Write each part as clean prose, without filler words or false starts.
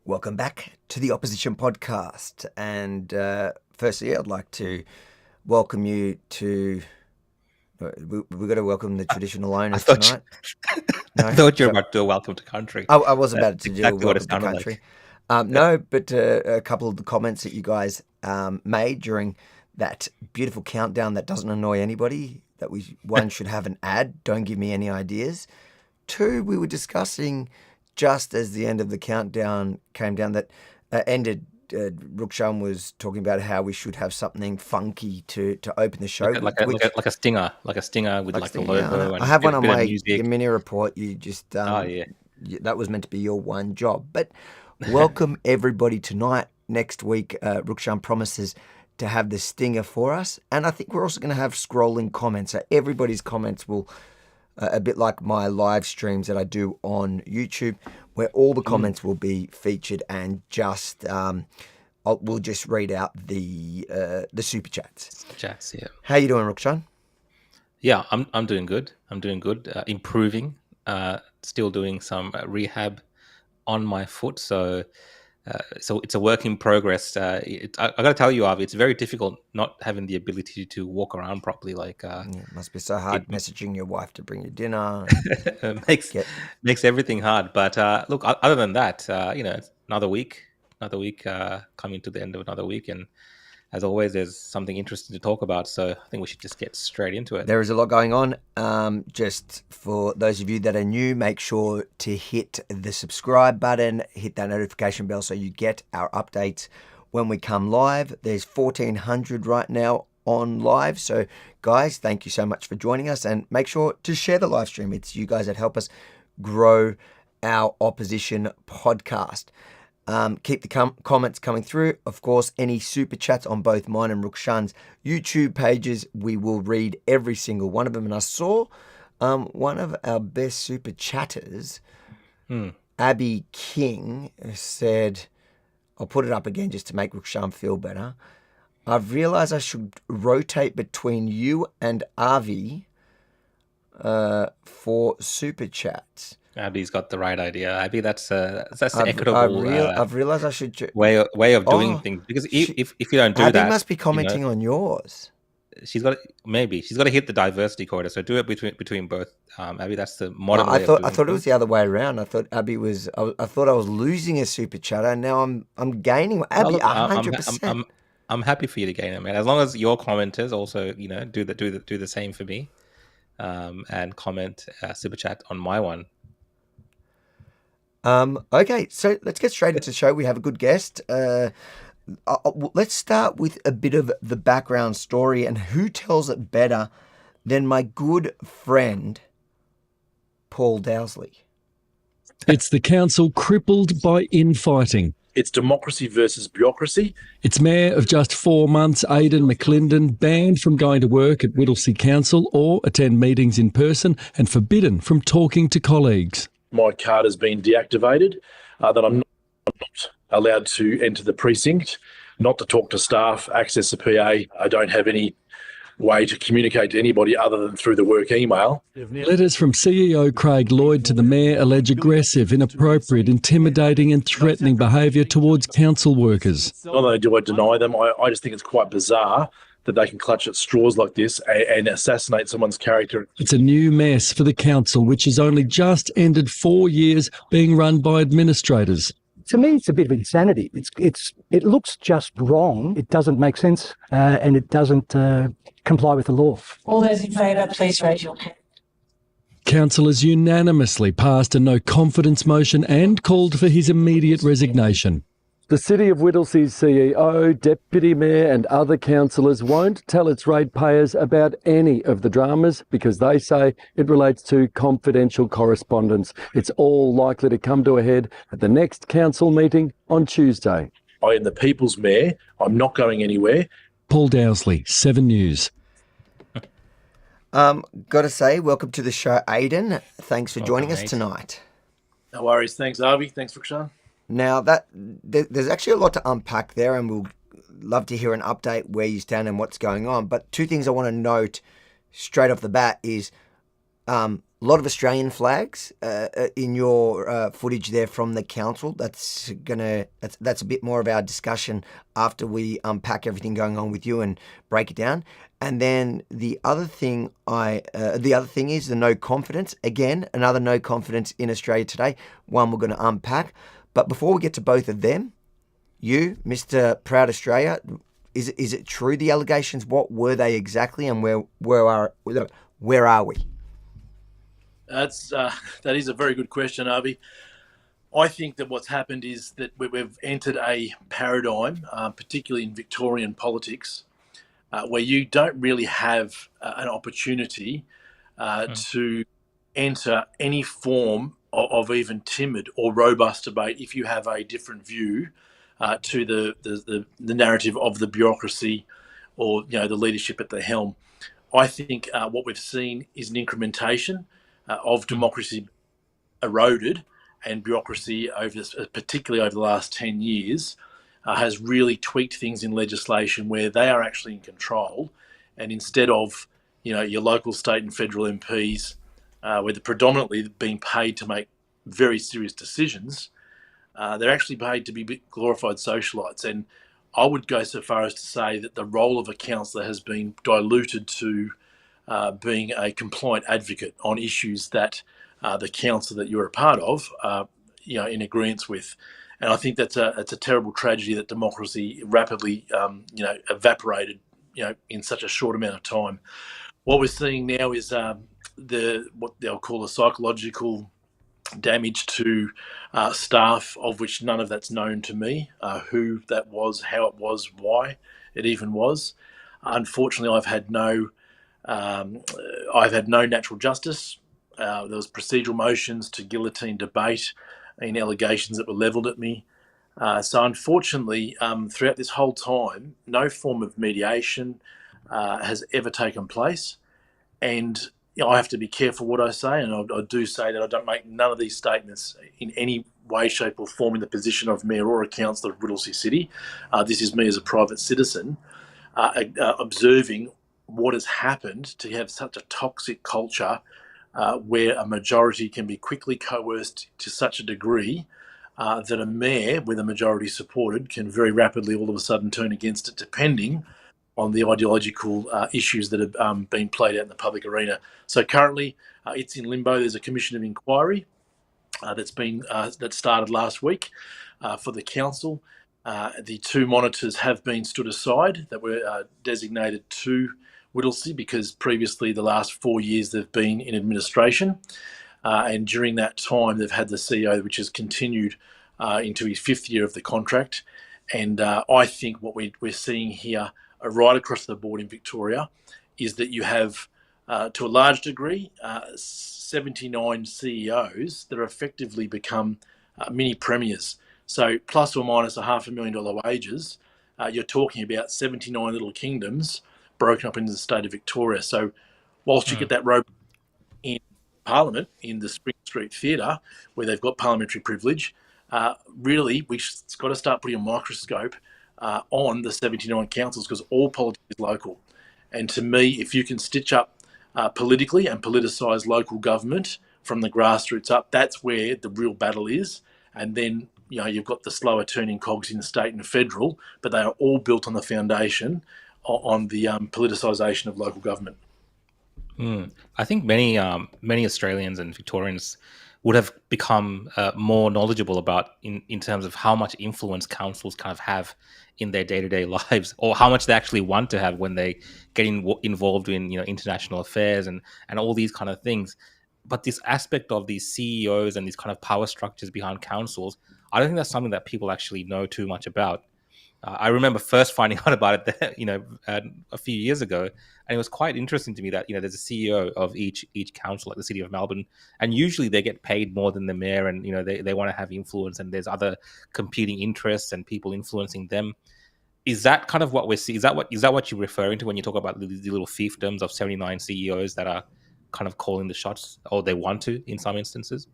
Welcome back to the Opposition Podcast. And firstly, I'd like to welcome you to... We've got to welcome the traditional owners tonight. No? I thought you were about to do a welcome to country. I was about to do exactly a welcome to country. No, but a couple of the comments that you guys made during that beautiful countdown that doesn't annoy anybody, that one should have an ad, don't give me any ideas. Two, we were discussing... just as the end of the countdown came down, that ended, Rukshan was talking about how we should have something funky to open the show. Like a stinger with the logo. I have one on my mini report. You just, yeah. That was meant to be your one job. But welcome everybody tonight. Next week, Rukshan promises to have the stinger for us. And I think we're also going to have scrolling comments. So everybody's comments will... a bit like my live streams that I do on YouTube, where all the comments will be featured, and just we'll just read out the super chats. Chats, yeah. How you doing, Rukshan? Yeah, I'm doing good. Improving. Still doing some rehab on my foot, so it's a work in progress. I got to tell you, Avi, it's very difficult not having the ability to walk around properly. It must be so hard messaging your wife to bring you dinner. makes everything hard. But look, other than that, it's another week coming to the end of another week, and as always, there's something interesting to talk about. So I think we should just get straight into it. There is a lot going on. Just for those of you that are new, make sure to hit the subscribe button, hit that notification bell so you get our updates when we come live. There's 1,400 right now on live. So guys, thank you so much for joining us, and make sure to share the live stream. It's you guys that help us grow our opposition podcast. Keep the comments coming through. Of course, any super chats on both mine and Rukshan's YouTube pages, we will read every single one of them. And I saw one of our best super chatters, Abby King, said, I'll put it up again just to make Rukshan feel better. I've realised I should rotate between you and Avi for super chats. Abby's got the right idea. Abby, that's the equitable. I've realised I should way of doing things, because if you don't do Abby that, must be commenting on yours. She's got to hit the diversity quota. So do it between both. Abby, that's the modern. I thought it was the other way around. I thought Abby was. I thought I was losing a super chatter, and now I'm gaining. Abby, 100%. I'm happy for you to gain it, man. As long as your commenters also, do the same for me, and comment super chat on my one. Okay, so let's get straight into the show. We have a good guest. Let's start with a bit of the background story, and who tells it better than my good friend, Paul Dowsley. It's the council crippled by infighting. It's democracy versus bureaucracy. Its mayor of just 4 months, Aidan McLindon, banned from going to work at Whittlesea Council or attend meetings in person, and forbidden from talking to colleagues. My card has been deactivated, that I'm not allowed to enter the precinct, not to talk to staff, access a PA. I don't have any way to communicate to anybody other than through the work email. Letters from CEO Craig Lloyd to the mayor allege aggressive, inappropriate, intimidating and threatening behaviour towards council workers. Not only do I deny them, I just think it's quite bizarre that they can clutch at straws like this and assassinate someone's character. It's a new mess for the council, which has only just ended 4 years being run by administrators. To me, it's a bit of insanity. It looks just wrong. It doesn't make sense, and it doesn't comply with the law. All those in favour, please raise your hand. Councillors unanimously passed a no confidence motion and called for his immediate resignation. The City of Whittlesea's CEO, Deputy Mayor and other councillors won't tell its ratepayers about any of the dramas because they say it relates to confidential correspondence. It's all likely to come to a head at the next council meeting on Tuesday. I am the People's Mayor. I'm not going anywhere. Paul Dowsley, 7 News. Got to say, welcome to the show, Aidan. Thanks for joining us tonight. No worries. Thanks, Avi. Thanks, Rukshan. Now, there's actually a lot to unpack there, and we'll love to hear an update where you stand and what's going on. But two things I want to note straight off the bat is A lot of Australian flags in your footage there from the council. That's a bit more of our discussion after we unpack everything going on with you and break it down. And then the other thing is the no confidence. Again, another no confidence in Australia today. One we're going to unpack. But before we get to both of them, you, Mr. Proud Australia, is it true, the allegations? What were they exactly, and where are we? That is a very good question, Avi. I think that what's happened is that we've entered a paradigm, particularly in Victorian politics, where you don't really have an opportunity to enter any form of even timid or robust debate if you have a different view to the narrative of the bureaucracy or the leadership at the helm. I think what we've seen is an incrementation of democracy eroded, and bureaucracy particularly over the last 10 years has really tweaked things in legislation where they are actually in control, and instead of your local, state and federal MPs where they're predominantly being paid to make very serious decisions, they're actually paid to be glorified socialites. And I would go so far as to say that the role of a councillor has been diluted to being a compliant advocate on issues that the council that you're a part of are in agreement with. And I think that's a terrible tragedy that democracy rapidly evaporated in such a short amount of time. What we're seeing now is what they'll call a psychological damage to staff, of which none of that's known to me, who that was, how it was, why it even was. Unfortunately, I've had no natural justice. There was procedural motions to guillotine debate in allegations that were levelled at me. So unfortunately, throughout this whole time, no form of mediation has ever taken place. And I have to be careful what I say, and I do say that I don't make none of these statements in any way, shape or form in the position of mayor or a councillor of Whittlesea City. This is me as a private citizen observing what has happened to have such a toxic culture where a majority can be quickly coerced to such a degree that a mayor with a majority supported can very rapidly all of a sudden turn against it, depending on the ideological issues that have been played out in the public arena. So currently it's in limbo. There's a commission of inquiry that started last week for the council. The two monitors have been stood aside that were designated to Whittlesea, because previously the last 4 years they've been in administration, and during that time they've had the CEO, which has continued into his 5th year of the contract. And I think what we're seeing here right across the board in Victoria is that you have, to a large degree, 79 CEOs that are effectively become mini premiers. So plus or minus $500,000 wages, you're talking about 79 little kingdoms broken up into the state of Victoria. So whilst you get that rope in Parliament, in the Spring Street Theatre, where they've got parliamentary privilege, really we've got to start putting a microscope on the 79 councils, because all politics is local. And to me, if you can stitch up politically and politicise local government from the grassroots up, that's where the real battle is. And then you've got the slower turning cogs in state and federal, but they are all built on the foundation on the politicisation of local government. I think many Australians and Victorians would have become more knowledgeable about in terms of how much influence councils kind of have in their day-to-day lives, or how much they actually want to have when they get involved in international affairs and all these kind of things. But this aspect of these CEOs and these kind of power structures behind councils, I don't think that's something that people actually know too much about. I remember first finding out about it, a few years ago, and it was quite interesting to me that there's a CEO of each council, like the City of Melbourne, and usually they get paid more than the mayor, and they want to have influence, and there's other competing interests and people influencing them. Is that kind of what we're seeing? Is that what you're referring to when you talk about the little fiefdoms of 79 CEOs that are kind of calling the shots, or they want to in some instances?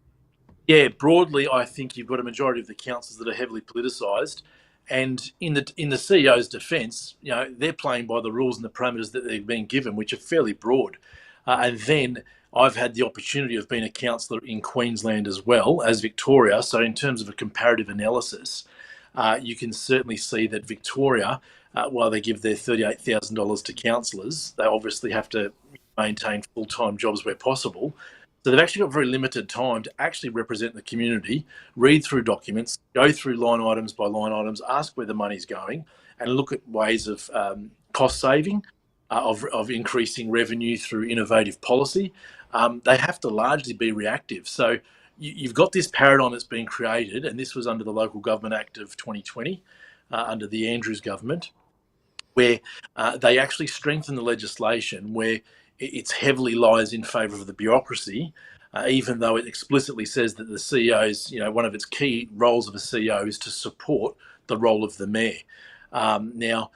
Yeah, broadly, I think you've got a majority of the councils that are heavily politicised. And in the CEO's defence, they're playing by the rules and the parameters that they've been given, which are fairly broad. And then I've had the opportunity of being a councillor in Queensland as well as Victoria. So in terms of a comparative analysis, you can certainly see that Victoria, while they give their $38,000 to councillors, they obviously have to maintain full-time jobs where possible. So they've actually got very limited time to actually represent the community, read through documents, go through line items by line items, ask where the money's going, and look at ways of cost saving, of increasing revenue through innovative policy. They have to largely be reactive. So you've got this paradigm that's been created, and this was under the Local Government Act of 2020, under the Andrews government, where they actually strengthen the legislation where it heavily lies in favour of the bureaucracy, even though it explicitly says that the CEO's, one of its key roles of a CEO is to support the role of the mayor. Now,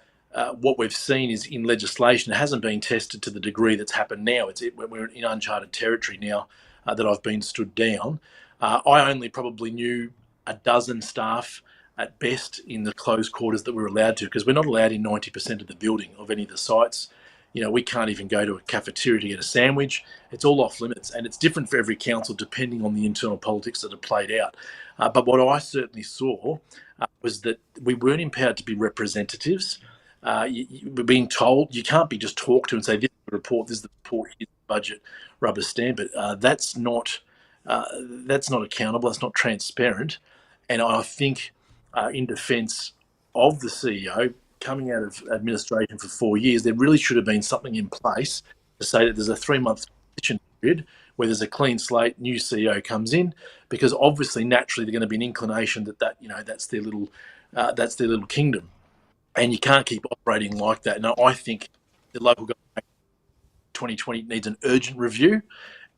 what we've seen is in legislation, it hasn't been tested to the degree that's happened now. We're in uncharted territory now that I've been stood down. I only probably knew a dozen staff at best in the closed quarters that we're allowed to, because we're not allowed in 90% of the building of any of the sites. We can't even go to a cafeteria to get a sandwich. It's all off limits, and it's different for every council depending on the internal politics that are played out. But what I certainly saw was that we weren't empowered to be representatives. We're being told you can't be just talked to and say, this is the report, here's the budget, rubber stamp it. That's not accountable, that's not transparent. And I think in defence of the CEO, coming out of administration for 4 years, there really should have been something in place to say that there's a 3-month transition period where there's a clean slate, new CEO comes in, because obviously, naturally, there's going to be an inclination that that's their little kingdom, and you can't keep operating like that. Now, I think the local government 2020 needs an urgent review,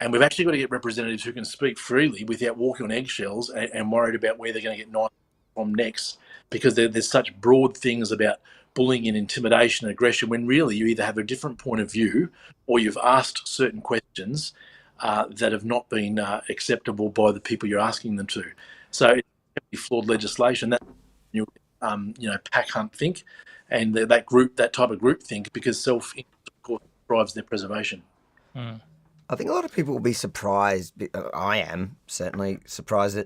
and we've actually got to get representatives who can speak freely without walking on eggshells and worried about where they're going to get knives from next, because there's such broad things about bullying and intimidation and aggression, when really you either have a different point of view or you've asked certain questions that have not been acceptable by the people you're asking them to. So it's flawed legislation. That pack hunt think, and that type of group think, because self-interest, of course, drives their preservation. I think a lot of people will be surprised. I am certainly surprised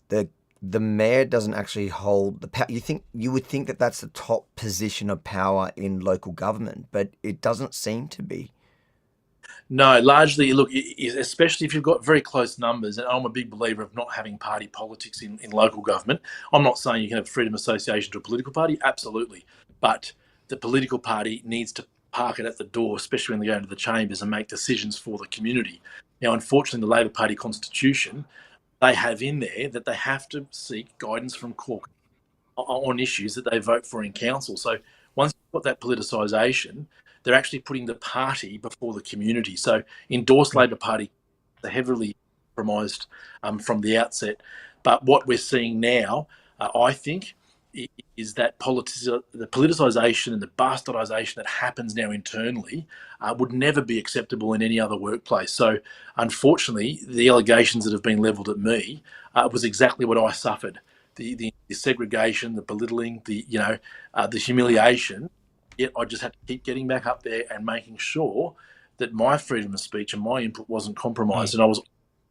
that the mayor doesn't actually hold the power. You would think that that's the top position of power in local government, but it doesn't seem to be. No, largely, look, especially if you've got very close numbers, and I'm a big believer of not having party politics in local government. I'm not saying you can have freedom of association to a political party, absolutely, but the political party needs to park it at the door, especially when they go into the chambers and make decisions for the community. Now, unfortunately, the Labor Party constitution, they have in there that they have to seek guidance from caucus on issues that they vote for in council. So once you've got that politicisation, they're actually putting the party before the community. So endorsed Labor Party are heavily compromised from the outset. But what we're seeing now, I think, is that the politicisation and the bastardisation that happens now internally would never be acceptable in any other workplace. So unfortunately, the allegations that have been levelled at me was exactly what I suffered. The segregation, the belittling, the humiliation. Yet I just had to keep getting back up there and making sure that my freedom of speech and my input wasn't compromised. And I was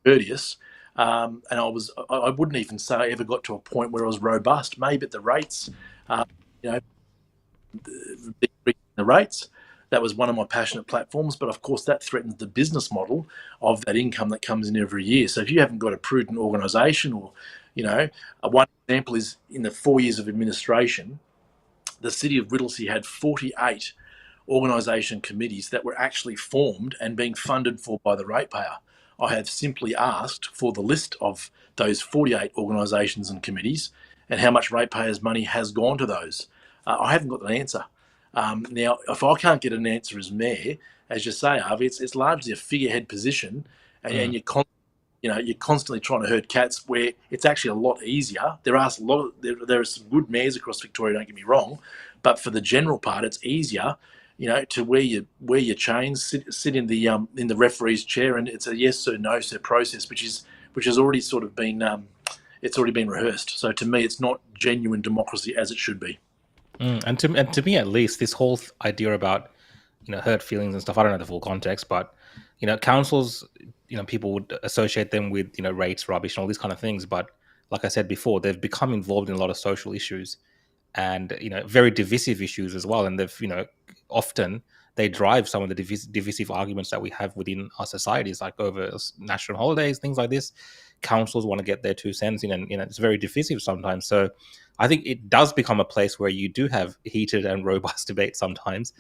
courteous. And I wouldn't even say I ever got to a point where I was robust. Maybe at the rates, the rates, that was one of my passionate platforms. But of course, that threatens the business model of that income that comes in every year. So if you haven't got a prudent organisation, or, one example is in the 4 years of administration, the city of Whittlesea had 48 organisation committees that were actually formed and being funded for by the ratepayer. I have simply asked for the list of those 48 organisations and committees and how much ratepayers' money has gone to those. I haven't got an answer. Now, if I can't get an answer as mayor, as you say, Harvey, it's largely a figurehead position, and you're constantly trying to herd cats, where it's actually a lot easier. There are some good mayors across Victoria, don't get me wrong, but for the general part, it's easier, to wear your chains, sit in the referee's chair, and it's a yes sir, no sir process, which has already sort of been it's already been rehearsed. So to me, it's not genuine democracy as it should be. And to me, at least, this whole idea about hurt feelings and stuff, I don't know the full context, but councils, people would associate them with, rates, rubbish, and all these kind of things. But like I said before, they've become involved in a lot of social issues and, very divisive issues as well. And they've, often they drive some of the divisive arguments that we have within our societies, like over national holidays, things like this. Councils want to get their 2 cents in, and it's very divisive sometimes. So I think it does become a place where you do have heated and robust debate sometimes,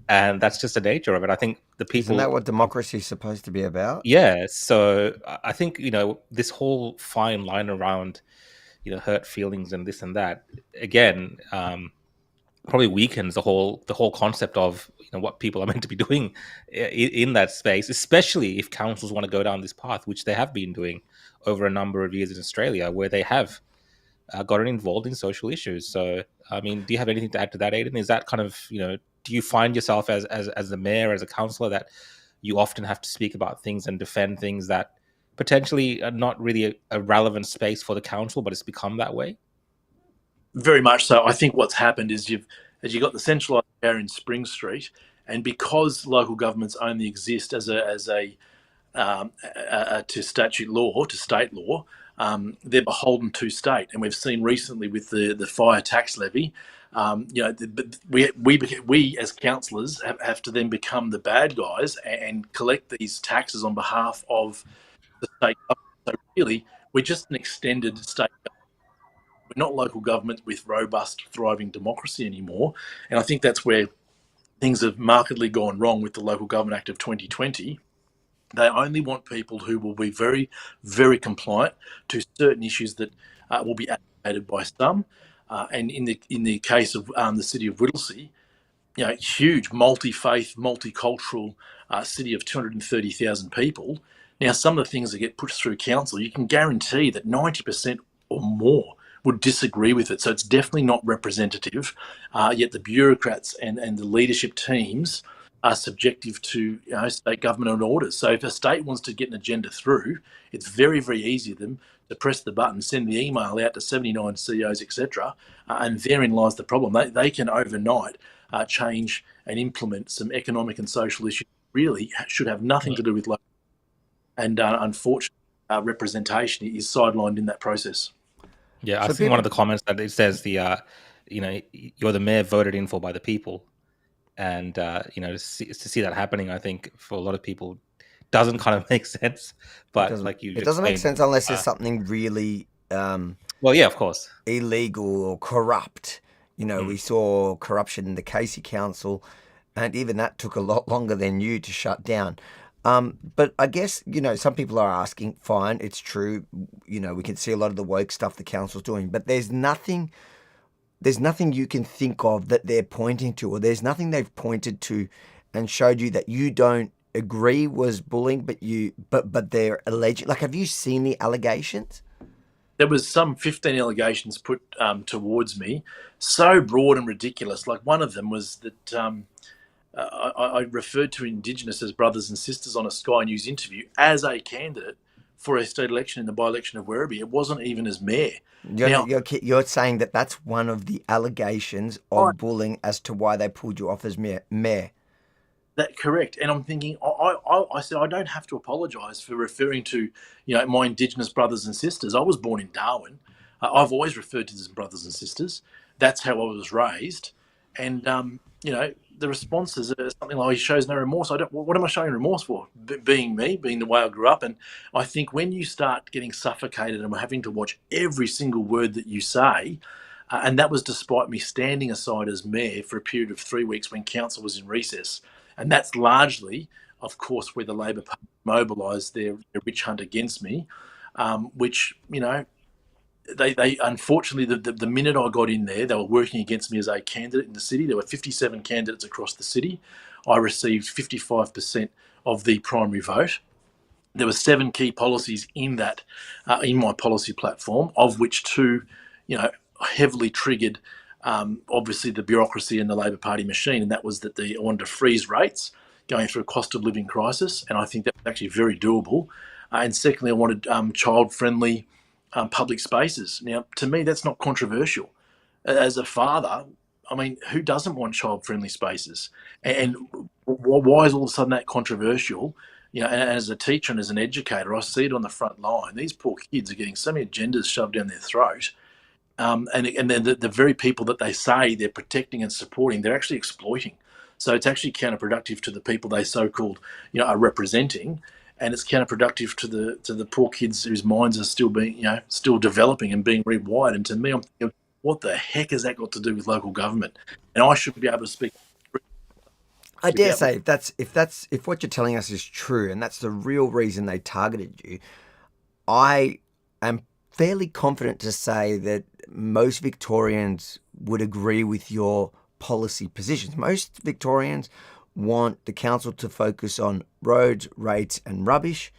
and that's just the nature of it. I think the people. Isn't that what democracy is supposed to be about? Yeah. So I think this whole fine line around hurt feelings and this and that again. Probably weakens the whole concept of what people are meant to be doing in that space, especially if councils want to go down this path, which they have been doing over a number of years in Australia, where they have gotten involved in social issues. So, I mean, do you have anything to add to that, Aidan? Is that kind of do you find yourself as the mayor, as a councillor, that you often have to speak about things and defend things that potentially are not really a relevant space for the council, but it's become that way? Very much so. I think what's happened is you've got the centralised power in Spring Street, and because local governments only exist as a to statute law, to state law, they're beholden to state. And we've seen recently with the fire tax levy, we as councillors have to then become the bad guys and collect these taxes on behalf of the state government. So really, we're just an extended state government. We're not local government with robust, thriving democracy anymore. And I think that's where things have markedly gone wrong with the Local Government Act of 2020. They only want people who will be very, very compliant to certain issues that will be advocated by some. And in the case of the city of Whittlesea, huge multi-faith, multicultural city of 230,000 people. Now, some of the things that get pushed through council, you can guarantee that 90% or more would disagree with it. So it's definitely not representative. Yet the bureaucrats and the leadership teams are subjective to state government orders. So if a state wants to get an agenda through, it's very, very easy for them to press the button, send the email out to 79 CEOs, etc. And therein lies the problem. They can overnight change and implement some economic and social issues really should have nothing to do with local. And unfortunately, representation is sidelined in that process. Yeah, I think one of the comments that it says you're the mayor voted in for by the people, and to see that happening, I think for a lot of people doesn't kind of make sense. But it doesn't make sense unless there's something really well, yeah, of course, illegal or corrupt. We saw corruption in the Casey Council, and even that took a lot longer than you to shut down. But I guess, some people are asking, fine, it's true. We can see a lot of the woke stuff the council's doing, but there's nothing you can think of that they're pointing to, or there's nothing they've pointed to and showed you that you don't agree was bullying, but they're alleged. Like, have you seen the allegations? There was some 15 allegations put towards me, so broad and ridiculous. Like, one of them was that I referred to Indigenous as brothers and sisters on a Sky News interview as a candidate for a state election in the by-election of Werribee. It wasn't even as mayor. You're saying that that's one of the allegations of bullying as to why they pulled you off as mayor. That's correct. And I'm thinking, I said, I don't have to apologise for referring to, my Indigenous brothers and sisters. I was born in Darwin. I've always referred to them as brothers and sisters. That's how I was raised. And, the responses are something like, he shows no remorse. What am I showing remorse for? Being me, being the way I grew up. And I think when you start getting suffocated and having to watch every single word that you say, and that was despite me standing aside as mayor for a period of 3 weeks when council was in recess. And that's largely, of course, where the Labor Party mobilised their witch hunt against me, which, they unfortunately, the minute I got in there, they were working against me as a candidate in the city. There were 57 candidates across the city. I received 55% of the primary vote. There were 7 key policies in that, in my policy platform, of which 2, heavily triggered, obviously, the bureaucracy and the Labor Party machine, and that was that I wanted to freeze rates going through a cost of living crisis, and I think that's actually very doable. And secondly, I wanted child-friendly public spaces. Now, to me, that's not controversial. As a father, I mean, who doesn't want child-friendly spaces? And why is all of a sudden that controversial? And as a teacher and as an educator, I see it on the front line. These poor kids are getting so many agendas shoved down their throat. And then the very people that they say they're protecting and supporting, they're actually exploiting. So it's actually counterproductive to the people they so-called, are representing, and it's counterproductive to the poor kids whose minds are still being, still developing and being rewired. And to me, I'm thinking, what the heck has that got to do with local government? And I should be able to speak. I dare say if what you're telling us is true, and that's the real reason they targeted you, I am fairly confident to say that most Victorians would agree with your policy positions. Most Victorians want the council to focus on roads, rates, and rubbish.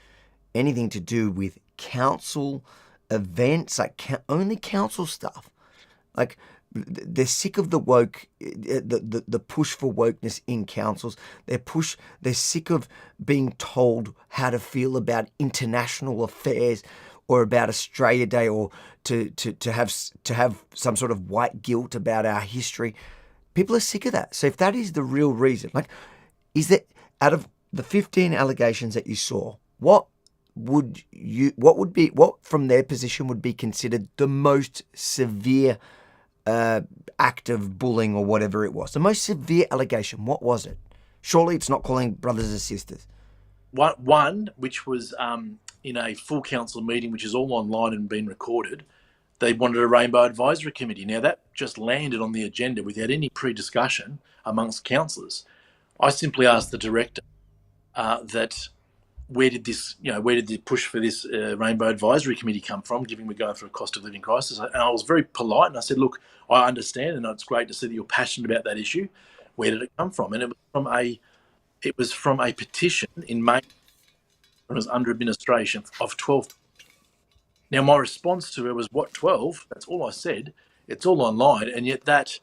Anything to do with council events, like only council stuff. Like, they're sick of the woke, the push for wokeness in councils. They're sick of being told how to feel about international affairs or about Australia Day, or to have some sort of white guilt about our history. People are sick of that. So if that is the real reason, like, is that out of the 15 allegations that you saw, what from their position would be considered the most severe act of bullying or whatever it was? The most severe allegation, what was it? Surely it's not calling brothers and sisters. One, which was in a full council meeting, which is all online and been recorded, they wanted a Rainbow Advisory Committee. Now, that just landed on the agenda without any pre-discussion amongst councillors. I simply asked the director that where did the push for this Rainbow Advisory Committee come from, given we're going through a cost of living crisis? And I was very polite, and I said, look, I understand, and it's great to see that you're passionate about that issue. Where did it come from? And it was from a petition in May, when it was under administration, of 12. Now, my response to her was, what, 12? That's all I said. It's all online. And yet that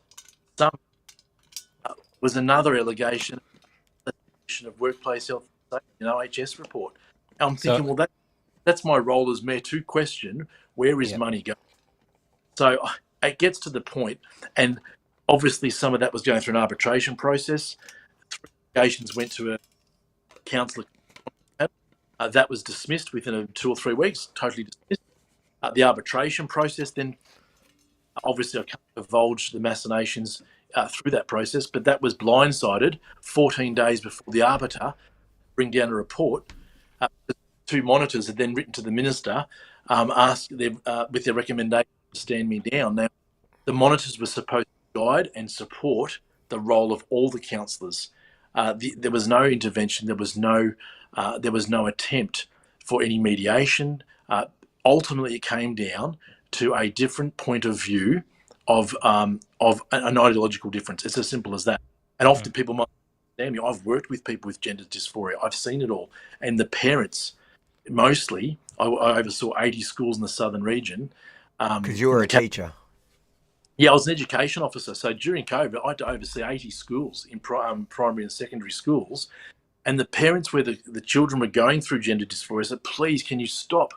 was another allegation of workplace health and safety, an OHS report. And I'm thinking, that's my role as mayor to question, where is money going? So it gets to the point, and obviously some of that was going through an arbitration process. 3 allegations went to a council. That was dismissed within 2 or 3 weeks, totally dismissed. The arbitration process then, obviously I can't divulge the machinations through that process, but that was blindsided 14 days before the arbiter bring down a report. 2 monitors had then written to the minister, asked with their recommendation to stand me down. Now, the monitors were supposed to guide and support the role of all the councillors. There was no intervention. There was no attempt for any mediation. Ultimately, it came down to a different point of view of an ideological difference. It's as simple as that. And often people might understand me. I've worked with people with gender dysphoria. I've seen it all. And the parents, mostly, I oversaw 80 schools in the southern region. Because you were a teacher. Yeah, I was an education officer. So during COVID, I had to oversee 80 schools in primary and secondary schools. And the parents where the children were going through gender dysphoria said, please, can you stop?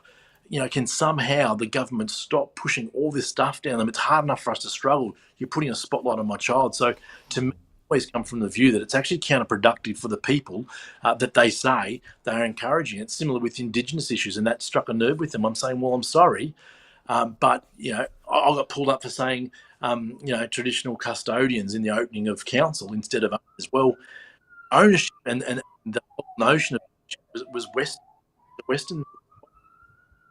Can somehow the government stop pushing all this stuff down them? It's hard enough for us to struggle. You're putting a spotlight on my child. So to me, I always come from the view that it's actually counterproductive for the people that they say they're encouraging. It's similar with Indigenous issues, and that struck a nerve with them. I'm saying, well, I'm sorry, but I got pulled up for saying, traditional custodians in the opening of council instead of owners. Well, ownership and the whole notion of ownership was the Western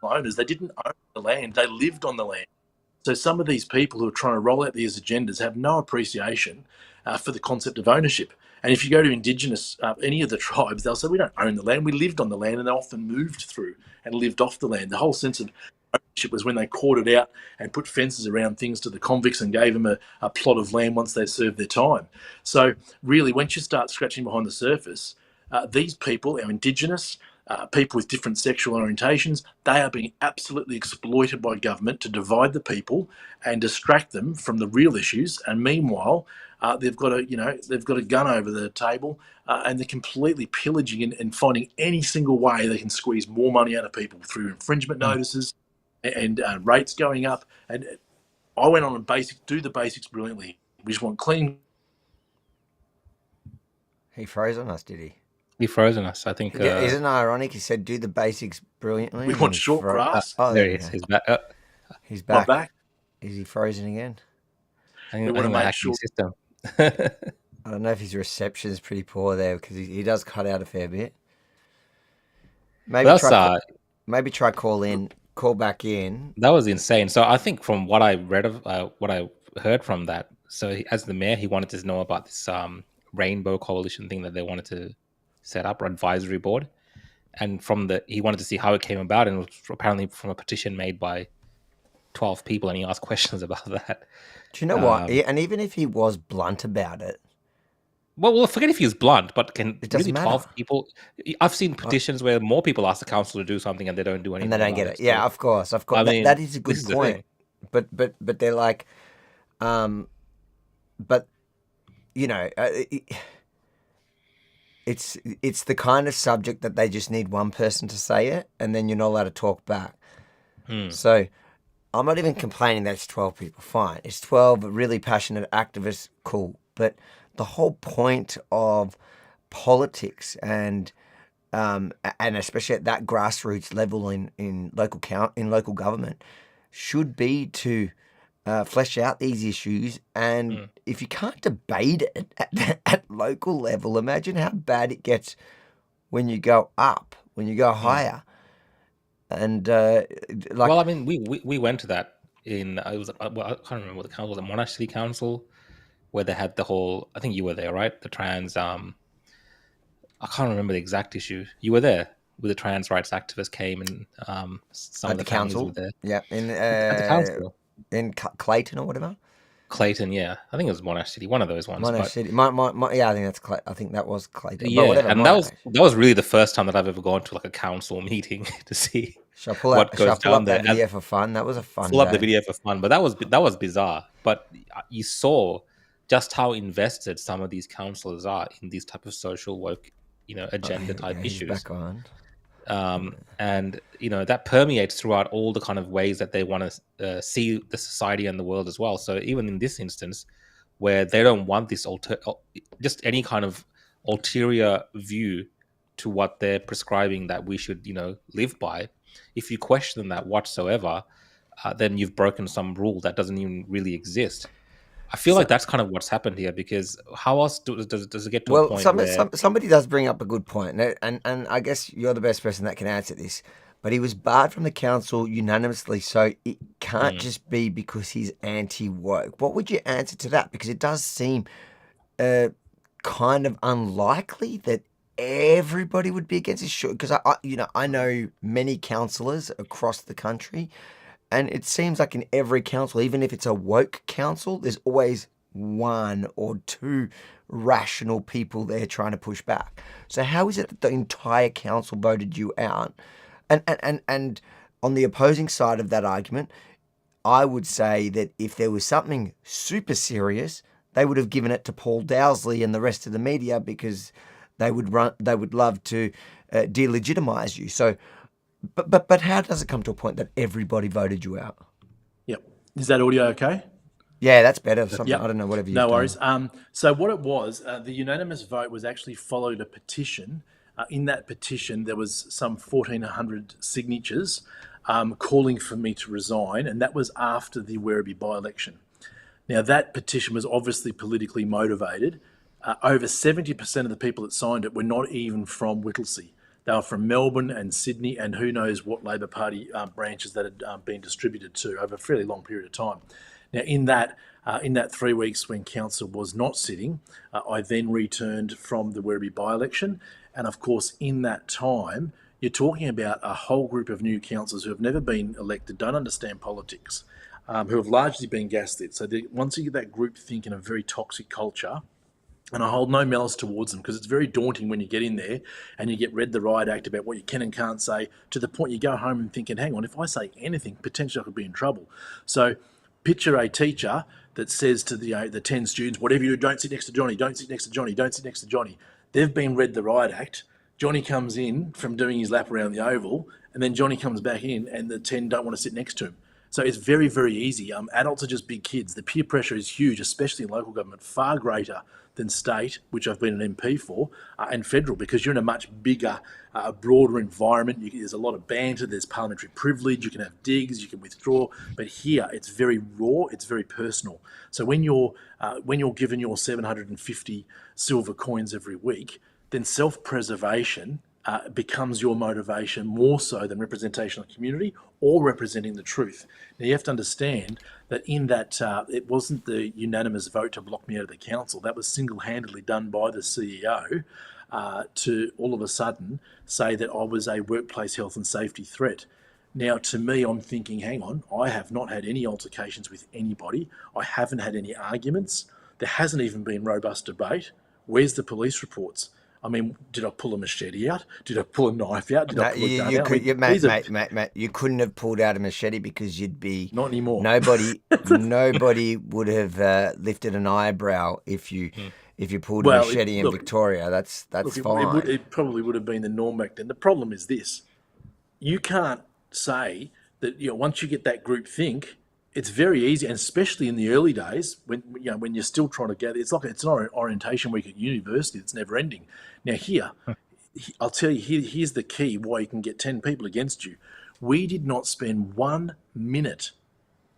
owners. They didn't own the land; they lived on the land. So some of these people who are trying to roll out these agendas have no appreciation for the concept of ownership. And if you go to Indigenous, any of the tribes, they'll say, we don't own the land, we lived on the land, and they often moved through and lived off the land. The whole sense of ownership was when they caught it out and put fences around things to the convicts and gave them a plot of land once they'd served their time. So really, once you start scratching behind the surface, these people, our Indigenous, people with different sexual orientations, they are being absolutely exploited by government to divide the people and distract them from the real issues. And meanwhile, they've got a gun over the table, and they're completely pillaging and finding any single way they can squeeze more money out of people through infringement notices and rates going up. And I went on and do the basics brilliantly. We just want clean. He froze on us, did he? He frozen us. I think. Yeah, isn't it ironic? He said, "Do the basics brilliantly." We and want then short grass. Oh, there there he you is. go. He's back. He's My back. back. Is he frozen again? I We think want to I make hacked sure. his system. I don't know if his reception is pretty poor there because he does cut out a fair bit. Maybe That's try call back in. that was insane. So I think from what I read of what I heard from that, so as the mayor, he wanted to know about this rainbow coalition thing that they wanted to set up, or advisory board, and he wanted to see how it came about, and it was apparently from a petition made by 12 people, and he asked questions about that. Do you know what? And even if he was blunt about it, well, forget if he's blunt, but can it doesn't really 12 matter. people? I've seen petitions where more people ask the council to do something and they don't do anything, And they don't get it. So, Yeah, of course. I mean, that is a good this is the point. thing. But they're like, but you know, it's the kind of subject that they just need one person to say it, and then you're not allowed to talk back. So I'm not even complaining that it's 12 people. Fine, it's 12 really passionate activists. Cool, but the whole point of politics and especially at that grassroots level in local government should be to flesh out these issues. And if you can't debate it at local level, imagine how bad it gets when you go up, when you go higher. And well, I mean, we went to that in it was I can't remember what the council was, the Monash City Council, where they had the whole. I think you were there, right? The trans. I can't remember the exact issue. You were there, where the trans rights activists came, and some of the council were there. Yeah, At the council in Clayton or whatever. Clayton, yeah, I think it was Monash City, one of those ones. Monash City, yeah, I think that's I think that was Clayton. Yeah, but whatever, and that was really the first time that I've ever gone to like a council meeting to see what goes down there. That video for fun? That was a fun. Pull up the video for fun, but that was bizarre. But you saw just how invested some of these councillors are in these type of social woke, agenda type issues. Back on. And that permeates throughout all the kind of ways that they want to see the society and the world as well. So even in this instance, where they don't want this just any kind of ulterior view to what they're prescribing that we should live by, if you question that whatsoever, then you've broken some rule that doesn't even really exist. I feel like that's kind of what's happened here, because how else does it get to a point where... somebody does bring up a good point, and I guess you're the best person that can answer this, but he was barred from the council unanimously, so it can't just be because he's anti-woke. What would you answer to that? Because it does seem kind of unlikely that everybody would be against this, because I know many councillors across the country. And it seems like in every council, even if it's a woke council, there's always one or two rational people there trying to push back. So how is it that the entire council voted you out? And on the opposing side of that argument, I would say that if there was something super serious, they would have given it to Paul Dowsley and the rest of the media, because they would love to delegitimize you. So. But how does it come to a point that everybody voted you out? Yep. Is that audio okay? Yeah, that's better. Yep. I don't know, whatever you've No done. worries. So what it was, the unanimous vote was actually followed a petition. In that petition, there was some 1,400 signatures calling for me to resign, and that was after the Werribee by-election. Now, that petition was obviously politically motivated. Over 70% of the people that signed it were not even from Whittlesea. They were from Melbourne and Sydney, and who knows what Labor Party branches that had been distributed to over a fairly long period of time. Now, in that 3 weeks when council was not sitting, I then returned from the Werribee by-election, and of course, in that time, you're talking about a whole group of new councillors who have never been elected, don't understand politics, who have largely been gaslit. So once you get that group think in a very toxic culture. And I hold no malice towards them, because it's very daunting when you get in there and you get read the Riot Act about what you can and can't say, to the point you go home and thinking, hang on, if I say anything, potentially I could be in trouble. So picture a teacher that says to the 10 students, whatever you do, don't sit next to Johnny, don't sit next to Johnny, don't sit next to Johnny. They've been read the Riot Act. Johnny comes in from doing his lap around the oval, and then Johnny comes back in and the 10 don't want to sit next to him. So it's very, very easy. Adults are just big kids. The peer pressure is huge, especially in local government, far greater than state, which I've been an MP for, and federal, because you're in a much bigger, broader environment. There's a lot of banter, there's parliamentary privilege, you can have digs, you can withdraw. But here, it's very raw, it's very personal. So when you're given your 750 silver coins every week, then self-preservation becomes your motivation more so than representation of the community or representing the truth. Now, you have to understand that in that it wasn't the unanimous vote to block me out of the council. That was single-handedly done by the CEO to all of a sudden say that I was a workplace health and safety threat. Now, to me, I'm thinking, hang on, I have not had any altercations with anybody. I haven't had any arguments. There hasn't even been robust debate. Where's the police reports? I mean, did I pull a machete out? Did I pull a knife out? Did I pull a gun out? Mate, you couldn't have pulled out a machete because you'd be... Not anymore. Nobody would have lifted an eyebrow if you pulled a machete in Victoria. That's fine. It probably would have been the norm back then. The problem is this. You can't say that, once you get that group think, it's very easy, and especially in the early days when you're still trying to gather. It's an orientation week at university. It's never ending. Now here, I'll tell you, here's the key why you can get 10 people against you. We did not spend 1 minute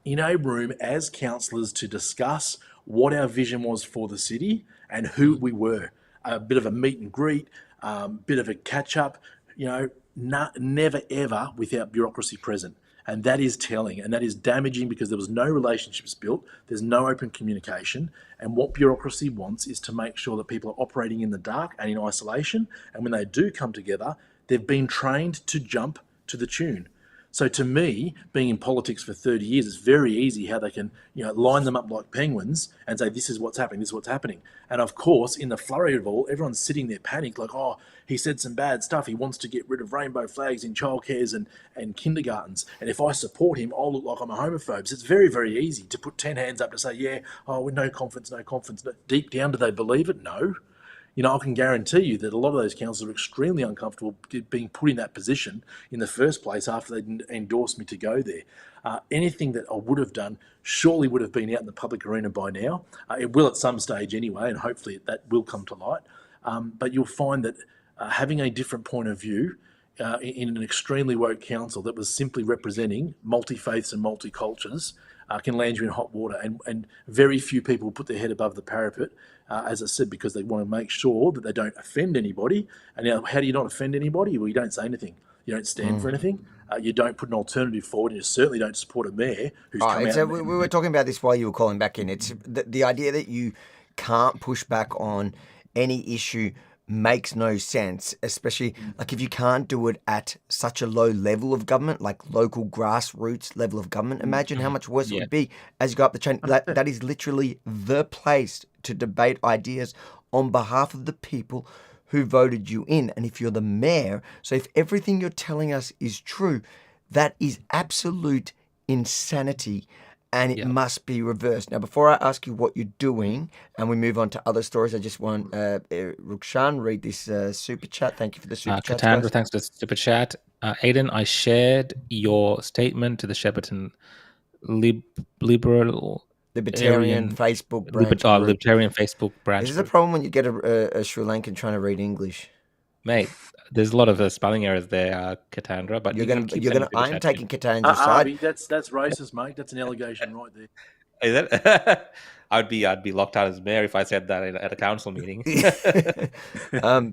in a room as councillors to discuss what our vision was for the city and who we were. A bit of a meet and greet, bit of a catch up. Never ever without bureaucracy present. And that is telling, and that is damaging because there was no relationships built, there's no open communication, and what bureaucracy wants is to make sure that people are operating in the dark and in isolation, and when they do come together, they've been trained to jump to the tune. So to me, being in politics for 30 years, it's very easy how they can, line them up like penguins and say, this is what's happening, this is what's happening. And of course, in the flurry of it all, everyone's sitting there panicked, like, oh, he said some bad stuff. He wants to get rid of rainbow flags in childcares and kindergartens. And if I support him, I'll look like I'm a homophobe. So it's very, very easy to put 10 hands up to say, with no confidence, no confidence. But deep down, do they believe it? No. I can guarantee you that a lot of those councillors are extremely uncomfortable being put in that position in the first place after they endorsed me to go there. Anything that I would have done surely would have been out in the public arena by now. It will at some stage anyway, and hopefully that will come to light. But you'll find that having a different point of view in an extremely woke council that was simply representing multi-faiths and multi-cultures can land you in hot water. And very few people put their head above the parapet, as I said, because they want to make sure that they don't offend anybody. And now, how do you not offend anybody? Well, you don't say anything. You don't stand for anything. You don't put an alternative forward, and you certainly don't support a mayor who's come out. So we were talking about this while you were calling back in. It's the idea that you can't push back on any issue makes no sense, especially like if you can't do it at such a low level of government, like local grassroots level of government. Imagine how much worse it would be as you go up the chain. That is literally the place to debate ideas on behalf of the people who voted you in. And if you're the mayor, so if everything you're telling us is true, that is absolute insanity. And it must be reversed. Now, before I ask you what you're doing and we move on to other stories, I just want Rukshan read this super chat. Thank you for the super chat. Cassandra, thanks for the super chat. Aidan, I shared your statement to the Shepparton Libertarian Facebook branch. Libertarian Facebook branch. This is the problem when you get a Sri Lankan trying to read English. Mate, there's a lot of spelling errors there, Cassandra. But I'm taking Cassandra's side. That's racist, mate. That's an allegation right there. Is it? I'd be locked out as mayor if I said that at a council meeting.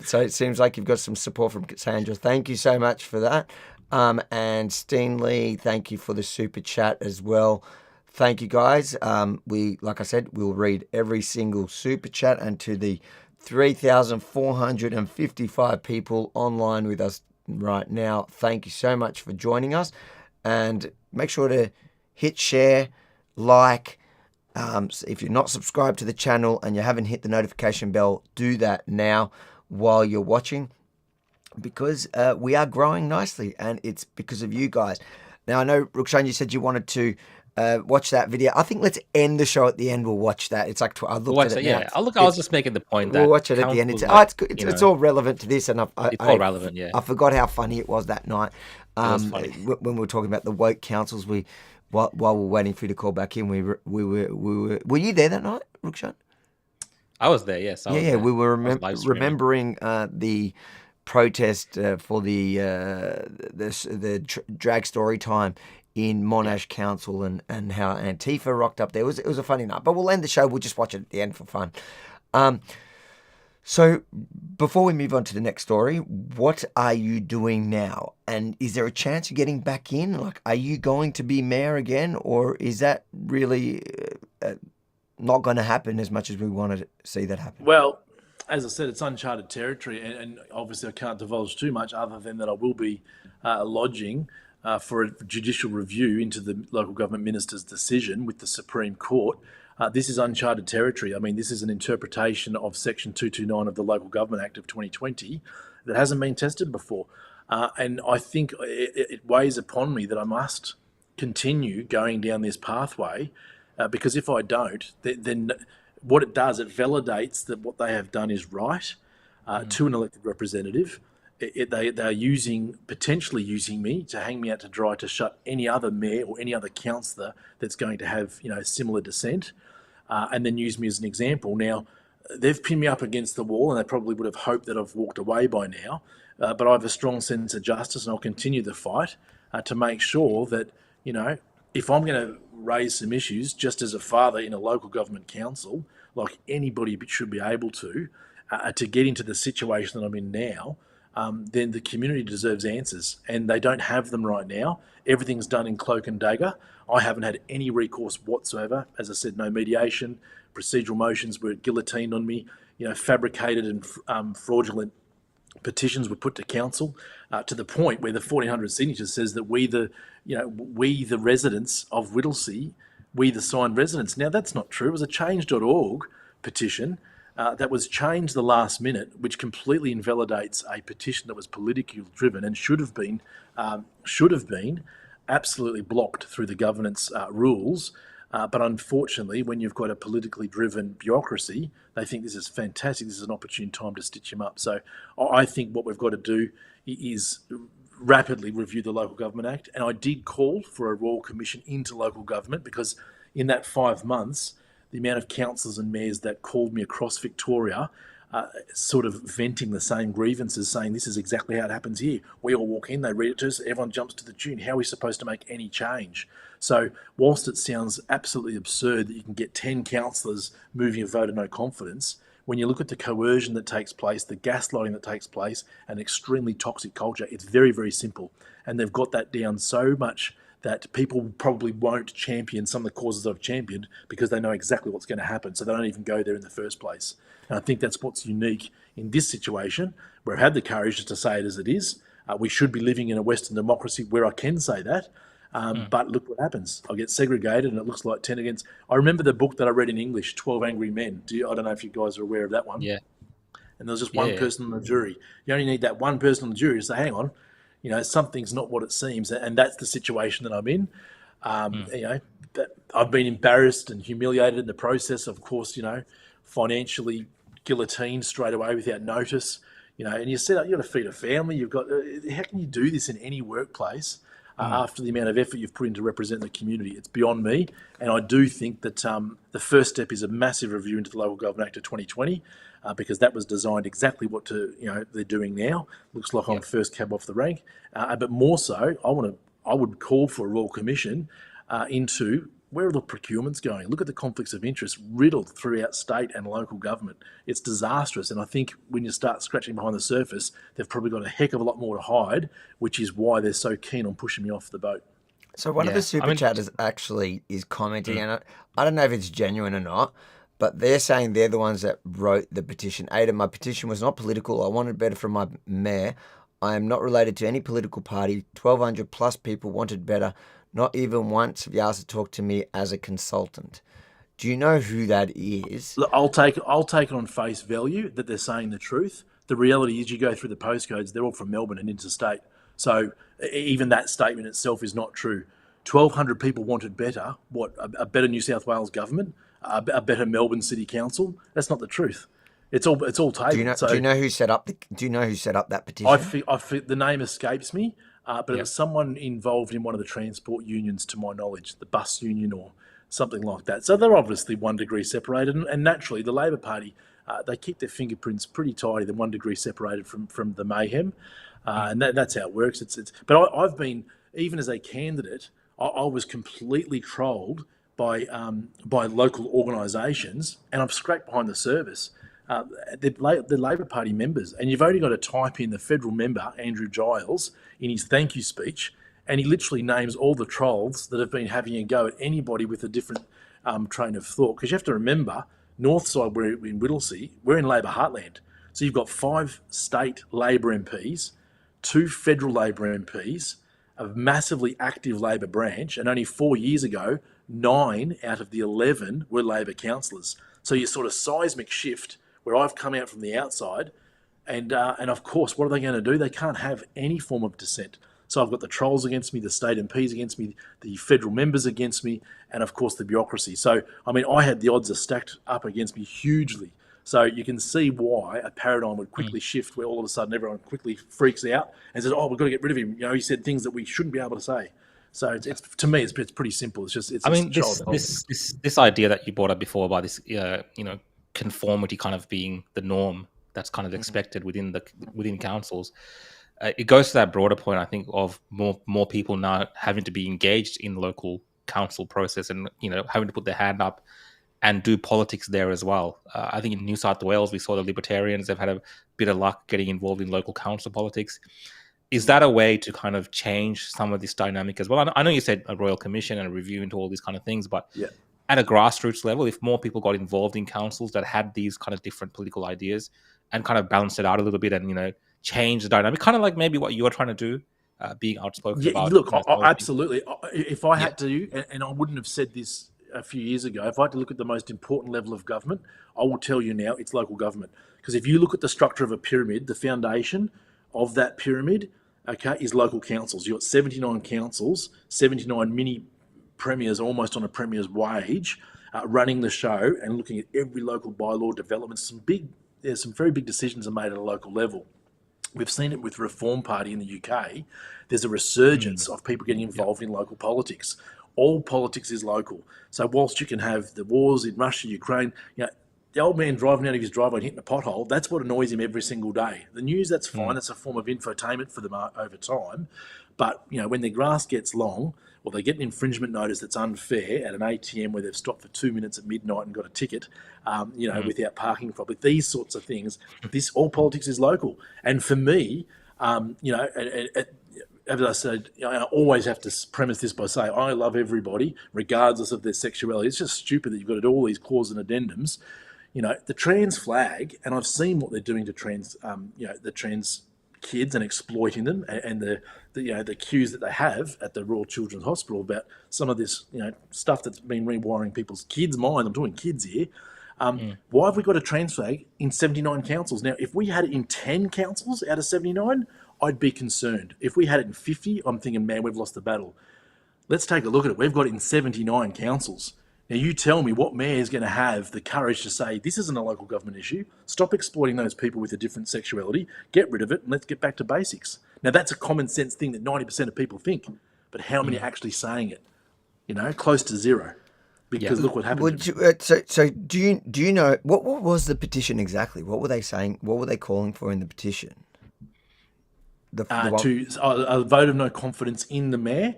So it seems like you've got some support from Cassandra. Thank you so much for that. And Steenley, thank you for the super chat as well. Thank you, guys. Like I said, we'll read every single super chat, and to the 3,455 people online with us right now, thank you so much for joining us. And make sure to hit share, like. So if you're not subscribed to the channel and you haven't hit the notification bell, do that now while you're watching, because we are growing nicely, and it's because of you guys. Now, I know, Rukshan, you said you wanted to watch that video. I think let's end the show at the end. We'll watch that. It's like I looked at it. Yeah, I was just making the point that we'll watch it at the end. It's good. It's all relevant to this, and it's all relevant. Yeah, I forgot how funny it was that night it was funny. when we were talking about the woke councils. We while we're waiting for you to call back in, we were you there that night, Rukshan? I was there. Yes, I was Yeah, there. we were I was live streaming. remembering the protest for the drag story time in Monash Council and how Antifa rocked up there. It was a funny night, but we'll end the show. We'll just watch it at the end for fun. So before we move on to the next story, what are you doing now? And is there a chance you're getting back in? Like, are you going to be mayor again, or is that really not going to happen as much as we want to see that happen? Well, as I said, it's uncharted territory, and obviously I can't divulge too much other than that I will be lodging for a judicial review into the local government minister's decision with the Supreme Court. This is uncharted territory. I mean, this is an interpretation of Section 229 of the Local Government Act of 2020 that hasn't been tested before. And I think it weighs upon me that I must continue going down this pathway because if I don't, then what it does, it validates that what they have done is right to an elected representative. They are potentially using me to hang me out to dry to shut any other mayor or any other councillor that's going to have similar dissent, and then use me as an example. Now, they've pinned me up against the wall, and they probably would have hoped that I've walked away by now. But I have a strong sense of justice, and I'll continue the fight to make sure that if I'm going to raise some issues, just as a father in a local government council, like anybody should be able to get into the situation that I'm in now. Then the community deserves answers, and they don't have them right now. Everything's done in cloak and dagger. I haven't had any recourse whatsoever. As I said, no mediation, procedural motions were guillotined on me, fabricated and fraudulent petitions were put to council to the point where the 1,400 signatures says that we the residents of Whittlesea, we the signed residents. Now, that's not true. It was a change.org petition that was changed the last minute, which completely invalidates a petition that was politically driven and should have been absolutely blocked through the governance rules. But unfortunately, when you've got a politically driven bureaucracy, they think this is fantastic. This is an opportune time to stitch them up. So I think what we've got to do is rapidly review the Local Government Act. And I did call for a Royal Commission into local government because in that 5 months, the amount of councillors and mayors that called me across Victoria sort of venting the same grievances, saying this is exactly how it happens here. We all walk in, they read it to us, everyone jumps to the tune. How are we supposed to make any change? So whilst it sounds absolutely absurd that you can get 10 councillors moving a vote of no confidence, when you look at the coercion that takes place, the gaslighting that takes place, an extremely toxic culture, it's very, very simple. And they've got that down so much that people probably won't champion some of the causes I've championed because they know exactly what's going to happen. So they don't even go there in the first place. And I think that's what's unique in this situation, where I've had the courage just to say it as it is. We should be living in a Western democracy where I can say that. But look what happens. I get segregated and it looks like 10 against. I remember the book that I read in English, 12 Angry Men. I don't know if you guys are aware of that one. Yeah. And there was just one person on the jury. You only need that one person on the jury to say, hang on, something's not what it seems. And that's the situation that I'm in. That I've been embarrassed and humiliated in the process, of course, financially guillotined straight away without notice, and you set up, you've got to feed a family. How can you do this in any workplace after the amount of effort you've put in to represent the community? It's beyond me. And I do think that the first step is a massive review into the Local Government Act of 2020, because that was designed exactly what they're doing now. Looks like I'm first cab off the rank. But more so, I would call for a Royal Commission into where are the procurements going? Look at the conflicts of interest riddled throughout state and local government. It's disastrous. And I think when you start scratching behind the surface, they've probably got a heck of a lot more to hide, which is why they're so keen on pushing me off the boat. So one of the super chatters actually is commenting, and I don't know if it's genuine or not, but they're saying they're the ones that wrote the petition. Aidan, my petition was not political. I wanted better from my mayor. I am not related to any political party. 1,200 plus people wanted better. Not even once have you asked to talk to me as a consultant. Do you know who that is? Look, I'll take it on face value that they're saying the truth. The reality is you go through the postcodes, they're all from Melbourne and interstate. So even that statement itself is not true. 1,200 people wanted better. What, a better New South Wales government? A better Melbourne City Council? That's not the truth. It's all tabled. Do you know who set up that petition? The name escapes me. but it was someone involved in one of the transport unions, to my knowledge, the bus union or something like that. So they're obviously 1 degree separated, and naturally the Labor Party, they keep their fingerprints pretty tidy. They're 1 degree separated from the mayhem, and that's how it works. But I've been, even as a candidate, I was completely trolled by local organisations, and I'm scrapped behind the service. The Labor Party members, and you've only got to type in the federal member, Andrew Giles, in his thank you speech, and he literally names all the trolls that have been having a go at anybody with a different train of thought. Because you have to remember, Northside, we're in Whittlesea, we're in Labor heartland. So you've got 5 state Labor MPs, 2 federal Labor MPs, a massively active Labor branch, and only 4 years ago, 9 out of the 11 were Labor councillors. So you sort of seismic shift where I've come out from the outside, and of course, what are they going to do? They can't have any form of dissent. So I've got the trolls against me, the state MPs against me, the federal members against me, and of course the bureaucracy. So, I mean, I had the odds are stacked up against me hugely. So you can see why a paradigm would quickly shift where all of a sudden everyone quickly freaks out and says, oh, we've got to get rid of him. You know, he said things that we shouldn't be able to say. So it's to me, it's pretty simple. It's just, I mean, this idea that you brought up before about this, conformity kind of being the norm that's kind of expected within councils. It goes to that broader point, I think, of more people now having to be engaged in the local council process and, having to put their hand up and do politics there as well. I think in New South Wales, we saw the Libertarians have had a bit of luck getting involved in local council politics. Is that a way to kind of change some of this dynamic as well? I know you said a royal commission and a review into all these kind of things, but at a grassroots level, if more people got involved in councils that had these kind of different political ideas and kind of balanced it out a little bit and, change the dynamic, kind of like maybe what you're trying to do, being outspoken about. Look, absolutely. If I had to, and I wouldn't have said this a few years ago, if I had to look at the most important level of government, I will tell you now it's local government. Because if you look at the structure of a pyramid, the foundation of that pyramid, is local councils. You've got 79 councils, 79 mini premiers, almost on a premier's wage, running the show and looking at every local bylaw development. There's some very big decisions are made at a local level. We've seen it with Reform Party in the UK. There's a resurgence of people getting involved in local politics. All politics is local. So whilst you can have the wars in Russia, Ukraine, the old man driving out of his driveway and hitting a pothole, that's what annoys him every single day. The news, that's fine. That's a form of infotainment for them over time. But, when their grass gets long, or they get an infringement notice that's unfair at an ATM where they've stopped for 2 minutes at midnight and got a ticket, without parking properly, these sorts of things, all politics is local. And for me, as I said, I always have to premise this by saying I love everybody, regardless of their sexuality. It's just stupid that you've got to do all these clauses and addendums. The trans flag, and I've seen what they're doing to the trans kids and exploiting them, and the queues that they have at the Royal Children's Hospital about some of this, stuff that's been rewiring people's kids' minds. I'm talking kids here. Why have we got a trans flag in 79 councils? Now, if we had it in 10 councils out of 79, I'd be concerned. If we had it in 50, I'm thinking, man, we've lost the battle. Let's take a look at it. We've got it in 79 councils. Now, you tell me what mayor is going to have the courage to say, this isn't a local government issue. Stop exploiting those people with a different sexuality. Get rid of it and let's get back to basics. Now, that's a common sense thing that 90% of people think. But how many are actually saying it? Close to zero. Because look what happened. So do you know, what was the petition exactly? What were they saying? What were they calling for in the petition? A vote of no confidence in the mayor.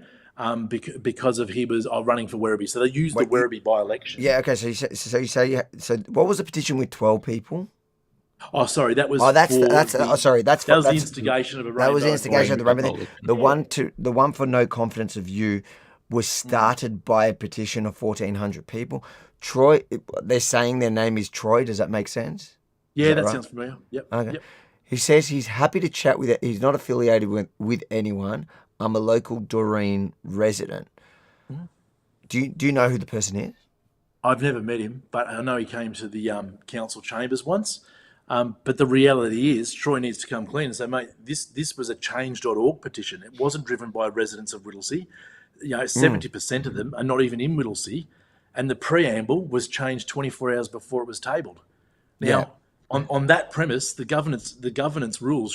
Because of he was running for Werribee, so they used the Werribee by-election. Yeah, okay. So you say what was the petition with 12 people? Oh, sorry, that was. That was the instigation of a rainbow. That was the instigation of the rainbow thing. The one for no confidence of you was started by a petition of 1,400 people. Troy, they're saying their name is Troy. Does that make sense? Yeah, that sounds familiar. Yep. Okay. Yep. He says he's happy to chat with it. He's not affiliated with anyone. I'm a local Doreen resident. Do you know who the person is? I've never met him, but I know he came to the council chambers once. But the reality is, Troy needs to come clean and say, mate, this was a change.org petition. It wasn't driven by residents of Whittlesea. 70% of them are not even in Whittlesea, and the preamble was changed 24 hours before it was tabled. Now, on that premise, the governance rules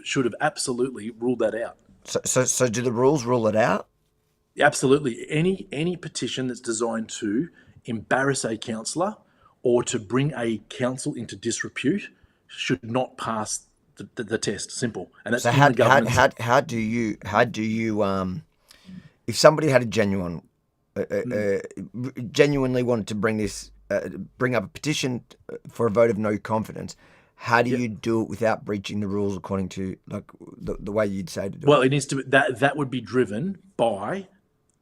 should have absolutely ruled that out. So do the rules rule it out? Absolutely. Any petition that's designed to embarrass a councillor or to bring a council into disrepute should not pass the test. Simple. And that's So in the government's. how do you if somebody had a genuinely wanted to bring up a petition for a vote of no confidence, how do you do it without breaching the rules according to like the way you'd say to do it? Well, it needs to that would be driven by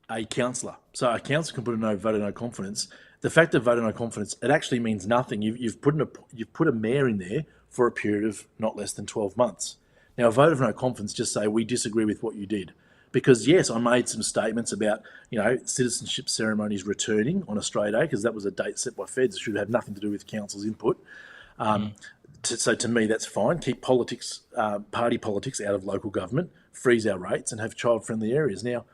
a councillor. So a councillor can put a vote of no confidence. The fact of vote of no confidence, it actually means nothing. You've put a mayor in there for a period of not less than 12 months. Now, a vote of no confidence just say we disagree with what you did. Because yes, I made some statements about citizenship ceremonies returning on Australia Day because that was a date set by feds. It should have nothing to do with council's input. So to me, that's fine. Keep politics, party politics, out of local government. Freeze our rates and have child-friendly areas. Now,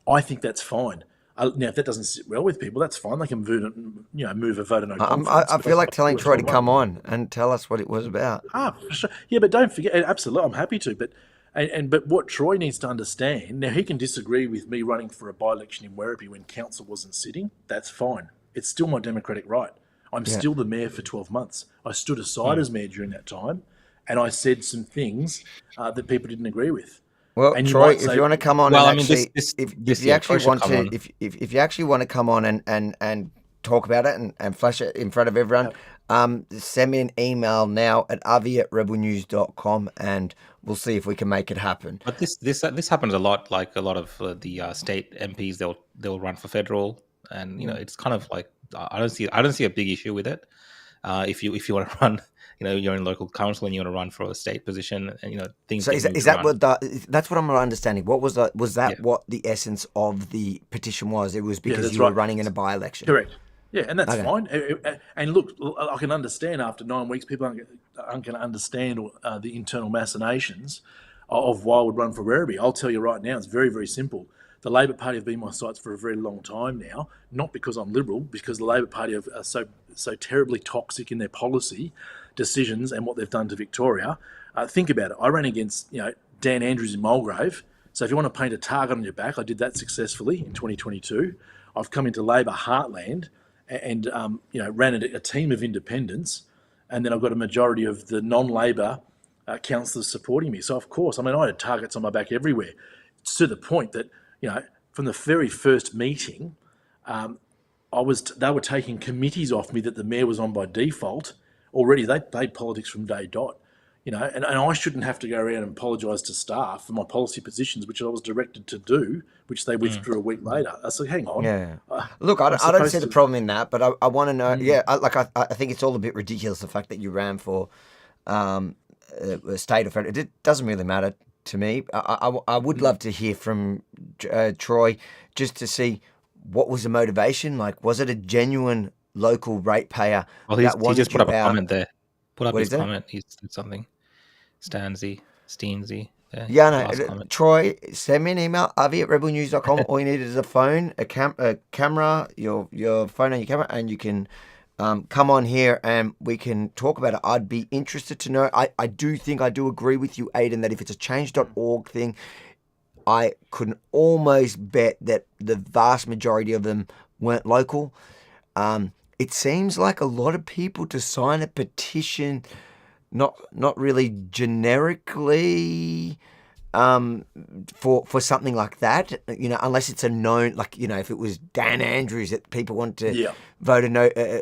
I think that's fine. Now, if that doesn't sit well with people, that's fine. They can move a vote of no confidence. I feel like telling Troy to come on and tell us what it was about. For sure. Yeah, but don't forget. Absolutely, I'm happy to. But what Troy needs to understand, now he can disagree with me running for a by-election in Werribee when council wasn't sitting. That's fine. It's still my democratic right. I'm still the mayor for 12 months. I stood aside as mayor during that time, and I said some things that people didn't agree with. Well, and Troy, if you want to come on, if you actually want to come on and talk about it and flash it in front of everyone, send me an email now at avi@rebelnews.com and we'll see if we can make it happen. But this happens a lot. Like a lot of the state MPs, they'll run for federal, and it's kind of like I don't see a big issue with it. If you want to run, you're in local council and you want to run for a state position, and things. So is that what that's what I'm understanding? What was that? Was that what the essence of the petition was? It was because you were running in a by-election. Correct. Yeah, and that's fine. And look, I can understand after 9 weeks, people aren't going to understand the internal machinations of why I would run for Werribee. I'll tell you right now, it's very, very simple. The Labor Party have been my sights for a very long time now, not because I'm Liberal, because the Labor Party are so terribly toxic in their policy decisions and what they've done to Victoria. Think about it. I ran against Dan Andrews in Mulgrave. So if you want to paint a target on your back, I did that successfully in 2022. I've come into Labor heartland and ran a team of independents, and then I've got a majority of the non-Labor councillors supporting me. So of course, I had targets on my back everywhere. It's to the point that from the very first meeting, they were taking committees off me that the mayor was on by default. Already they played politics from day dot. And I shouldn't have to go around and apologise to staff for my policy positions, which I was directed to do, which they withdrew a week later. I said, hang on. Yeah. Look, I don't see the problem in that, but I want to know. I think it's all a bit ridiculous, the fact that you ran for a state or federal. It doesn't really matter to me. I would love to hear from Troy just to see what was the motivation. Like, was it a genuine local ratepayer that wanted he just put up a out? comment there. Put up What his is it? comment. He said something. Steensy. Yeah, no. Troy, send me an email, avi@rebelnews.com. All you need is a phone, a camera, your phone and your camera, and you can come on here and we can talk about it. I'd be interested to know. I do agree with you, Aidan, that if it's a change.org thing, I could almost bet that the vast majority of them weren't local. It seems like a lot of people to sign a petition, not really generically for something like that, unless it's a known, like, if it was Dan Andrews that people want to vote a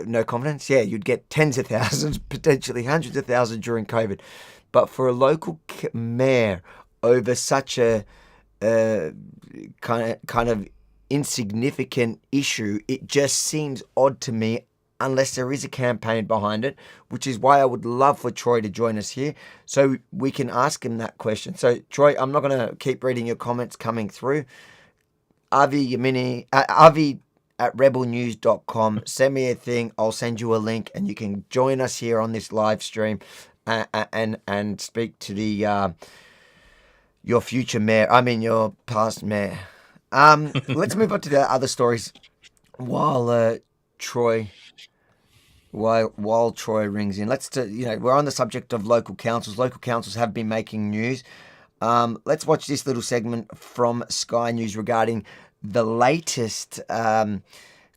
no confidence, you'd get tens of thousands, potentially hundreds of thousands during COVID. But for a local mayor over such a kind of insignificant issue, it just seems odd to me, unless there is a campaign behind it, which is why I would love for Troy to join us here so we can ask him that question. So, Troy, I'm not going to keep reading your comments coming through. Avi@rebelnews.com. Send me a thing. I'll send you a link and you can join us here on this live stream and speak to your future mayor. your past mayor. Let's move on to the other stories while Troy rings in. We're on the subject of local councils. Local councils have been making news. Let's watch this little segment from Sky News regarding the latest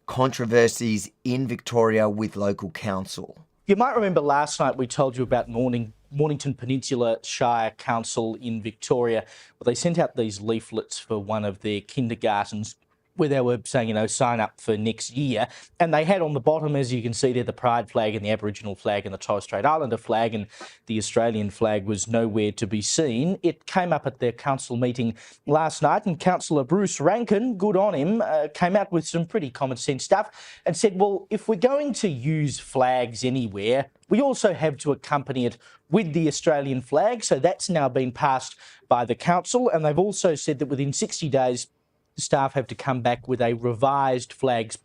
controversies in Victoria with local council. You might remember last night we told you about Mornington Peninsula Shire Council in Victoria. Well, they sent out these leaflets for one of their kindergartens where they were saying, sign up for next year. And they had on the bottom, as you can see there, the Pride flag and the Aboriginal flag and the Torres Strait Islander flag, and the Australian flag was nowhere to be seen. It came up at their council meeting last night, and Councillor Bruce Rankin, good on him, came out with some pretty common sense stuff and said, well, if we're going to use flags anywhere, we also have to accompany it with the Australian flag. So that's now been passed by the council. And they've also said that within 60 days, staff have to come back with a revised flags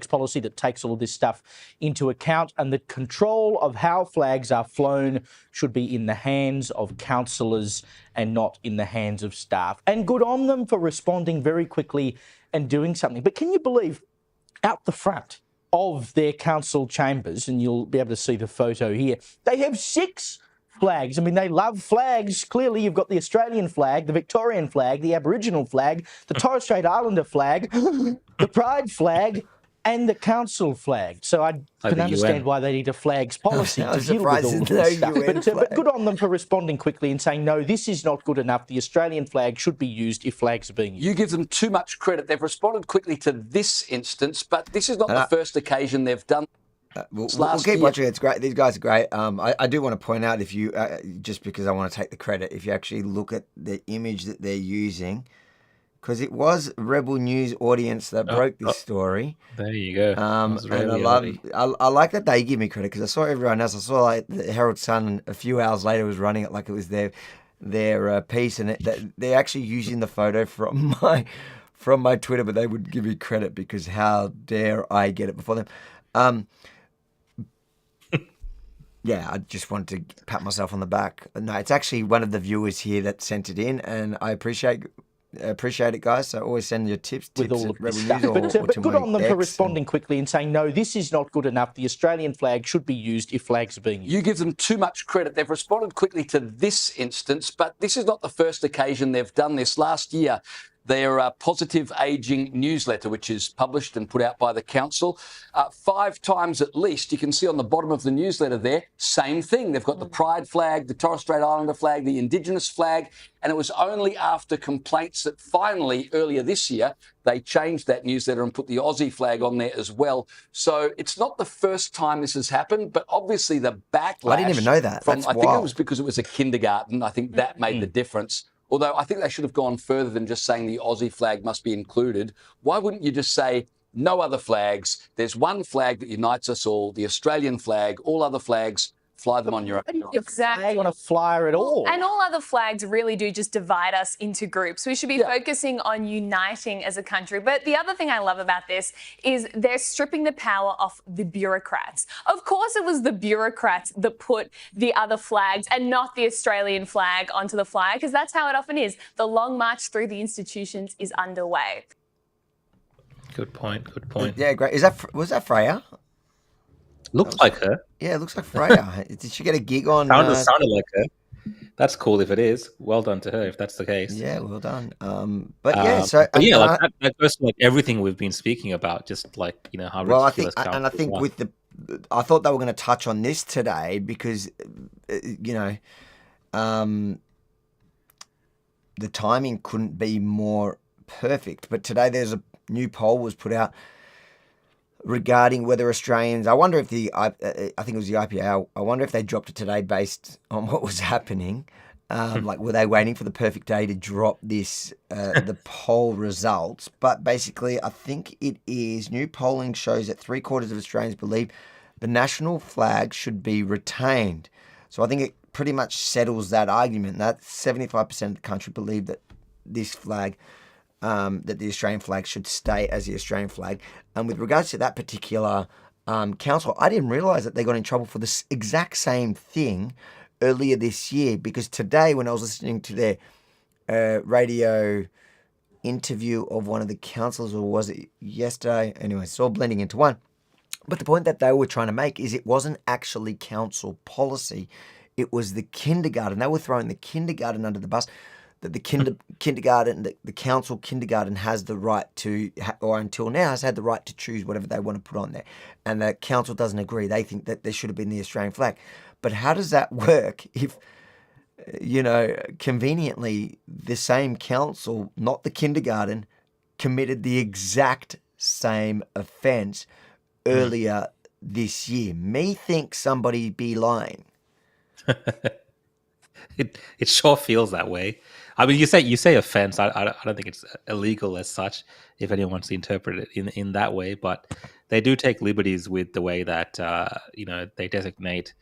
policy that takes all of this stuff into account, and the control of how flags are flown should be in the hands of councillors and not in the hands of staff. And good on them for responding very quickly and doing something. But can you believe, out the front of their council chambers, and you'll be able to see the photo here, they have 6 flags. I mean, they love flags. Clearly, you've got the Australian flag, the Victorian flag, the Aboriginal flag, the Torres Strait Islander flag, the Pride flag, and the council flag. So I can understand why they need a flags policy to deal with all of this stuff. But good on them for responding quickly and saying, no, this is not good enough. The Australian flag should be used if flags are being used. You give them too much credit. They've responded quickly to this instance, but this is not the first occasion they've done. We'll keep watching. It's great. These guys are great. I do want to point out, if you just because I want to take the credit, if you actually look at the image that they're using, because it was Rebel News audience that broke this story. There you go. And I like that they give me credit, because I saw everyone else. I saw like the Herald Sun a few hours later was running it like it was their piece, and they're actually using the photo from my Twitter, but they would give me credit because how dare I get it before them. Yeah, I just wanted to pat myself on the back. No, it's actually one of the viewers here that sent it in, and I appreciate it, guys. So always send your tips with all of Rebel this News stuff. But to good my on them for responding quickly and saying, no, this is not good enough. The Australian flag should be used if flags are being used. You give them too much credit. They've responded quickly to this instance, but this is not the first occasion they've done this. Last year, their Positive Ageing newsletter, which is published and put out by the council, 5 times at least. You can see on the bottom of the newsletter there, same thing. They've got the Pride flag, the Torres Strait Islander flag, the Indigenous flag, and it was only after complaints that finally, earlier this year, they changed that newsletter and put the Aussie flag on there as well. So it's not the first time this has happened, but obviously the backlash... I didn't even know that. I think it was because it was a kindergarten. I think that made the difference. Although I think they should have gone further than just saying the Aussie flag must be included. Why wouldn't you just say no other flags? There's one flag that unites us all, the Australian flag. All other flags, fly them on your own. Exactly. Flag on a flyer at all. And all other flags really do just divide us into groups. We should be focusing on uniting as a country. But the other thing I love about this is they're stripping the power off the bureaucrats. Of course, it was the bureaucrats that put the other flags and not the Australian flag onto the flyer, because that's how it often is. The long march through the institutions is underway. Good point. Good point. Yeah, great. Was that Freya? Looks like her. Yeah, it looks like Freya. Did she get a gig on? Sounded like her. That's cool if it is. Well done to her if that's the case. Yeah, well done. That goes to like everything we've been speaking about. Just like how ridiculous. I think I thought they were going to touch on this today because the timing couldn't be more perfect. But today there's a new poll was put out regarding whether Australians, I wonder if I think it was the IPA, I wonder if they dropped it today based on what was happening. Like, were they waiting for the perfect day to drop this, the poll results? But basically, I think it is, new polling shows that 3/4 of Australians believe the national flag should be retained. So I think it pretty much settles that argument, that 75% of the country believe that this flag, that the Australian flag should stay as the Australian flag. And with regards to that particular council, I didn't realise that they got in trouble for this exact same thing earlier this year, because today when I was listening to their radio interview of one of the councillors, or was it yesterday? Anyway, it's all blending into one. But the point that they were trying to make is it wasn't actually council policy. It was the kindergarten. They were throwing the kindergarten under the bus, that the kindergarten, the council kindergarten has the right to, or until now has had the right to choose whatever they want to put on there. And the council doesn't agree. They think that there should have been the Australian flag. But how does that work if, conveniently, the same council, not the kindergarten, committed the exact same offence earlier this year? Me think somebody be lying. It sure feels that way. I mean, you say offense. I don't think it's illegal as such, if anyone wants to interpret it in that way. But they do take liberties with the way that they designate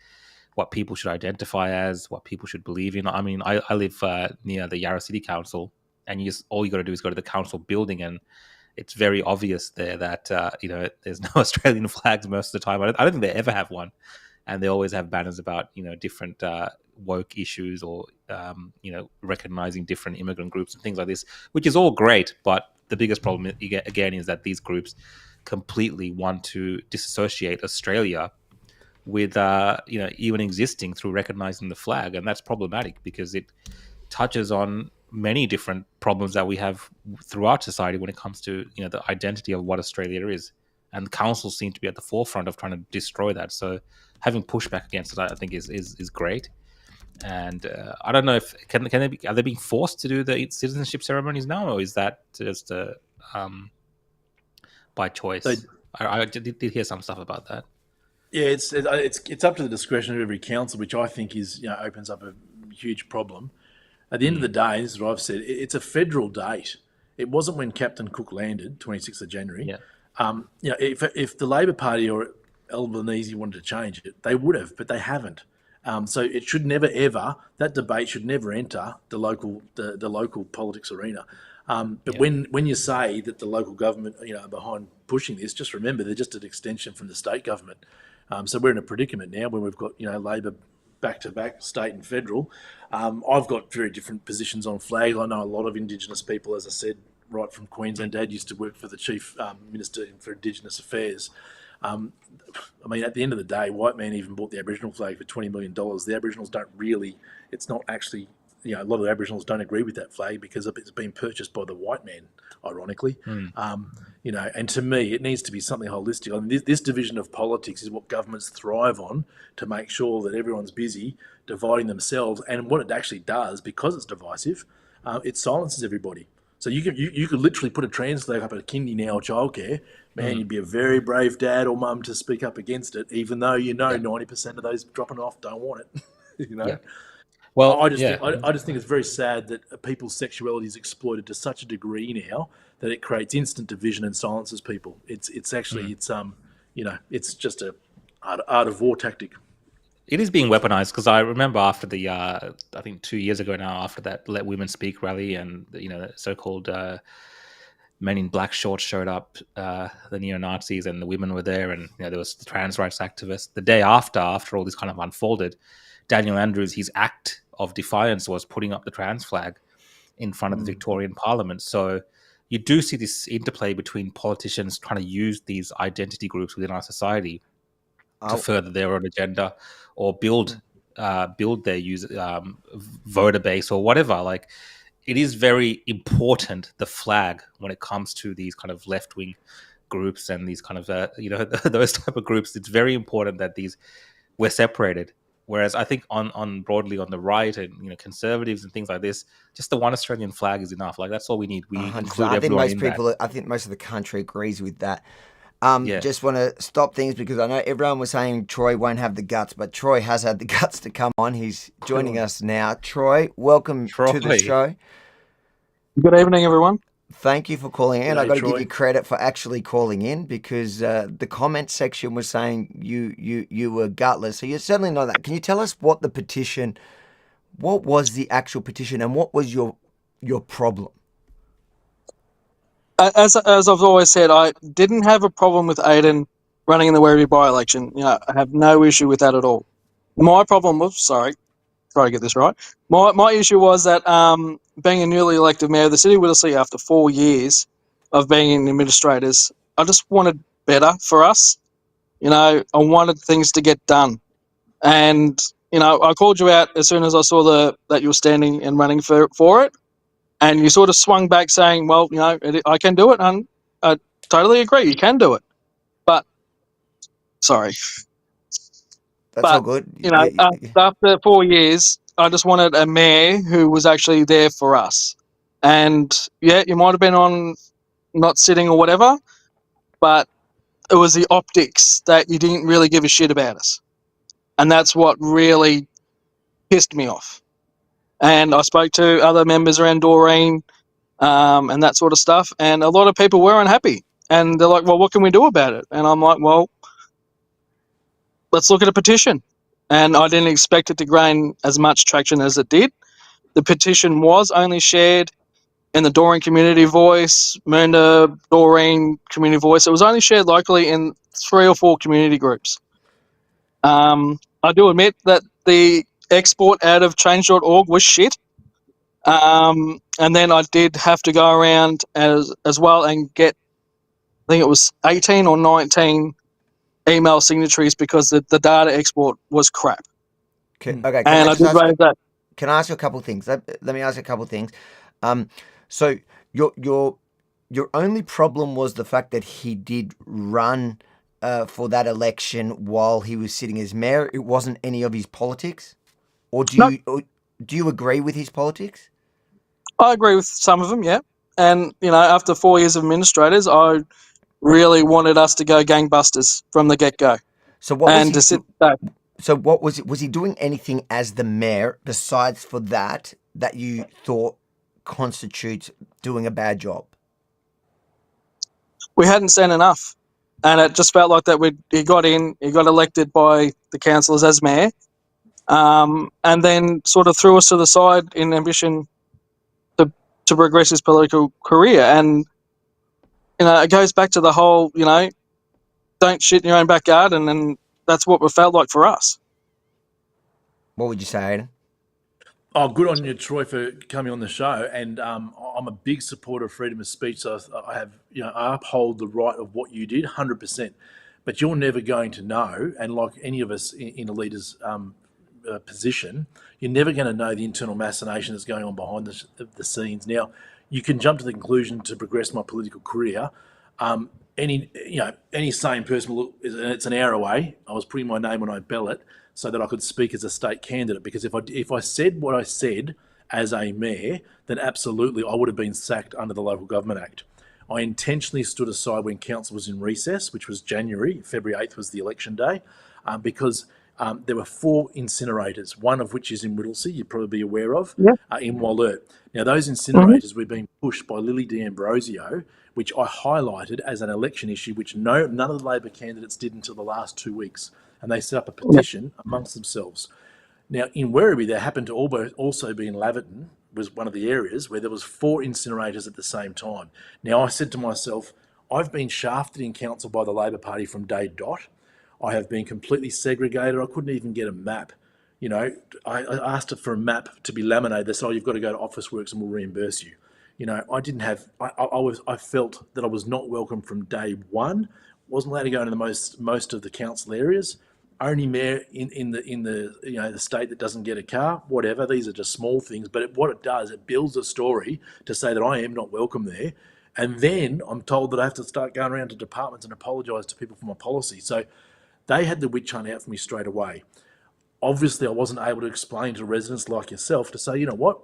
what people should identify as, what people should believe in. I mean, I live near the Yarra City Council, and all you got to do is go to the council building, and it's very obvious there that there's no Australian flags most of the time. I don't think they ever have one, and they always have banners about different woke issues or recognizing different immigrant groups and things like this, which is all great. But the biggest problem again is that these groups completely want to disassociate Australia with even existing through recognizing the flag, and that's problematic because it touches on many different problems that we have throughout society when it comes to the identity of what Australia is, and the councils seem to be at the forefront of trying to destroy that. So having pushback against it, I think, is great. And I don't know if are they being forced to do the citizenship ceremonies now, or is that just by choice? I did hear some stuff about that. Yeah, it's up to the discretion of every council, which I think is opens up a huge problem. At the end of the day, this is what I've said. It's a federal date. It wasn't when Captain Cook landed, 26th of January. Yeah. If the Labor Party or Albanese wanted to change it, they would have, but they haven't. So it should never ever, that debate should never enter the local politics arena. When you say that the local government are behind pushing this, just remember they're just an extension from the state government. So we're in a predicament now where we've got Labor back-to-back, state and federal. I've got very different positions on flag. I know a lot of Indigenous people, as I said, right from Queensland. Dad used to work for the Chief Minister for Indigenous Affairs. I mean, at the end of the day, white man even bought the Aboriginal flag for $20 million. The Aboriginals don't really, it's not actually, a lot of the Aboriginals don't agree with that flag because it's been purchased by the white man, ironically. And to me, it needs to be something holistic. I mean, this division of politics is what governments thrive on, to make sure that everyone's busy dividing themselves. And what it actually does, because it's divisive, it silences everybody. So you could literally put a trans flag up at a kindy now or childcare. Man, you'd be a very brave dad or mum to speak up against it, even though 90% of those dropping off don't want it. Yeah. Well, I just think it's very sad that people's sexuality is exploited to such a degree now that it creates instant division and silences people. It's just a art of war tactic. It is being weaponized because I remember after the I think 2 years ago now, after that Let Women Speak rally, and the so-called men in black shorts showed up, the neo-Nazis, and the women were there, and there was the trans rights activists. The day after all this kind of unfolded, Daniel Andrews, his act of defiance was putting up the trans flag in front of the Victorian Parliament. So you do see this interplay between politicians trying to use these identity groups within our society to further their own agenda or build their voter base or whatever. Like, it is very important, the flag, when it comes to these kind of left-wing groups and these kind of those type of groups. It's very important that we're separated. Whereas I think on broadly on the right and conservatives and things like this, just the one Australian flag is enough. Like, that's all we need. We include everyone in that. I think most of the country agrees with that. Just want to stop things because I know everyone was saying Troy won't have the guts, but Troy has had the guts to come on. He's joining us now. Troy, welcome to the show. Good evening, everyone. Thank you for calling in. I've got to Troy. give you credit for actually calling in because the comment section was saying you were gutless. So you're certainly not that. Can you tell us what was the actual petition and what was your problem? As I've always said, I didn't have a problem with Aidan running in the Werribee by-election. I have no issue with that at all. My problem was, try to get this right. My issue was that being a newly elected mayor of the city of Whittlesea after 4 years of being in administrators, I just wanted better for us. I wanted things to get done. And, I called you out as soon as I saw that you were standing and running for it. And you sort of swung back saying, well, I can do it. And I totally agree, you can do it. But, sorry. That's all good. After 4 years, I just wanted a mayor who was actually there for us. And, yeah, you might have been on not sitting or whatever, but it was the optics that you didn't really give a shit about us. And that's what really pissed me off. And I spoke to other members around Doreen and that sort of stuff, and a lot of people were unhappy. And they're like, well, what can we do about it? And I'm like, well, let's look at a petition. And I didn't expect it to gain as much traction as it did. The petition was only shared in the Doreen Community Voice, Mernda Doreen Community Voice. It was only shared locally in 3 or 4 community groups. I do admit that the export out of change.org was shit. And then I did have to go around as well and get, I think it was 18 or 19 email signatories because the data export was crap. Okay, and I did raise that. Can I ask you a couple of things? Let me ask you a couple of things. So your only problem was the fact that he did run for that election while he was sitting as mayor. It wasn't any of his politics, or do you agree with his politics? I agree with some of them, yeah. And after 4 years of administrators, I really wanted us to go gangbusters from the get-go. So what was to sit back. So what was it? Was he doing anything as the mayor besides for that you thought constitutes doing a bad job? We hadn't seen enough, and it just felt like that he got elected by the councillors as mayor, and then sort of threw us to the side in ambition to progress his political career. And it goes back to the whole don't shit in your own backyard, and that's what it felt like for us. What would you say, Aidan? Oh, good on you, Troy, for coming on the show. And I'm a big supporter of freedom of speech. So I have, I uphold the right of what you did, 100%. But you're never going to know, and like any of us in a leader's position, you're never going to know the internal machination that's going on behind the scenes. Now, you can jump to the conclusion to progress my political career. Any sane person will look, and it's an hour away. I was putting my name on a ballot so that I could speak as a state candidate, because if I said what I said as a mayor, then absolutely I would have been sacked under the Local Government Act. I intentionally stood aside when council was in recess, which was January. February 8th was the election day, because there were 4 incinerators, one of which is in Whittlesea, you'd probably be aware of, in Wallert. Now, those incinerators were being pushed by Lily D'Ambrosio, which I highlighted as an election issue, which none of the Labor candidates did until the last 2 weeks. And they set up a petition amongst themselves. Now, in Werribee, there happened to also be in Laverton, was one of the areas where there was 4 incinerators at the same time. Now, I said to myself, I've been shafted in council by the Labor Party from day dot. I have been completely segregated. I couldn't even get a map. I asked for a map to be laminated. They said, you've got to go to Officeworks and we'll reimburse you. I didn't have. I felt that I was not welcome from day one. Wasn't allowed to go into most of the council areas. Only mayor in the state that doesn't get a car. Whatever. These are just small things, but what it does, it builds a story to say that I am not welcome there. And then I'm told that I have to start going around to departments and apologise to people for my policy. So they had the witch hunt out for me straight away. Obviously, I wasn't able to explain to residents like yourself to say, you know what,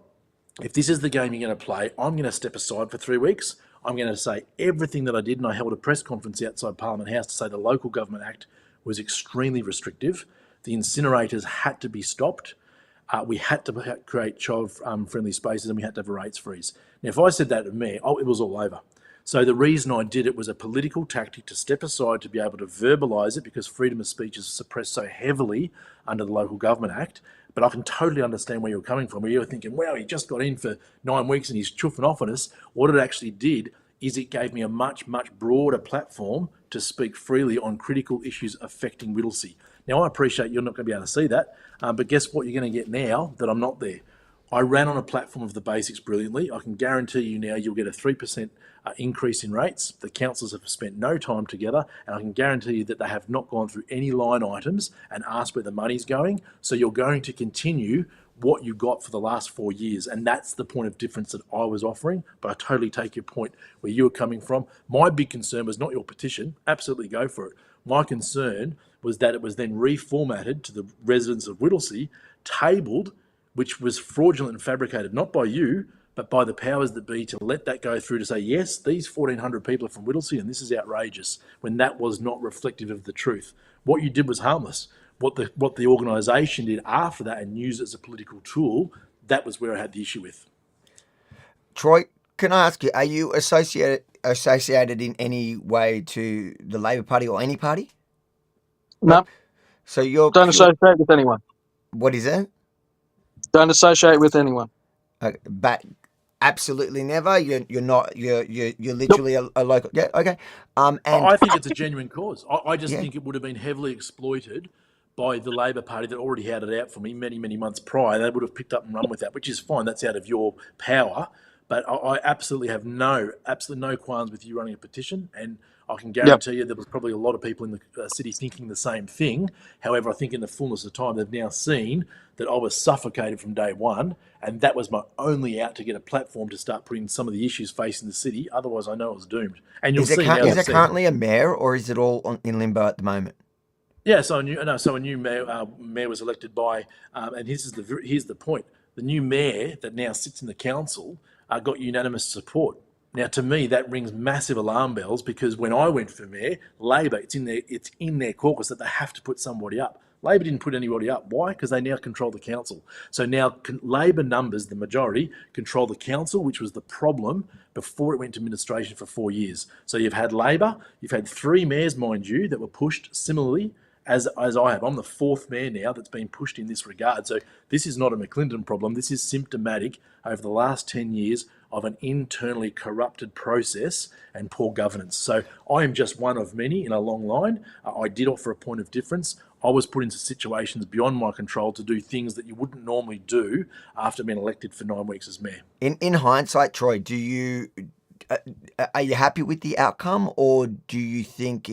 if this is the game you're going to play, I'm going to step aside for 3 weeks. I'm going to say everything that I did, and I held a press conference outside Parliament House to say the Local Government Act was extremely restrictive. The incinerators had to be stopped. We had to create child-friendly spaces, and we had to have a rates freeze. Now, if I said that to me, it was all over. So the reason I did it was a political tactic to step aside to be able to verbalise it, because freedom of speech is suppressed so heavily under the Local Government Act. But I can totally understand where you're coming from, where you're thinking, wow, he just got in for 9 weeks and he's chuffing off on us. What it actually did is it gave me a much, much broader platform to speak freely on critical issues affecting Whittlesea. Now, I appreciate you're not going to be able to see that, but guess what you're going to get now that I'm not there? I ran on a platform of the basics brilliantly. I can guarantee you now you'll get a 3% increase in rates. The councillors have spent no time together, and I can guarantee you that they have not gone through any line items and asked where the money's going. So you're going to continue what you got for the last 4 years. And that's the point of difference that I was offering. But I totally take your point where you were coming from. My big concern was not your petition. Absolutely go for it. My concern was that it was then reformatted to the residents of Whittlesea, tabled, which was fraudulent and fabricated, not by you, but by the powers that be, to let that go through to say, yes, these 1,400 people are from Whittlesea and this is outrageous, when that was not reflective of the truth. What you did was harmless. What the organisation did after that and used it as a political tool, that was where I had the issue with. Troy, can I ask you, are you associated in any way to the Labor Party or any party? No. So you're Don't associate with anyone. What is that? Don't associate with anyone. But absolutely never. You're not. You're literally a local. Yeah. Okay. And I think it's a genuine cause. I just think it would have been heavily exploited by the Labor Party that already had it out for me many, many months prior. They would have picked up and run with that, which is fine. That's out of your power. But I absolutely have no qualms with you running a petition, and I can guarantee you there was probably a lot of people in the city thinking the same thing. However, I think in the fullness of time, they've now seen that I was suffocated from day one, and that was my only out to get a platform to start putting some of the issues facing the city. Otherwise, I know I was doomed. And you'll see now. Is there currently a mayor, or is it all in limbo at the moment? Yeah, so a new mayor was elected by, and here's the point: the new mayor that now sits in the council got unanimous support. Now, to me, that rings massive alarm bells, because when I went for mayor, Labor, it's in their caucus that they have to put somebody up. Labor didn't put anybody up. Why? Because they now control the council. So now Labor numbers, the majority, control the council, which was the problem before it went to administration for 4 years. So you've had Labor, you've had 3 mayors, mind you, that were pushed similarly as I have. I'm the 4th mayor now that's been pushed in this regard. So this is not a McLindon problem. This is symptomatic over the last 10 years of an internally corrupted process and poor governance. So I am just one of many in a long line. I did offer a point of difference. I was put into situations beyond my control to do things that you wouldn't normally do after being elected for 9 weeks as mayor. In hindsight, Troy, are you happy with the outcome, or do you think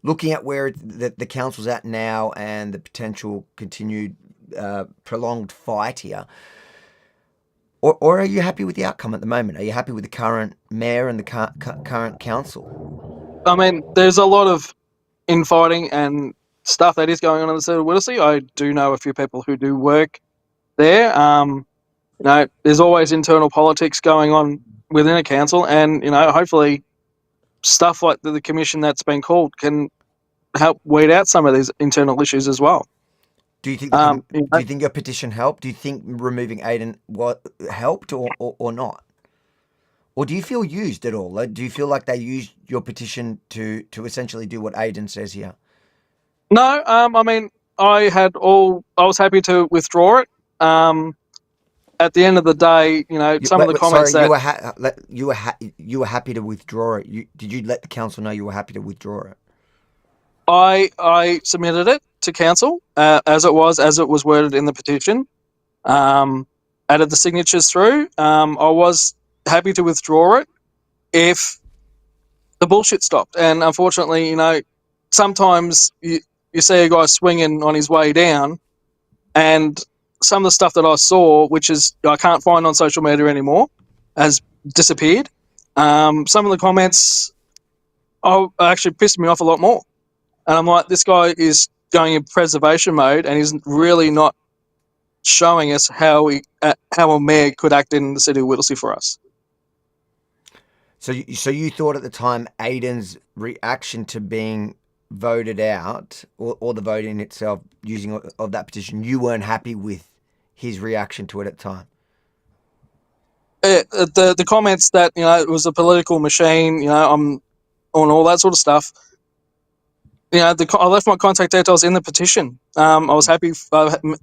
looking at where the council's at now and the potential continued prolonged fight here, or are you happy with the outcome at the moment? Are you happy with the current mayor and the current council? I mean, there's a lot of infighting and stuff that is going on in the city of Whittlesea. I do know a few people who do work there. There's always internal politics going on within a council, and hopefully stuff like the commission that's been called can help weed out some of these internal issues as well. Do you think do you think your petition helped? Do you think removing Aidan helped or not? Or do you feel used at all? Do you feel like they used your petition to essentially do what Aidan says here? No, I mean, I was happy to withdraw it. At the end of the day, some of the comments you were happy to withdraw it. Did you let the council know you were happy to withdraw it? I submitted it to council as it was worded in the petition. Added the signatures through. I was happy to withdraw it if the bullshit stopped. And unfortunately, sometimes you see a guy swinging on his way down, and some of the stuff that I saw, which is I can't find on social media anymore, has disappeared. Some of the comments actually pissed me off a lot more. And I'm like, this guy is going in preservation mode, and he's really not showing us how a mayor could act in the city of Whittlesea for us. So you thought at the time Aidan's reaction to being voted out, or the vote in itself using of that petition, you weren't happy with his reaction to it at the time? The comments that it was a political machine, I'm on all that sort of stuff. I left my contact details in the petition. I was happy.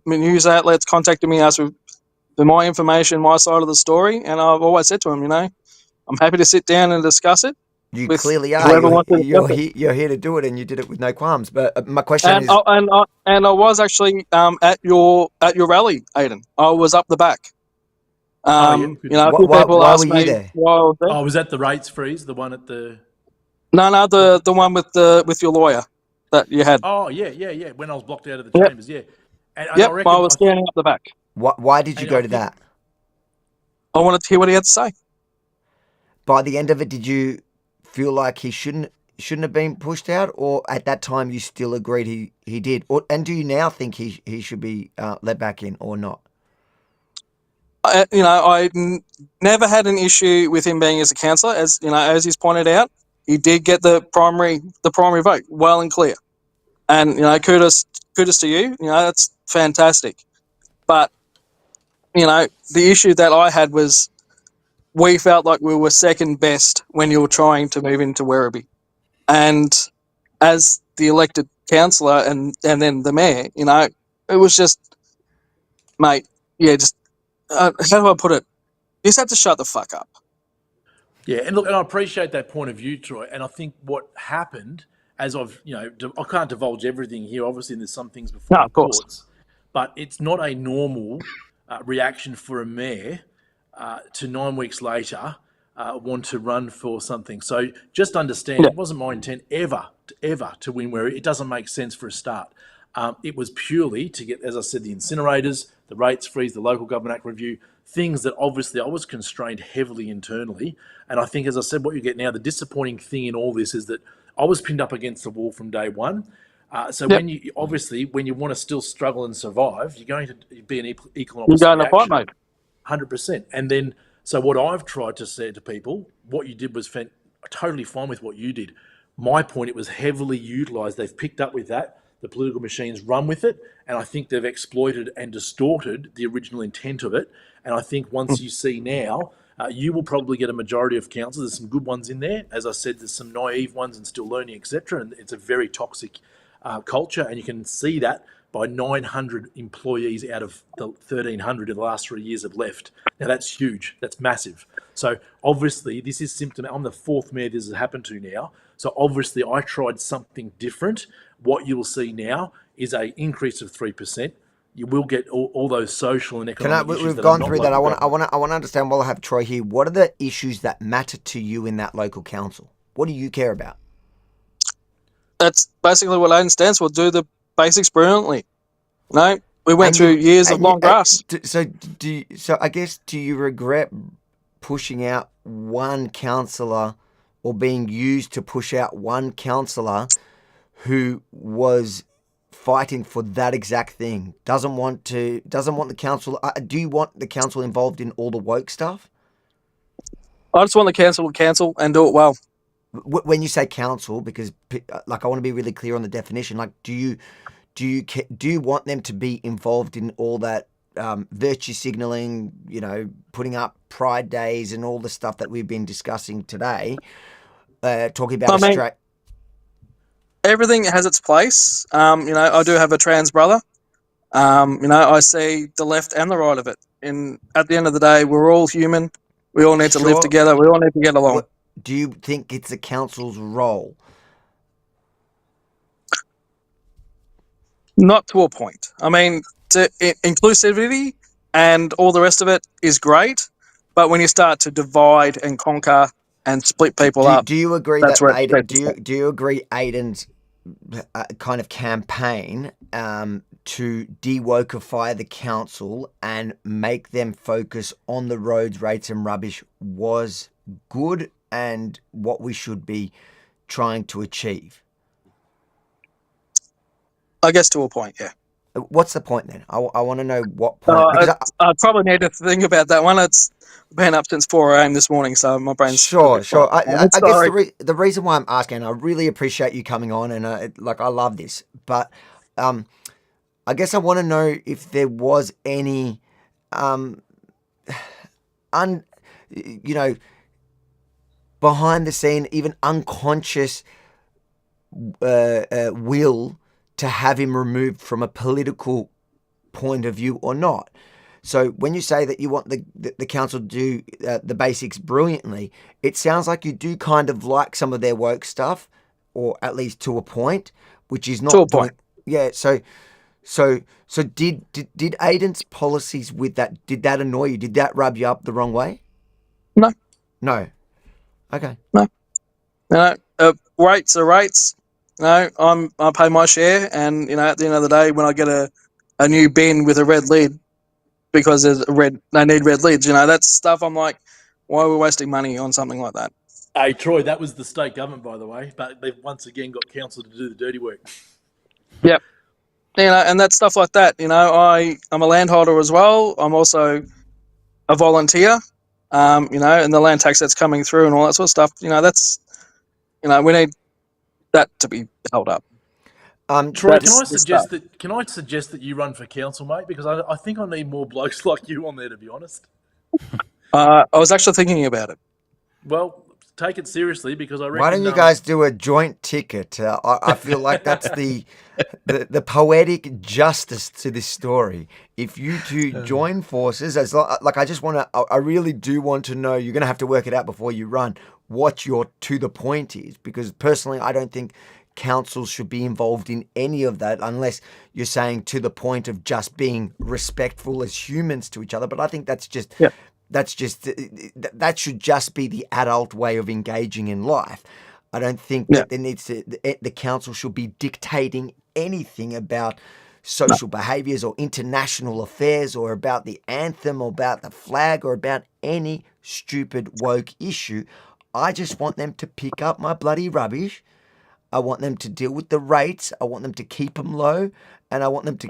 News outlets contacted me, asked for my information, my side of the story, and I've always said to them, I'm happy to sit down and discuss it. You clearly are. You're here to do it, and you did it with no qualms. But my question is, and I was actually at your rally, Aidan. I was up the back. Why were you there? Oh, was that the rates freeze? The one at the? No, the one with your lawyer that you had. Oh yeah. When I was blocked out of the chambers, yeah. And Yep, I reckon I was standing up the back. Why did you And go I to think- that? I wanted to hear what he had to say. By the end of it, did you feel like he shouldn't have been pushed out, or at that time you still agreed he did? And do you now think he should be let back in or not? I never had an issue with him being as a councillor, as he's pointed out. He did get the primary vote well and clear, and kudos to you. That's fantastic. But the issue that I had was we felt like we were second best when you were trying to move into Werribee, and as the elected councillor and then the mayor, it was just, mate, yeah, just how do I put it? You just have to shut the fuck up. Yeah, and look, and I appreciate that point of view, Troy. And I think what happened, as I've, I can't divulge everything here. Obviously, there's some things before the courts, but it's not a normal reaction for a mayor to 9 weeks later want to run for something. So just understand, It wasn't my intent ever to win where it doesn't make sense for a start. It was purely to get, as I said, the incinerators, the rates freeze, the local government act review, things that obviously I was constrained heavily internally. And I think, as I said, what you get now, the disappointing thing in all this is that I was pinned up against the wall from day one. When you want to still struggle and survive, you're going to be an equal and opposite reaction. You're going to fight, mate. 100%. And then, so what I've tried to say to people, what you did was totally fine with what you did. My point, it was heavily utilised. They've picked up with that. The political machines run with it, and I think they've exploited and distorted the original intent of it. And I think once you see now, you will probably get a majority of councils. There's some good ones in there. As I said, there's some naive ones and still learning, etc. And it's a very toxic culture, and you can see that by 900 employees out of the 1,300 in the last 3 years have left. Now, that's huge. That's massive. So obviously, this is symptomatic. I'm the fourth mayor this has happened to now. So obviously, I tried something different. What you will see now is an increase of 3%. You will get all those social and economic issues. We've gone through that. I want to understand. While I have Troy here, what are the issues that matter to you in that local council? What do you care about? That's basically what Aidan stands for. Do the basics brilliantly. We went through years of long grass. So I guess, do you regret pushing out one councillor or being used to push out one councillor who was fighting for that exact thing? Doesn't want the council. Do you want the council involved in all the woke stuff? I just want the council to cancel and do it well. When you say council, because I want to be really clear on the definition. Like, do you want them to be involved in all that virtue signalling? Putting up pride days and all the stuff that we've been discussing today. Talking about everything has its place. I do have a trans brother. I see the left and the right of it. And at the end of the day, we're all human. We all need to live together. We all need to get along. Do you think it's the council's role? Not to a point. I mean, inclusivity and all the rest of it is great. But when you start to divide and conquer and split people up, do you agree that's that where Aidan, do you agree Aidan's kind of campaign to de-wokeify the council and make them focus on the roads, rates and rubbish was good and what we should be trying to achieve? I guess to a point, yeah. What's the point then? I want to know what point. I probably need to think about that one. It's been up since 4 a.m. this morning, so my brain's... Sure. I guess the reason why I'm asking, I really appreciate you coming on, and I love this, but I guess I want to know if there was any behind the scene, even unconscious will to have him removed from a political point of view or not. So when you say that you want the council to do the basics brilliantly, it sounds like you do kind of like some of their woke stuff, or at least to a point, which is not to a point. Yeah. So did Aidan's policies with that, did that annoy you? Did that rub you up the wrong way? No. Okay. No. Rates are rates. I pay my share, and at the end of the day, when I get a a new bin with a red lid because they need red lids. That's stuff I'm like, why are we wasting money on something like that? Hey, Troy, that was the state government, by the way, but they've once again got council to do the dirty work. Yep. And that's stuff like that. I'm a landholder as well. I'm also a volunteer, and the land tax that's coming through and all that sort of stuff. That's, we need that to be held up. Troy, can I suggest that you run for council, mate? Because I think I need more blokes like you on there, to be honest. I was actually thinking about it. Well, take it seriously, because I reckon... Why don't you guys do a joint ticket? I feel like that's the poetic justice to this story. If you two join forces, I really do want to know, you're going to have to work it out before you run, what your to the point is, because personally, I don't think councils should be involved in any of that unless you're saying to the point of just being respectful as humans to each other. But I think that should just be the adult way of engaging in life. I don't think that the council should be dictating anything about social behaviours or international affairs or about the anthem or about the flag or about any stupid woke issue. I just want them to pick up my bloody rubbish. I want them to deal with the rates. I want them to keep them low, and I want them to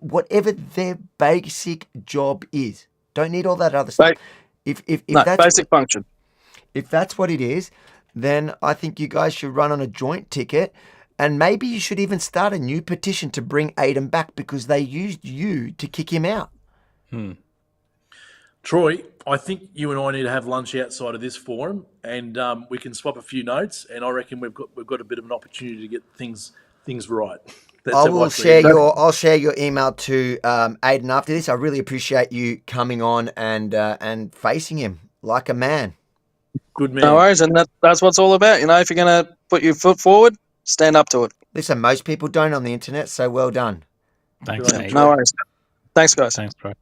whatever their basic job is. Don't need all that other stuff. If that's basic function. If that's what it is, then I think you guys should run on a joint ticket, and maybe you should even start a new petition to bring Aidan back because they used you to kick him out. Troy, I think you and I need to have lunch outside of this forum, and we can swap a few notes. And I reckon we've got a bit of an opportunity to get things right. I'll share your email to Aidan after this. I really appreciate you coming on and facing him like a man. Good man. No worries, and that's what it's all about. If you're going to put your foot forward, stand up to it. Listen, most people don't on the internet, so well done. Thanks, mate. No worries. Thanks, guys. Thanks, bro.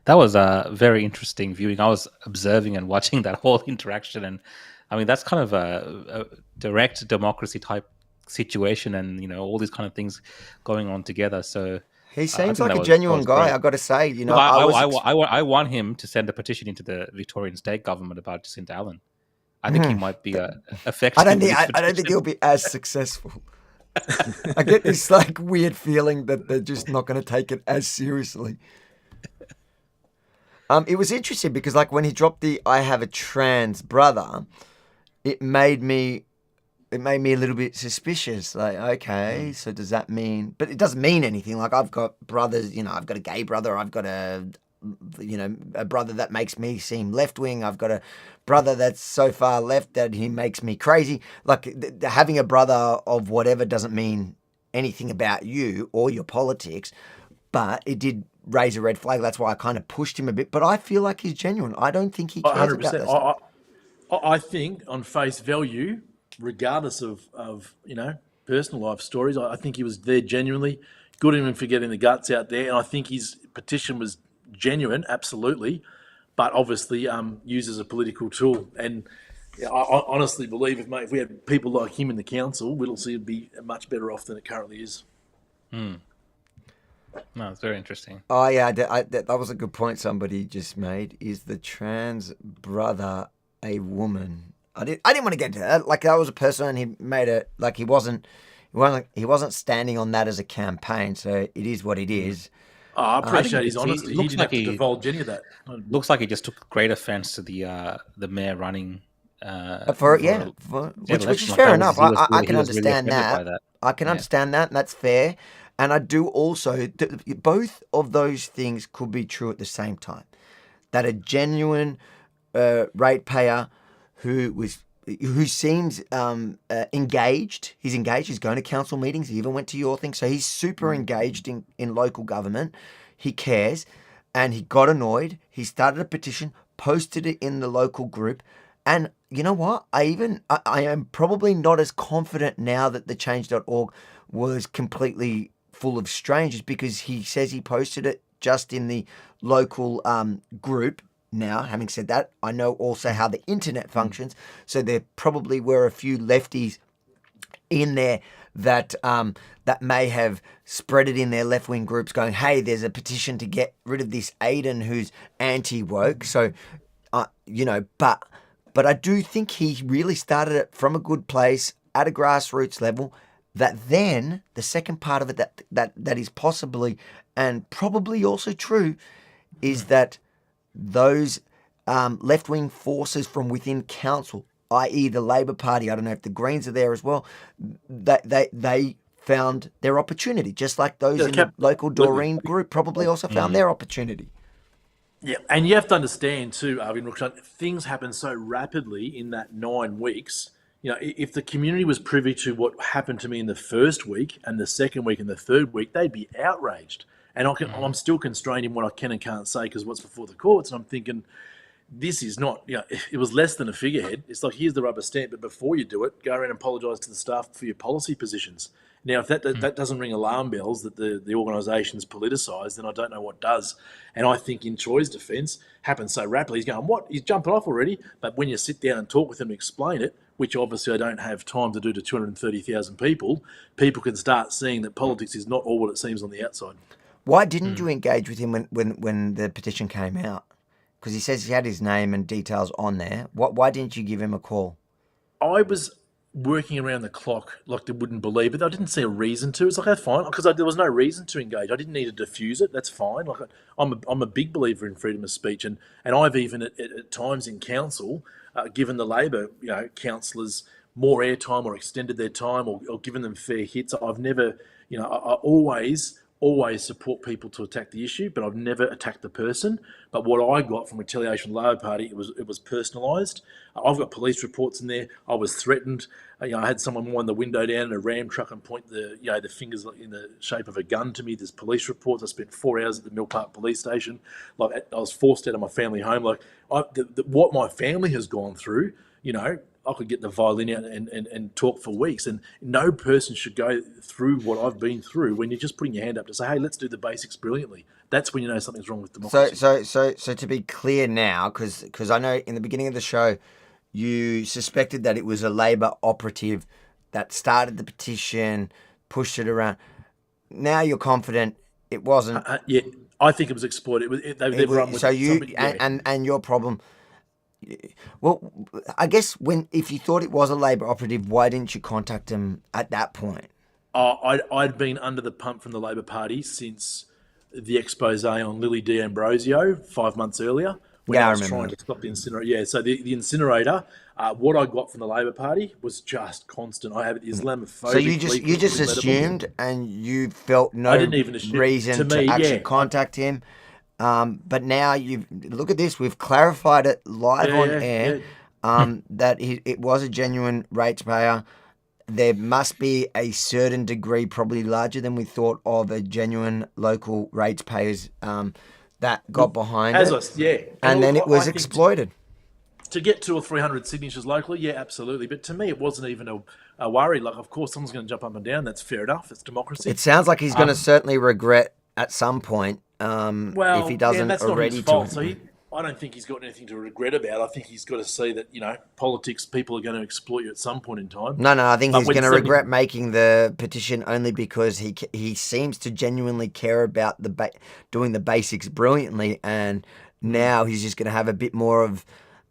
That was a very interesting viewing. I was observing and watching that whole interaction, and I mean that's kind of a direct democracy type situation, and all these kind of things going on together. So he seems like a genuine guy. I've got to say, I want him to send a petition into the Victorian state government about St. Allen. I think he might be effective. I don't think he'll be as successful. I get this weird feeling that they're just not going to take it as seriously. It was interesting because when he dropped the "I have a trans brother," it made me a little bit suspicious. Okay, so does that mean? But it doesn't mean anything. I've got brothers. I've got a gay brother. I've got a brother that makes me seem left wing. I've got a brother that's so far left that he makes me crazy. Having a brother of whatever doesn't mean anything about you or your politics, but it did raise a red flag. That's why I kind of pushed him a bit. But I feel like he's genuine. I don't think he cares 100%. About this. I think on face value, regardless of personal life stories, I think he was there genuinely. Good on him for getting the guts out there, and I think his petition was genuine, absolutely, but obviously used as a political tool. And I honestly believe if we had people like him in the council, Whittlesea would be much better off than it currently is. No, it's very interesting. Oh yeah, that was a good point somebody just made. Is the trans brother a woman? I didn't want to get into that. That was a person, and he made it he wasn't standing on that as a campaign. So it is what it is. Oh, I appreciate his honesty. He didn't have to divulge any of that. Looks like he just took great offence to the mayor running. Which is fair enough. I can understand that. I can understand that, and that's fair. And I do also, both of those things could be true at the same time. That a genuine ratepayer who seems engaged, he's going to council meetings, he even went to your thing, so he's super engaged in local government, he cares, and he got annoyed, he started a petition, posted it in the local group, and you know what, I am probably not as confident now that the change.org was completely full of strangers, because he says he posted it just in the local group. Now, having said that, I know also how the internet functions, so there probably were a few lefties in there that that may have spread it in their left-wing groups, going, "Hey, there's a petition to get rid of this Aidan who's anti-woke." So, but I do think he really started it from a good place at a grassroots level. That then the second part of it that is possibly and probably also true is that those left-wing forces from within council, i.e. the Labor Party, I don't know if the Greens are there as well, they found their opportunity, just like those in the local Doreen group probably also found their opportunity. Yeah, and you have to understand too, Arvin Rukshan, things happen so rapidly in that 9 weeks. If the community was privy to what happened to me in the first week and the second week and the third week, they'd be outraged. And I'm still constrained in what I can and can't say because what's before the courts. And I'm thinking, this is not, it was less than a figurehead. It's like, here's the rubber stamp, but before you do it, go around and apologise to the staff for your policy positions. Now, if that doesn't ring alarm bells that the organisation's politicised, then I don't know what does. And I think in Troy's defence, happened so rapidly. He's going, what? He's jumping off already? But when you sit down and talk with him and explain it, which obviously I don't have time to do to 230,000 people can start seeing that politics is not all what it seems on the outside. Why didn't you engage with him when the petition came out? Because he says he had his name and details on there. Why didn't you give him a call? I was working around the clock like they wouldn't believe it. I didn't see a reason to. It's like, that's fine, because there was no reason to engage. I didn't need to diffuse it. That's fine. Like, I'm a big believer in freedom of speech, and I've even at times in council given the Labor councillors more airtime or extended their time or given them fair hits. I've never, I always support people to attack the issue, but I've never attacked the person. But what I got from retaliation Labor Party, it was personalised. I've got police reports in there. I was threatened. I had someone wind the window down in a Ram truck and point the fingers in the shape of a gun to me. There's police reports. I spent 4 hours at the Mill Park police station. Like, I was forced out of my family home. Like, what my family has gone through, I could get the violin out and talk for weeks. And no person should go through what I've been through when you're just putting your hand up to say, hey, let's do the basics brilliantly. That's when you know something's wrong with democracy. So to be clear now, because I know in the beginning of the show, you suspected that it was a Labor operative that started the petition, pushed it around. Now you're confident it wasn't. Yeah, I think it was exploited. They've run with so you yeah. and your problem. Well, I guess if you thought it was a Labor operative, why didn't you contact him at that point? I'd been under the pump from the Labor Party since the expose on Lily D'Ambrosio 5 months earlier when I was trying to stop the incinerator. Yeah, so the incinerator, what I got from the Labor Party was just constant. I have Islamophobic. So you just assumed, and you felt no reason to actually contact him. But now look at this. We've clarified it live on air that it was a genuine ratepayer. There must be a certain degree, probably larger than we thought, of a genuine local ratepayers that got behind it. And then it was exploited. To get 200 or 300 signatures locally, yeah, absolutely. But to me, it wasn't even a worry. Like, of course, someone's going to jump up and down. That's fair enough. It's democracy. It sounds like he's going to certainly regret at some point. If he doesn't that's already not his fault. I don't think he's got anything to regret about. I think he's got to see that, politics, people are going to exploit you at some point in time. No, I think he's going to regret making the petition only because he seems to genuinely care about doing the basics brilliantly, and now he's just going to have a bit more of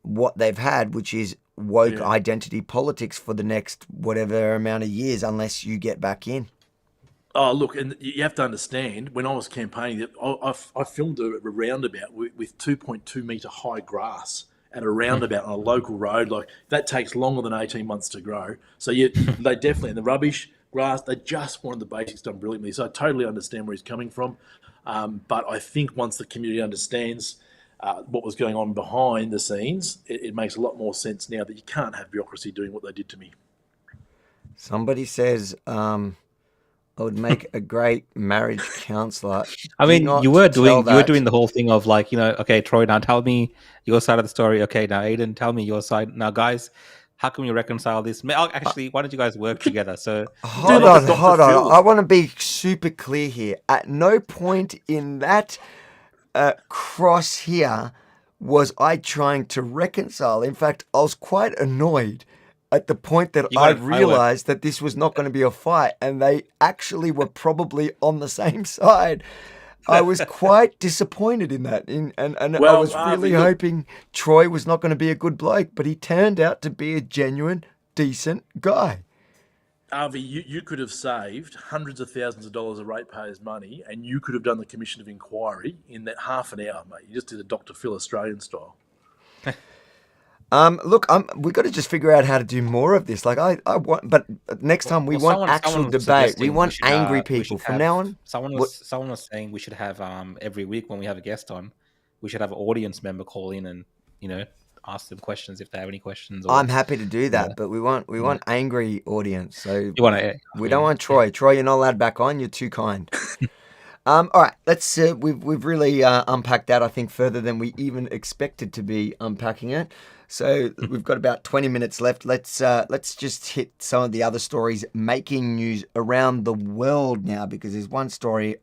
what they've had, which is woke identity politics for the next whatever amount of years, unless you get back in. Oh, look, and you have to understand, when I was campaigning, I filmed a roundabout with 2.2 metre high grass at a roundabout on a local road. Like, that takes longer than 18 months to grow. So they definitely, and the rubbish, grass, they just wanted the basics done brilliantly. So I totally understand where he's coming from. But I think once the community understands what was going on behind the scenes, it makes a lot more sense now that you can't have bureaucracy doing what they did to me. Somebody says... I would make a great marriage counsellor. I mean, you were doing the whole thing of like, okay, Troy, now tell me your side of the story. Okay, now Aidan, tell me your side. Now, guys, how can we reconcile this? Actually, why don't you guys work together? So hold on. I want to be super clear here. At no point in that cross here was I trying to reconcile. In fact, I was quite annoyed at the point that You I got a firework. realized that this was not going to be a fight, and they actually were probably on the same side. I was quite disappointed in that, and I Well, was really look- hoping Troy was not going to be a good bloke, but he turned out to be a genuine, decent guy. Avi, you could have saved hundreds of thousands of dollars of ratepayers' money, and you could have done the commission of inquiry in that half an hour, mate. You just did a Dr. Phil Australian style. Look, we got to just figure out how to do more of this. Like I want, but next time we want actual someone was debate. We suggesting want should, angry we people. should From have- now on, someone was saying we should have every week when we have a guest on, we should have an audience member call in and ask them questions if they have any questions. Or, I'm happy to do that, Yeah. but we want angry audience. So you want to? we don't want Troy. Troy, you're not allowed back on. You're too kind. All right, let's. We've really unpacked that. I think further than we even expected to be unpacking it. So we've got about 20 minutes left. Let's just hit some of the other stories making news around the world now, because there's one story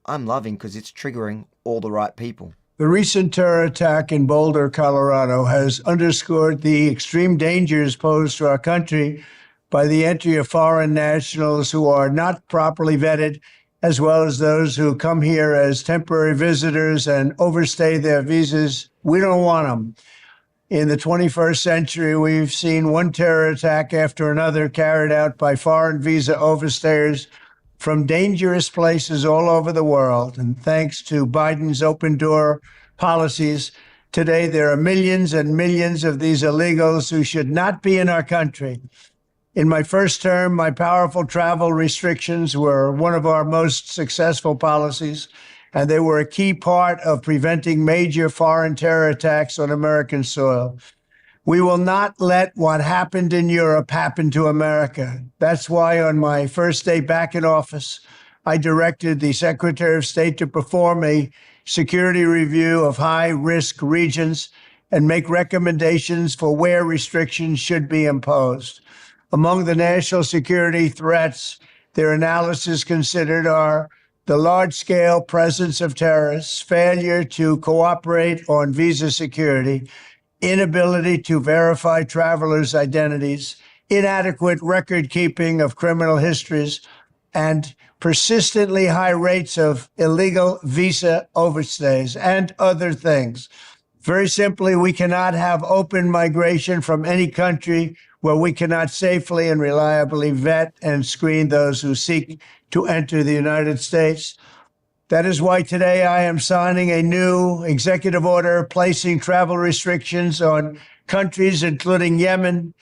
I'm loving because it's triggering all the right people. The recent terror attack in Boulder, Colorado, has underscored the extreme dangers posed to our country by the entry of foreign nationals who are not properly vetted, as well as those who come here as temporary visitors and overstay their visas. We don't want them. In the 21st century, we've seen one terror attack after another carried out by foreign visa overstayers from dangerous places all over the world. And thanks to Biden's open door policies, today there are millions and millions of these illegals who should not be in our country. In my first term, my powerful travel restrictions were one of our most successful policies, and they were a key part of preventing major foreign terror attacks on American soil. We will not let what happened in Europe happen to America. That's why on my first day back in office, I directed the Secretary of State to perform a security review of high-risk regions and make recommendations for where restrictions should be imposed. Among the national security threats their analysis considered are the large-scale presence of terrorists, failure to cooperate on visa security, inability to verify travelers' identities, inadequate record-keeping of criminal histories, and persistently high rates of illegal visa overstays, and other things. Very simply, we cannot have open migration from any country where we cannot safely and reliably vet and screen those who seek to enter the United States. That is why today I am signing a new executive order placing travel restrictions on countries including Yemen,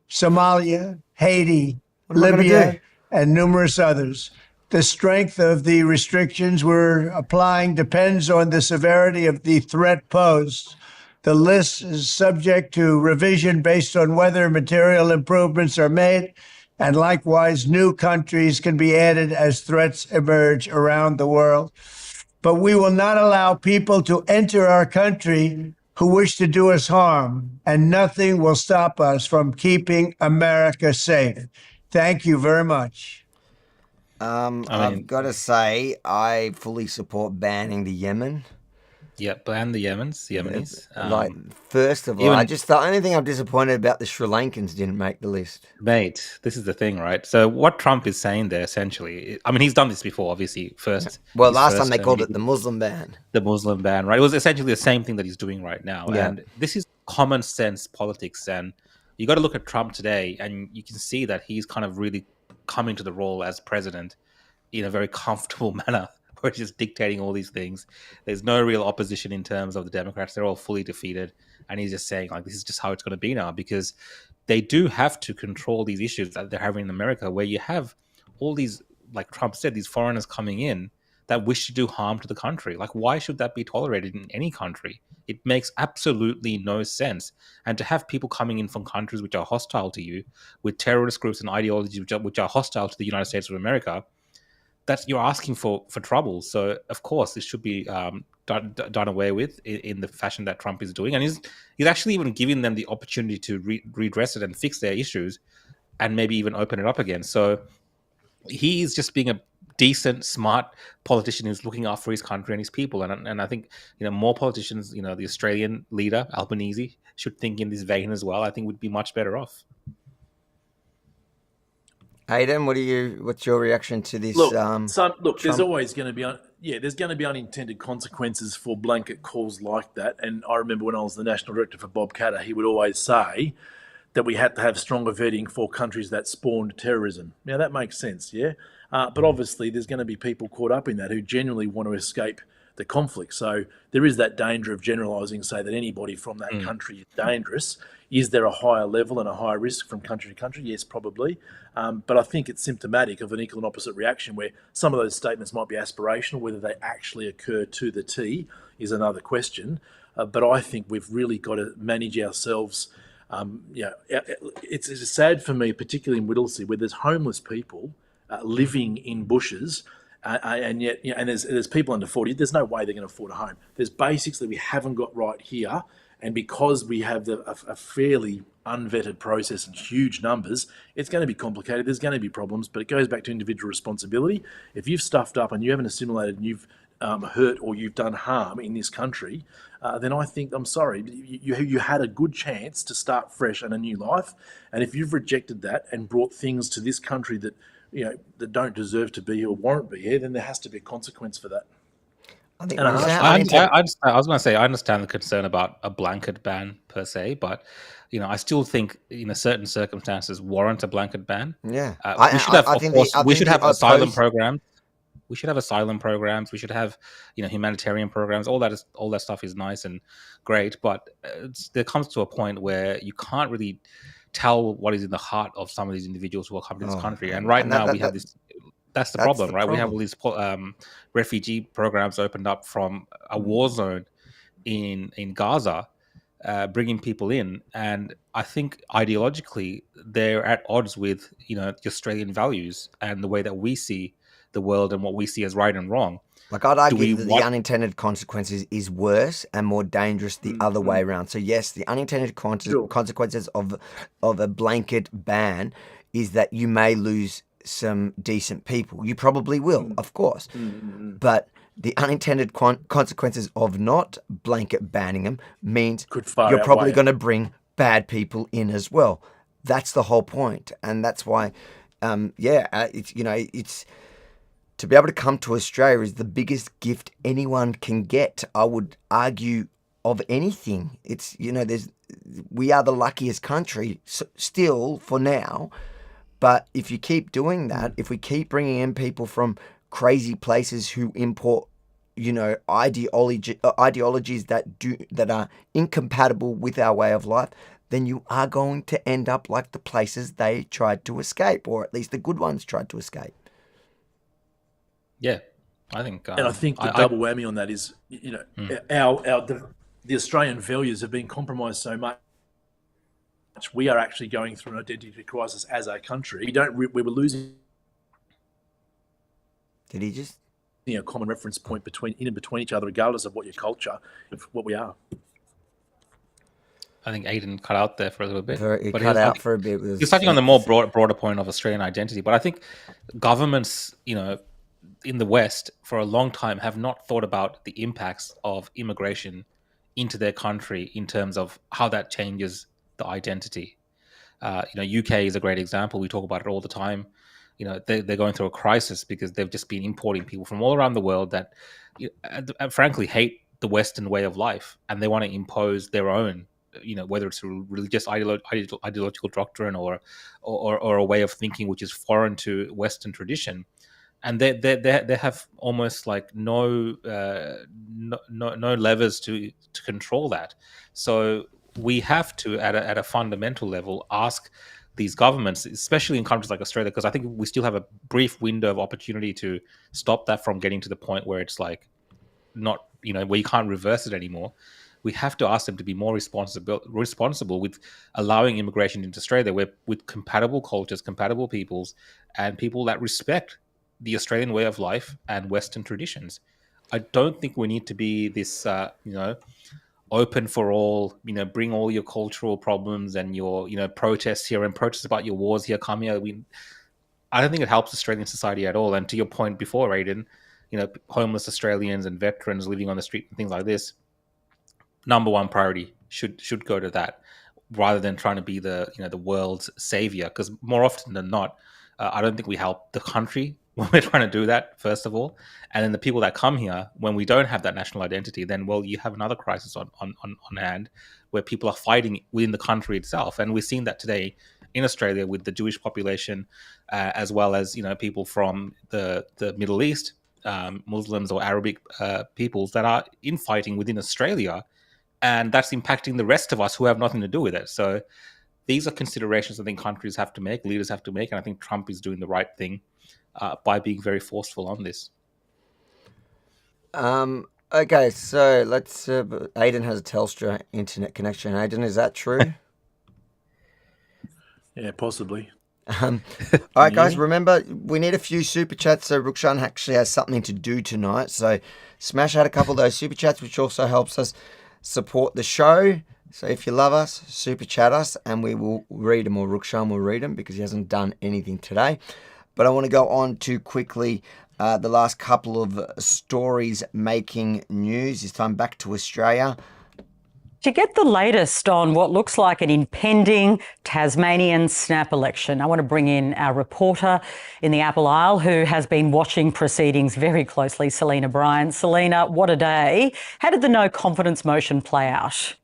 Somalia, Haiti, What am I gonna Libya, do? and numerous others. The strength of the restrictions we're applying depends on the severity of the threat posed. The list is subject to revision based on whether material improvements are made, and likewise, new countries can be added as threats emerge around the world. But we will not allow people to enter our country who wish to do us harm, and nothing will stop us from keeping America safe. Thank you very much. I've got to say, I fully support banning the Yemen. Yeah, ban the Yemenis. First of all, the only thing I'm disappointed about the Sri Lankans didn't make the list. Mate, this is the thing, right? So what Trump is saying there, essentially, I mean, he's done this before, obviously. Last time they called it the Muslim ban. The Muslim ban, right? It was essentially the same thing that he's doing right now. Yeah. And this is common sense politics. And you got to look at Trump today, and you can see that he's kind of really coming to the role as president in a very comfortable manner, where he's just dictating all these things. There's no real opposition in terms of the Democrats. They're all fully defeated. And he's just saying, like, this is just how it's going to be now, because they do have to control these issues that they're having in America, where you have all these, like Trump said, these foreigners coming in that wish to do harm to the country. Like, why should that be tolerated in any country? It makes absolutely no sense. And to have people coming in from countries which are hostile to you, with terrorist groups and ideologies which are hostile to the United States of America, that's, you're asking for trouble. So of course it should be done away with in the fashion that Trump is doing, and he's actually even giving them the opportunity to redress it and fix their issues, and maybe even open it up again. So he's just being a decent, smart politician who's looking out for his country and his people. And I think more politicians, the Australian leader Albanese should think in this vein as well. I think would be much better off. Aidan, what's your reaction to this? Look, Trump? there's always going to be there's going to be unintended consequences for blanket calls like that. And I remember when I was the national director for Bob Catter, he would always say that we had to have stronger vetting for countries that spawned terrorism. Now that makes sense, yeah. But obviously, there's going to be people caught up in that who genuinely want to escape the conflict. So there is that danger of generalising, say that anybody from that country is dangerous. Is there a higher level and a higher risk from country to country? Yes, probably. But I think it's symptomatic of an equal and opposite reaction where some of those statements might be aspirational. Whether they actually occur to the T is another question. But I think we've really got to manage ourselves. It's sad for me, particularly in Whittlesea, where there's homeless people living in bushes, and yet, and there's people under 40. There's no way they're going to afford a home. There's basics that we haven't got right here, and because we have a fairly unvetted process and huge numbers, it's going to be complicated. There's going to be problems, but it goes back to individual responsibility. If you've stuffed up and you haven't assimilated and you've hurt or you've done harm in this country, then I think, I'm sorry, you had a good chance to start fresh and a new life. And if you've rejected that and brought things to this country that that don't deserve to be or warrant be here, then there has to be a consequence for that. I was going to say I understand the concern about a blanket ban per se, but I still think in certain circumstances warrant a blanket ban. Yeah, we should have asylum programs. We should have asylum programs. We should have, humanitarian programs. All that stuff is nice and great, but there comes to a point where you can't really tell what is in the heart of some of these individuals who are coming to this country. And now we have this. That's the problem, right? We have all these refugee programs opened up from a war zone in Gaza, bringing people in, and I think ideologically they're at odds with the Australian values and the way that we see the world and what we see as right and wrong. Like, I'd argue that the unintended consequences is worse and more dangerous the other way around. So yes, the unintended consequences of a blanket ban is that you may lose some decent people. You probably will, of course. But the unintended consequences of not blanket banning them means you're probably going to bring bad people in as well. That's the whole point. And that's why, it's to be able to come to Australia is the biggest gift anyone can get. I would argue of anything. It's, we are the luckiest country still for now. But if you keep doing that, if we keep bringing in people from crazy places who import, ideologies that are incompatible with our way of life, then you are going to end up like the places they tried to escape, or at least the good ones tried to escape. Yeah, I think, and I think the double whammy on that is, the Australian values have been compromised so much. We are actually going through an identity crisis as a country. We were losing. Did he just? A common reference point between each other, regardless of what your culture, of what we are. I think Aidan cut out there for a little bit. For a bit. He's touching on the more broader point of Australian identity, but I think governments, in the West for a long time have not thought about the impacts of immigration into their country in terms of how that changes the identity. UK is a great example. We talk about it all the time. They're going through a crisis because they've just been importing people from all around the world that frankly hate the Western way of life, and they want to impose their own, whether it's a religious ideological doctrine or a way of thinking which is foreign to Western tradition. And they have almost like no levers to control that. So we have to, at a fundamental level, ask these governments, especially in countries like Australia, because I think we still have a brief window of opportunity to stop that from getting to the point where it's like not, where you can't reverse it anymore. We have to ask them to be more responsible with allowing immigration into Australia with compatible cultures, compatible peoples, and people that respect the Australian way of life and Western traditions. I don't think we need to be this, open for all, bring all your cultural problems and your, protests here and protests about your wars here, come here. I don't think it helps Australian society at all. And to your point before, Aidan, homeless Australians and veterans living on the street and things like this, number one priority should go to that rather than trying to be the, the world's savior. Because more often than not, I don't think we help the country when we're trying to do that, first of all. And then the people that come here, when we don't have that national identity, then, well, you have another crisis on hand where people are fighting within the country itself. And we're seeing that today in Australia with the Jewish population, as well as, people from the Middle East, Muslims or Arabic peoples that are infighting within Australia. And that's impacting the rest of us who have nothing to do with it. So these are considerations I think countries have to make, leaders have to make, and I think Trump is doing the right thing by being very forceful on this. Okay, so let's. Aidan has a Telstra internet connection. Aidan, is that true? Yeah, possibly. All right, guys, remember, we need a few super chats, so Rukshan actually has something to do tonight. So smash out a couple of those super chats, which also helps us support the show. So if you love us, super chat us, and we will read them, or Rukshan will read them, because he hasn't done anything today. But I want to go on to quickly the last couple of stories making news. This time back to Australia. To get the latest on what looks like an impending Tasmanian snap election, I want to bring in our reporter in the Apple Isle who has been watching proceedings very closely, Selena Bryan. Selena, what a day. How did the no confidence motion play out?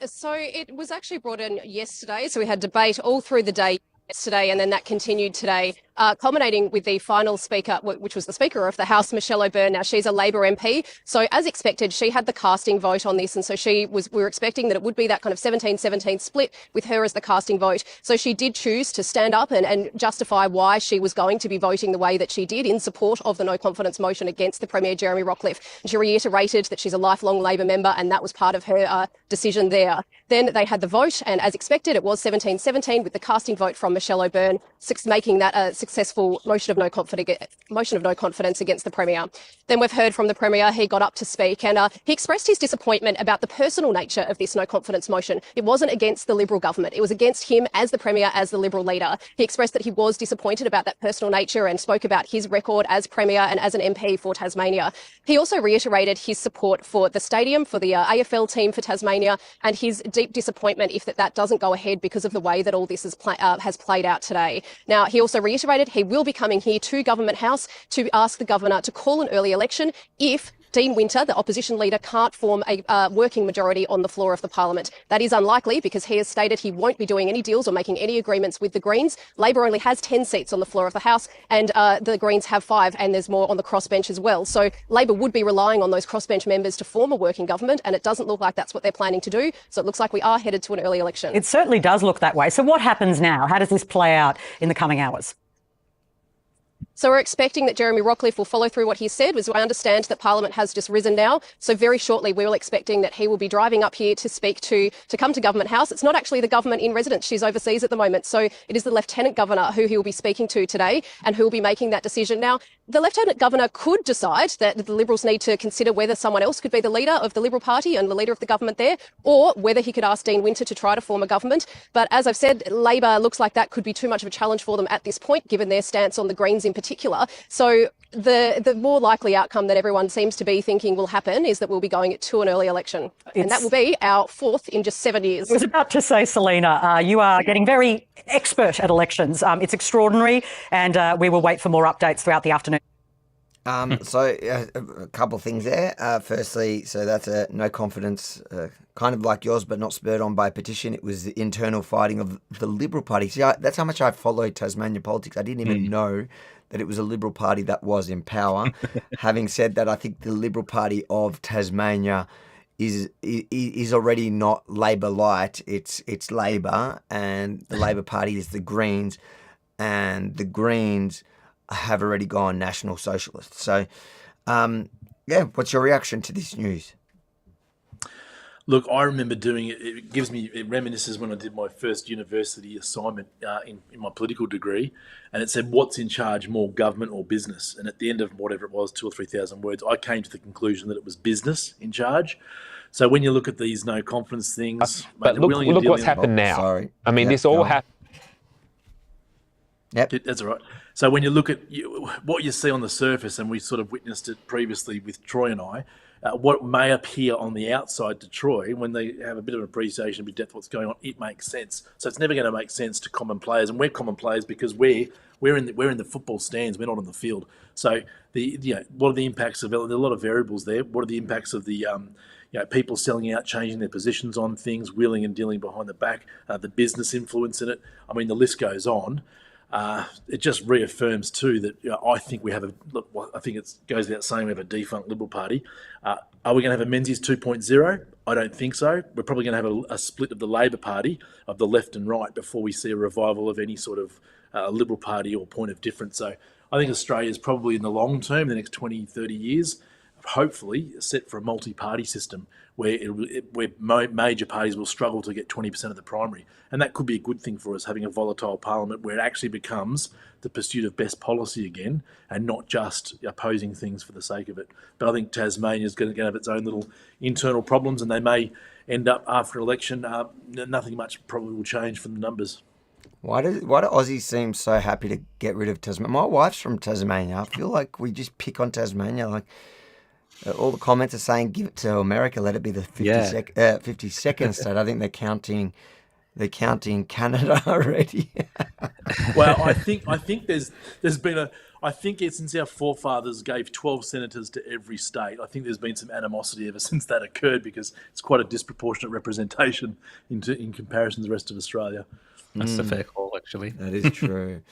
So it was actually brought in yesterday. So we had debate all through the day yesterday, and then that continued today, culminating with the final speaker, which was the Speaker of the House, Michelle O'Byrne. Now, she's a Labor MP. So as expected, she had the casting vote on this. And so we were expecting that it would be that kind of 17-17 split with her as the casting vote. So she did choose to stand up and justify why she was going to be voting the way that she did in support of the no confidence motion against the Premier, Jeremy Rockliff. And she reiterated that she's a lifelong Labor member, and that was part of her decision there. Then they had the vote, and as expected, it was 17-17 with the casting vote from Michelle O'Byrne, making that a successful motion of no confidence against the Premier. Then we've heard from the Premier. He got up to speak, and he expressed his disappointment about the personal nature of this no confidence motion. It wasn't against the Liberal government. It was against him as the Premier, as the Liberal leader. He expressed that he was disappointed about that personal nature and spoke about his record as Premier and as an MP for Tasmania. He also reiterated his support for the stadium, for the AFL team for Tasmania, and his deep disappointment if that doesn't go ahead because of the way that all this has played out today. Now, he also reiterated he will be coming here to Government House to ask the Governor to call an early election if Dean Winter, the opposition leader, can't form a working majority on the floor of the Parliament. That is unlikely because he has stated he won't be doing any deals or making any agreements with the Greens. Labor only has 10 seats on the floor of the House, and the Greens have 5, and there's more on the crossbench as well. So Labor would be relying on those crossbench members to form a working government, and it doesn't look like that's what they're planning to do. So it looks like we are headed to an early election. It certainly does look that way. So what happens now? How does this play out in the coming hours? So we're expecting that Jeremy Rockliff will follow through what he said. As I understand that Parliament has just risen now. So very shortly, we're all expecting that he will be driving up here to speak to come to Government House. It's not actually the government in residence. She's overseas at the moment. So it is the Lieutenant Governor who he will be speaking to today and who will be making that decision. Now, the Lieutenant Governor could decide that the Liberals need to consider whether someone else could be the leader of the Liberal Party and the leader of the government there, or whether he could ask Dean Winter to try to form a government. But as I've said, Labor looks like that could be too much of a challenge for them at this point, given their stance on the Greens in particular. So the more likely outcome that everyone seems to be thinking will happen is that we'll be going to an early election. And that will be our 4th in just 7 years. I was about to say, Selena, you are getting very expert at elections. It's extraordinary, and we will wait for more updates throughout the afternoon. So a couple of things there. Firstly, so that's a no confidence, kind of like yours, but not spurred on by petition. It was the internal fighting of the Liberal Party. See, that's how much I followed Tasmanian politics. I didn't even know that it was a Liberal Party that was in power. Having said that, I think the Liberal Party of Tasmania is already not Labor light. It's Labor, and the Labor Party is the Greens, and the Greens have already gone National Socialist. So, what's your reaction to this news? Look, I remember doing it. It reminisces when I did my first university assignment in my political degree, and it said, what's in charge more, government or business? And at the end of whatever it was, 2,000 or 3,000 words, I came to the conclusion that it was business in charge. So when you look at these no confidence things... But look what's happened now. Sorry. I mean, this all happened. Yep. That's all right. So when you look at what you see on the surface, and we sort of witnessed it previously with Troy and I, what may appear on the outside to Troy, when they have a bit of appreciation, a bit of depth of what's going on, it makes sense. So it's never going to make sense to common players, and we're common players because we're in the football stands. We're not on the field. So what are the impacts of? There are a lot of variables there. What are the impacts of the people selling out, changing their positions on things, wheeling and dealing behind the back, the business influence in it. I mean, the list goes on. It just reaffirms too that I think we have I think it goes without saying we have a defunct Liberal Party. Are we going to have a Menzies 2.0? I don't think so. We're probably going to have a split of the Labor Party, of the left and right, before we see a revival of any sort of Liberal Party or point of difference. So I think Australia is probably in the long term, the next 20, 30 years, hopefully set for a multi-party system where major parties will struggle to get 20% of the primary. And that could be a good thing for us, having a volatile parliament where it actually becomes the pursuit of best policy again and not just opposing things for the sake of it. But I think Tasmania is going to have its own little internal problems, and they may end up after election, nothing much probably will change from the numbers. Why do Aussies seem so happy to get rid of Tasmania? My wife's from Tasmania. I feel like we just pick on Tasmania. Like, all the comments are saying, give it to America, let it be the 52nd state. I think they're counting Canada already. Well, I think there's been I think since our forefathers gave 12 senators to every state, I think there's been some animosity ever since that occurred, because it's quite a disproportionate representation in comparison to the rest of Australia. That's a fair call, actually. That is true.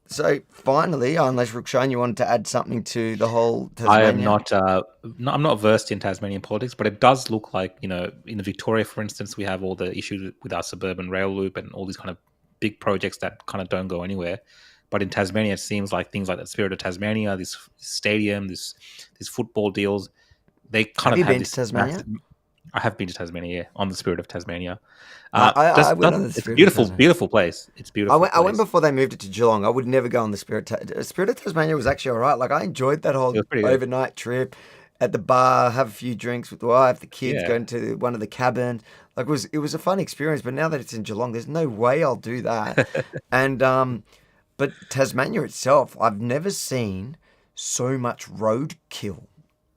So finally, unless Rukshan, you wanted to add something to the whole Tasmania? I am not. I'm not versed in Tasmanian politics, but it does look like, in Victoria, for instance, we have all the issues with our suburban rail loop and all these kind of big projects that kind of don't go anywhere. But in Tasmania, it seems like things like the Spirit of Tasmania, this stadium, these football deals, they kind have of you been to Tasmania? I have been to Tasmania, yeah, on the Spirit of Tasmania. I went on the it's a Spirit beautiful, of Tasmania. beautiful place. It's beautiful. I went before they moved it to Geelong. I would never go on the Spirit of Tasmania was actually all right. Like, I enjoyed that whole overnight trip at the bar, have a few drinks with the wife, the kids, going to one of the cabins. Like, it was a fun experience. But now that it's in Geelong, there's no way I'll do that. And but Tasmania itself, I've never seen so much roadkill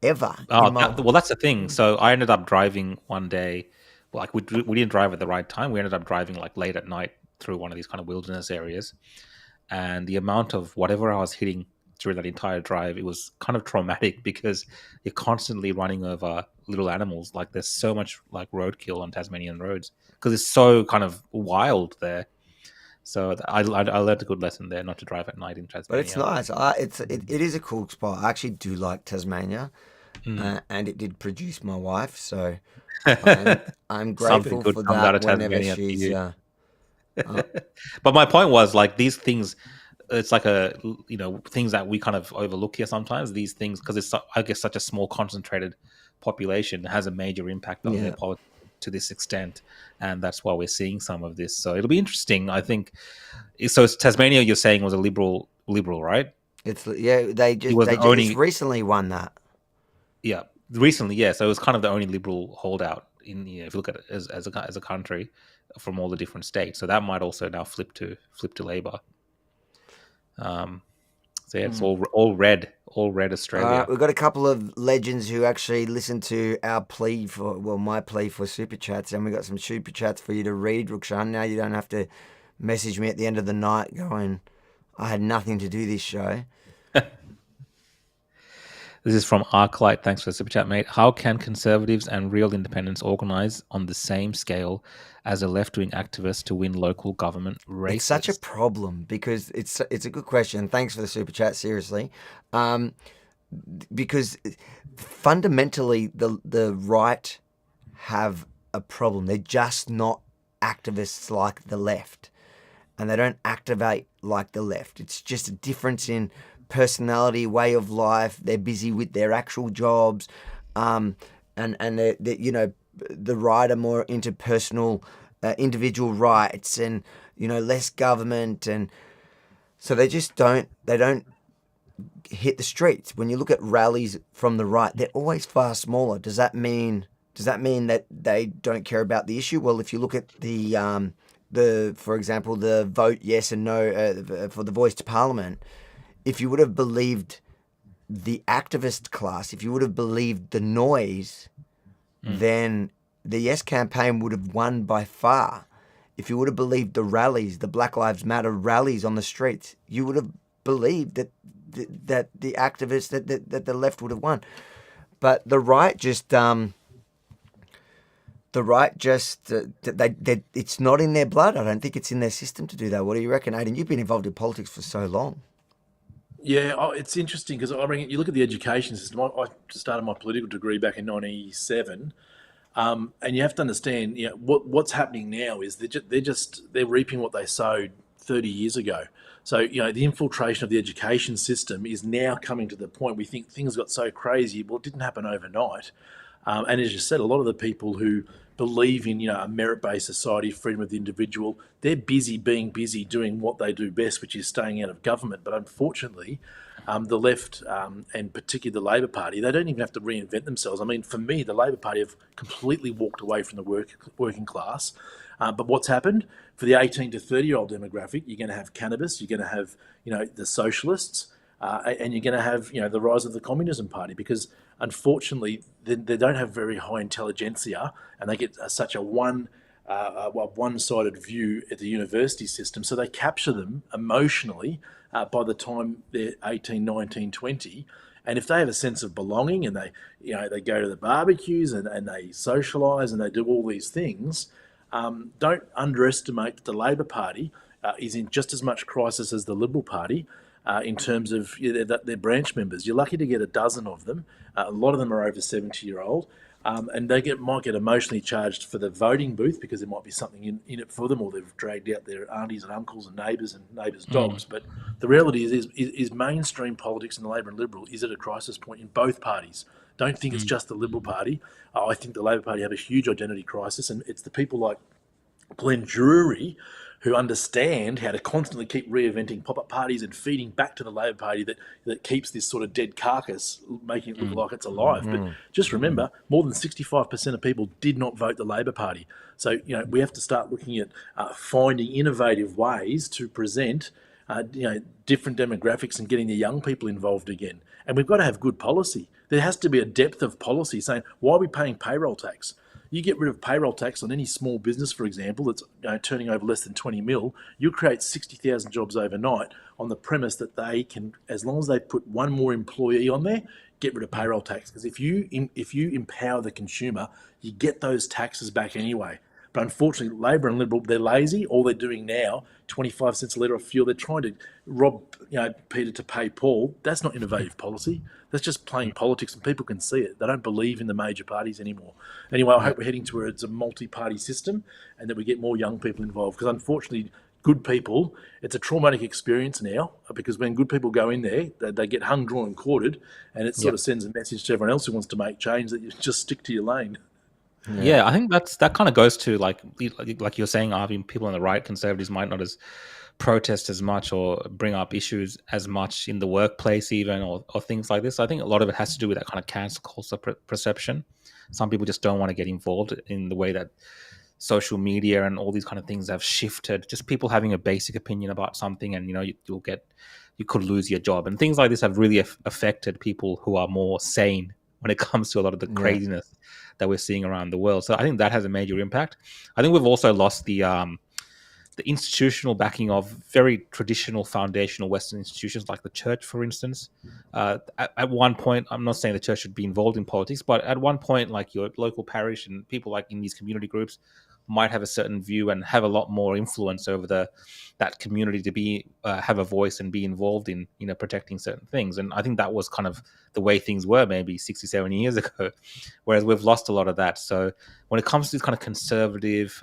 ever. Well, that's the thing. So I ended up driving one day. Like, we didn't drive at the right time. We ended up driving like late at night through one of these kind of wilderness areas, and the amount of whatever I was hitting through that entire drive, it was kind of traumatic, because you're constantly running over little animals. Like, there's so much like roadkill on Tasmanian roads because it's so kind of wild there. So I learned a good lesson there, not to drive at night in Tasmania. But it's nice. It is a cool spot. I actually do like Tasmania, and it did produce my wife. So I'm grateful for that whenever she's. But my point was, like, these things, it's like things that we kind of overlook here sometimes. These things, because it's, I guess, such a small concentrated population, has a major impact on their politics to this extent, and that's why we're seeing some of this. So it'll be interesting, I think. So it's Tasmania, you're saying, was a liberal, right? They just recently won that. Yeah, recently, yeah. So it was kind of the only liberal holdout in, if you look at it as a country, from all the different states. So that might also now flip to Labor. So yeah, it's all red Australia. We've got a couple of legends who actually listened to our my plea for super chats, and we got some super chats for you to read, Rukshan. Now you don't have to message me at the end of the night going, I had nothing to do this show. This is from Arclight. Thanks for the super chat, mate. How can conservatives and real independents organise on the same scale as a left-wing activist to win local government races? It's such a problem, because it's a good question. Thanks for the super chat, seriously. Because fundamentally, the right have a problem. They're just not activists like the left, and they don't activate like the left. It's just a difference in personality, way of life. They're busy with their actual jobs, and they're the right are more into personal, individual rights, and less government, and so they just don't hit the streets. When you look at rallies from the right, they're always far smaller. Does that mean that they don't care about the issue? Well, if you look at the for example, the vote yes and no for the voice to Parliament, if you would have believed the activist class, if you would have believed the noise, then the yes campaign would have won by far. If you would have believed the rallies, the Black Lives Matter rallies on the streets, you would have believed that the activists, that the left would have won. But the right just it's not in their blood. I don't think it's in their system to do that. What do you reckon, Aidan? You've been involved in politics for so long. Yeah, it's interesting because I reckon you look at the education system. I started my political degree back in '97, and you have to understand, what's happening now is they're reaping what they sowed 30 years ago. So the infiltration of the education system is now coming to the point we think things got so crazy. Well, it didn't happen overnight, and as you said, a lot of the people who believe in a merit-based society, freedom of the individual, they're busy being busy doing what they do best, which is staying out of government. But unfortunately, the left, and particularly the Labor Party, they don't even have to reinvent themselves. I mean, for me, the Labor Party have completely walked away from the working class. But what's happened for the 18 to 30-year-old demographic? You're going to have cannabis, you're going to have the socialists, and you're going to have the rise of the Communism Party, because unfortunately they don't have very high intelligentsia, and they get such a one-sided view at the university system, so they capture them emotionally by the time they're 18, 19, 20. And if they have a sense of belonging and they go to the barbecues and they socialise and they do all these things, don't underestimate that the Labor Party is in just as much crisis as the Liberal Party in terms of their branch members. You're lucky to get a dozen of them. A lot of them are over 70-year-old. And they might get emotionally charged for the voting booth because there might be something in it for them, or they've dragged out their aunties and uncles and neighbours dogs. But the reality is mainstream politics in the Labor and Liberal is at a crisis point in both parties. Don't think it's just the Liberal Party. I think the Labor Party have a huge identity crisis, and it's the people like Glenn Drury who understand how to constantly keep reinventing pop-up parties and feeding back to the Labor Party that keeps this sort of dead carcass, making it look like it's alive. But just remember, more than 65% of people did not vote the Labor Party. So, we have to start looking at finding innovative ways to present different demographics and getting the young people involved again. And we've got to have good policy. There has to be a depth of policy saying, why are we paying payroll tax? You get rid of payroll tax on any small business, for example, that's turning over less than 20 mil, you'll create 60,000 jobs overnight on the premise that they can, as long as they put one more employee on there, get rid of payroll tax. Because if you empower the consumer, you get those taxes back anyway. But unfortunately, Labor and Liberal, they're lazy. All they're doing now, 25 cents a litre of fuel, they're trying to rob Peter to pay Paul. That's not innovative policy. That's just playing politics, and people can see it. They don't believe in the major parties anymore. Anyway, I hope we're heading towards a multi-party system and that we get more young people involved, because unfortunately, good people, it's a traumatic experience now, because when good people go in there, they get hung, drawn and quartered, and it sort of sends a message to everyone else who wants to make change that you just stick to your lane. Yeah, I think that kind of goes to like you're saying, Arvin, people on the right, conservatives might not as protest as much or bring up issues as much in the workplace even, or things like this. I think a lot of it has to do with that kind of cancel culture perception. Some people just don't want to get involved in the way that social media and all these kind of things have shifted. Just people having a basic opinion about something, and you could lose your job, and things like this have really affected people who are more sane when it comes to a lot of the craziness that we're seeing around the world. So I think that has a major impact. I think we've also lost the institutional backing of very traditional foundational Western institutions like the church, for instance. At one point, I'm not saying the church should be involved in politics, but at one point, like your local parish and people like in these community groups might have a certain view and have a lot more influence over that community to be have a voice and be involved in protecting certain things. And I think that was kind of the way things were maybe 60, 70 years ago, whereas we've lost a lot of that. So when it comes to these kind of conservative,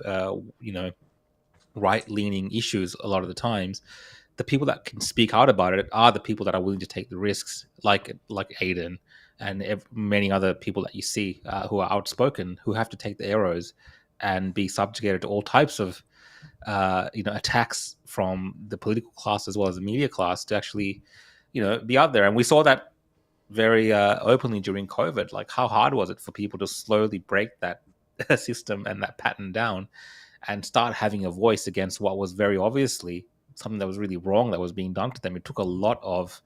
right-leaning issues, a lot of the times, the people that can speak out about it are the people that are willing to take the risks, like Aidan and many other people that you see who are outspoken, who have to take the arrows and be subjugated to all types of attacks from the political class as well as the media class to actually be out there. And we saw that very openly during COVID. Like, how hard was it for people to slowly break that system and that pattern down and start having a voice against what was very obviously something that was really wrong that was being done to them. It took a lot of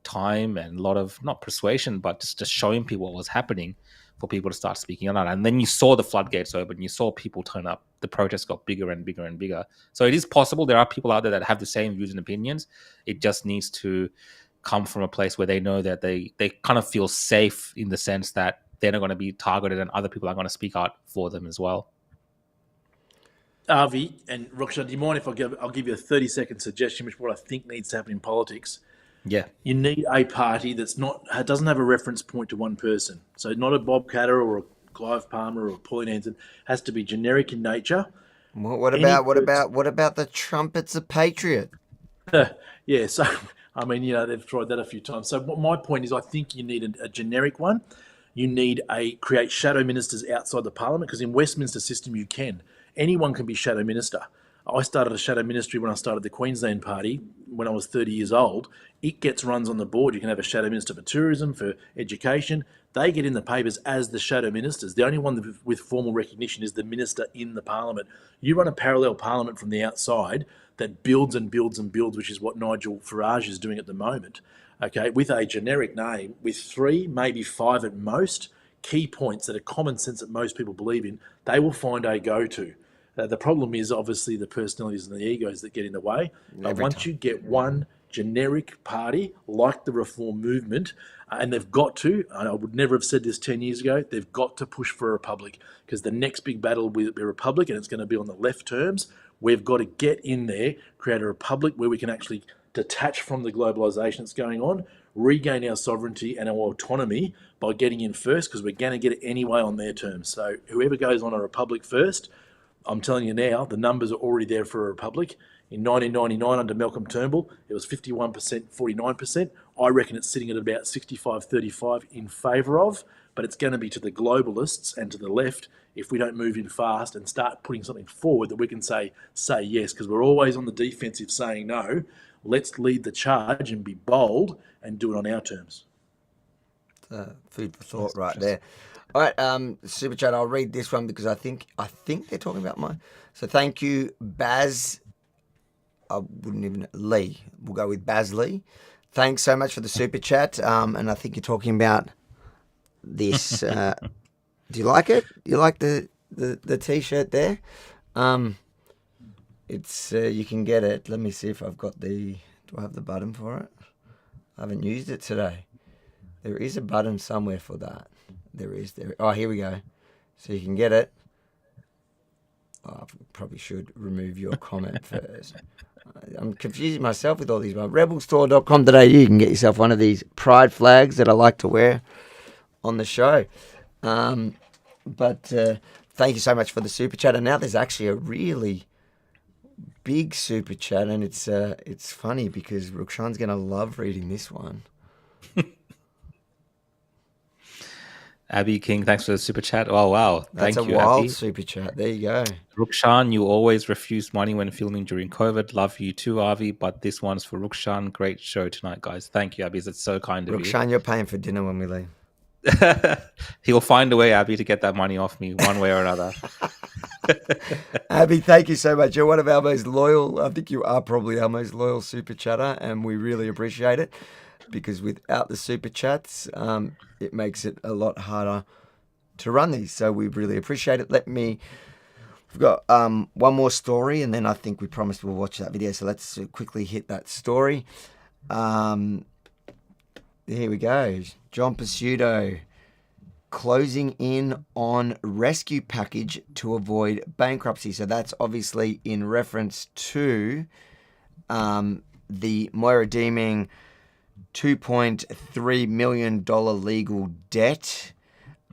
time and a lot of, not persuasion, but just showing people what was happening for people to start speaking on it. And then you saw the floodgates open, you saw people turn up, the protests got bigger and bigger and bigger. So it is possible. There are people out there that have the same views and opinions. It just needs to come from a place where they know that they kind of feel safe in the sense that they're not going to be targeted and other people are going to speak out for them as well. Avi and Rukshan, do you mind if I'll give you a 30-second suggestion, which is what I think needs to happen in politics? Yeah. You need a party doesn't have a reference point to one person. So not a Bob Catter or a Clive Palmer or a Pauline Hanson. Has to be generic in nature. What about the Trumpets of Patriot? Yeah, so I mean, they've tried that a few times. So my point is, I think you need a generic one. You need create shadow ministers outside the parliament, because in Westminster system you can. Anyone can be shadow minister. I started a shadow ministry when I started the Queensland Party when I was 30 years old. It gets runs on the board. You can have a shadow minister for tourism, for education. They get in the papers as the shadow ministers. The only one with formal recognition is the minister in the parliament. You run a parallel parliament from the outside that builds and builds and builds, which is what Nigel Farage is doing at the moment, okay, with a generic name, with 3, maybe 5 at most, key points that are common sense that most people believe in, they will find a go-to. The problem is obviously the personalities and the egos that get in the way. Once you get one generic party like the Reform Movement, and they've got to, and I would never have said this 10 years ago, they've got to push for a republic, because the next big battle will be a republic, and it's going to be on the left terms. We've got to get in there, create a republic where we can actually detach from the globalisation that's going on, regain our sovereignty and our autonomy by getting in first, because we're going to get it anyway on their terms. So whoever goes on a republic first, I'm telling you now, the numbers are already there for a republic. In 1999, under Malcolm Turnbull, it was 51%, 49%. I reckon it's sitting at about 65-35 in favour of, but it's going to be to the globalists and to the left if we don't move in fast and start putting something forward that we can say yes, because we're always on the defensive saying no. Let's lead the charge and be bold and do it on our terms. Food for thought right there. All right, Super Chat, I'll read this one because I think they're talking about mine. So thank you, Baz. I wouldn't even... Lee. We'll go with Baz Lee. Thanks so much for the Super Chat. And I think you're talking about this. Do you like it? You like the T-shirt there? It's you can get it. Let me see if I've got do I have the button for it? I haven't used it today. There is a button somewhere for that. There is. Oh, here we go. So you can get it. Oh, I probably should remove your comment first. I'm confusing myself with all these. Rebelstore.com.au, you can get yourself one of these pride flags that I like to wear on the show. But thank you so much for the Super Chat. And now there's actually a really big Super Chat, and it's funny because Rukshan's going to love reading this one. Abby King, thanks for the Super Chat. Oh, wow. That's Thank a you, wild Abby. Super Chat. There you go. Rukshan, you always refused money when filming during COVID. Love you too, Avi, but this one's for Rukshan. Great show tonight, guys. Thank you, Abby. That's so kind of you. Rukshan, you're paying for dinner when we leave. He'll find a way, Abby, to get that money off me one way or another. Abby, thank you so much. You're one of our most loyal, I think you are probably our most loyal Super Chatter, and we really appreciate it, because without the Super Chats, it makes it a lot harder to run these. So we really appreciate it. We've got one more story, and then I think we promised we'll watch that video. So let's quickly hit that story. Here we go. John Pesutto closing in on rescue package to avoid bankruptcy. So that's obviously in reference to the Moira Deeming $2.3 million legal debt.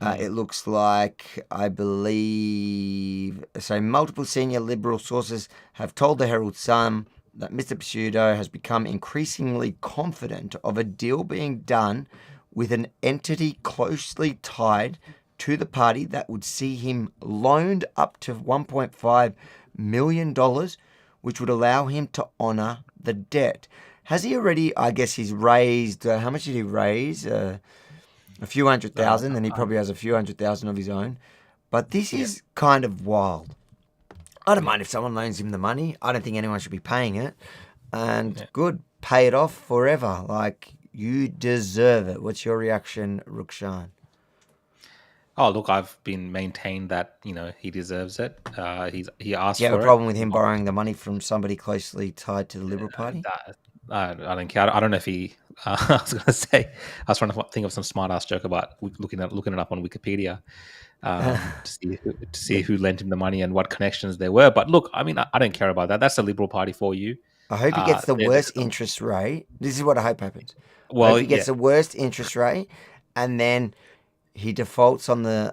It looks like, I believe, so multiple senior Liberal sources have told the Herald Sun that Mr. Pesutto has become increasingly confident of a deal being done with an entity closely tied to the party that would see him loaned up to $1.5 million, which would allow him to honour the debt. Has he already, I guess he's raised, how much did he raise? A few $100,000, and he probably has a few $100,000 of his own. But this is kind of wild. I don't mind if someone loans him the money. I don't think anyone should be paying it. And good, pay it off forever. Like, you deserve it. What's your reaction, Rukshan? Oh, look, I've been maintained that he deserves it. He asked Do you have for a problem with him borrowing the money from somebody closely tied to the Liberal Party? I don't care. I don't know if he. I was going to say. I was trying to think of some smart ass joke about looking it up on Wikipedia to see who lent him the money and what connections there were. But look, I mean, I don't care about that. That's the Liberal Party for you. I hope he gets the worst interest rate. This is what I hope happens. Well, I hope he gets the worst interest rate, and then he defaults on the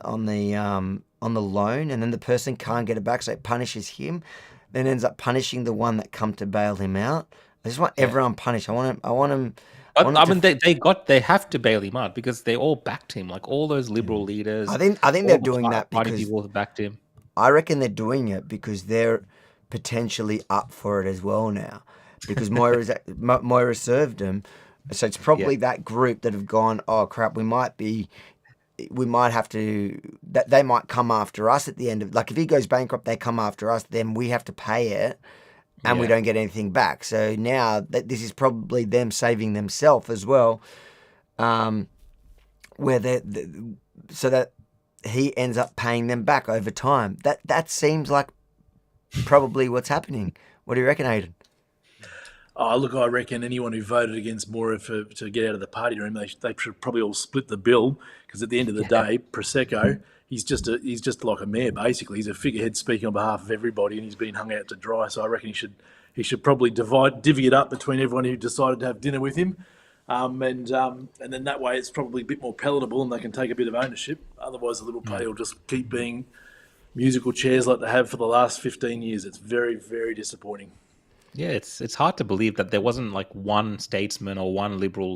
loan, and then the person can't get it back, so it punishes him, then ends up punishing the one that come to bail him out. I just want everyone punished. I want him. They have to bail him out because they all backed him. Like all those Liberal leaders. I think they're doing that party because people backed him. I reckon they're doing it because they're potentially up for it as well now, because Moira served him, so it's probably that group that have gone, oh crap, we might have to, that they might come after us at the end of, like if he goes bankrupt, they come after us, then we have to pay it and we don't get anything back. So now this is probably them saving themselves as well, where so that he ends up paying them back over time. That seems like probably what's happening. What do you reckon, Aidan? Oh, look, I reckon anyone who voted against Moira to get out of the party room, they should probably all split the bill, because at the end of the day, Prosecco, he's just like a mayor basically. He's a figurehead speaking on behalf of everybody, and he's been hung out to dry. So I reckon he should probably divvy it up between everyone who decided to have dinner with him, and then that way it's probably a bit more palatable, and they can take a bit of ownership. Otherwise, the Liberal Party will just keep being musical chairs like they have for the last 15 years. It's very, very disappointing. Yeah, it's hard to believe that there wasn't like one statesman or one Liberal,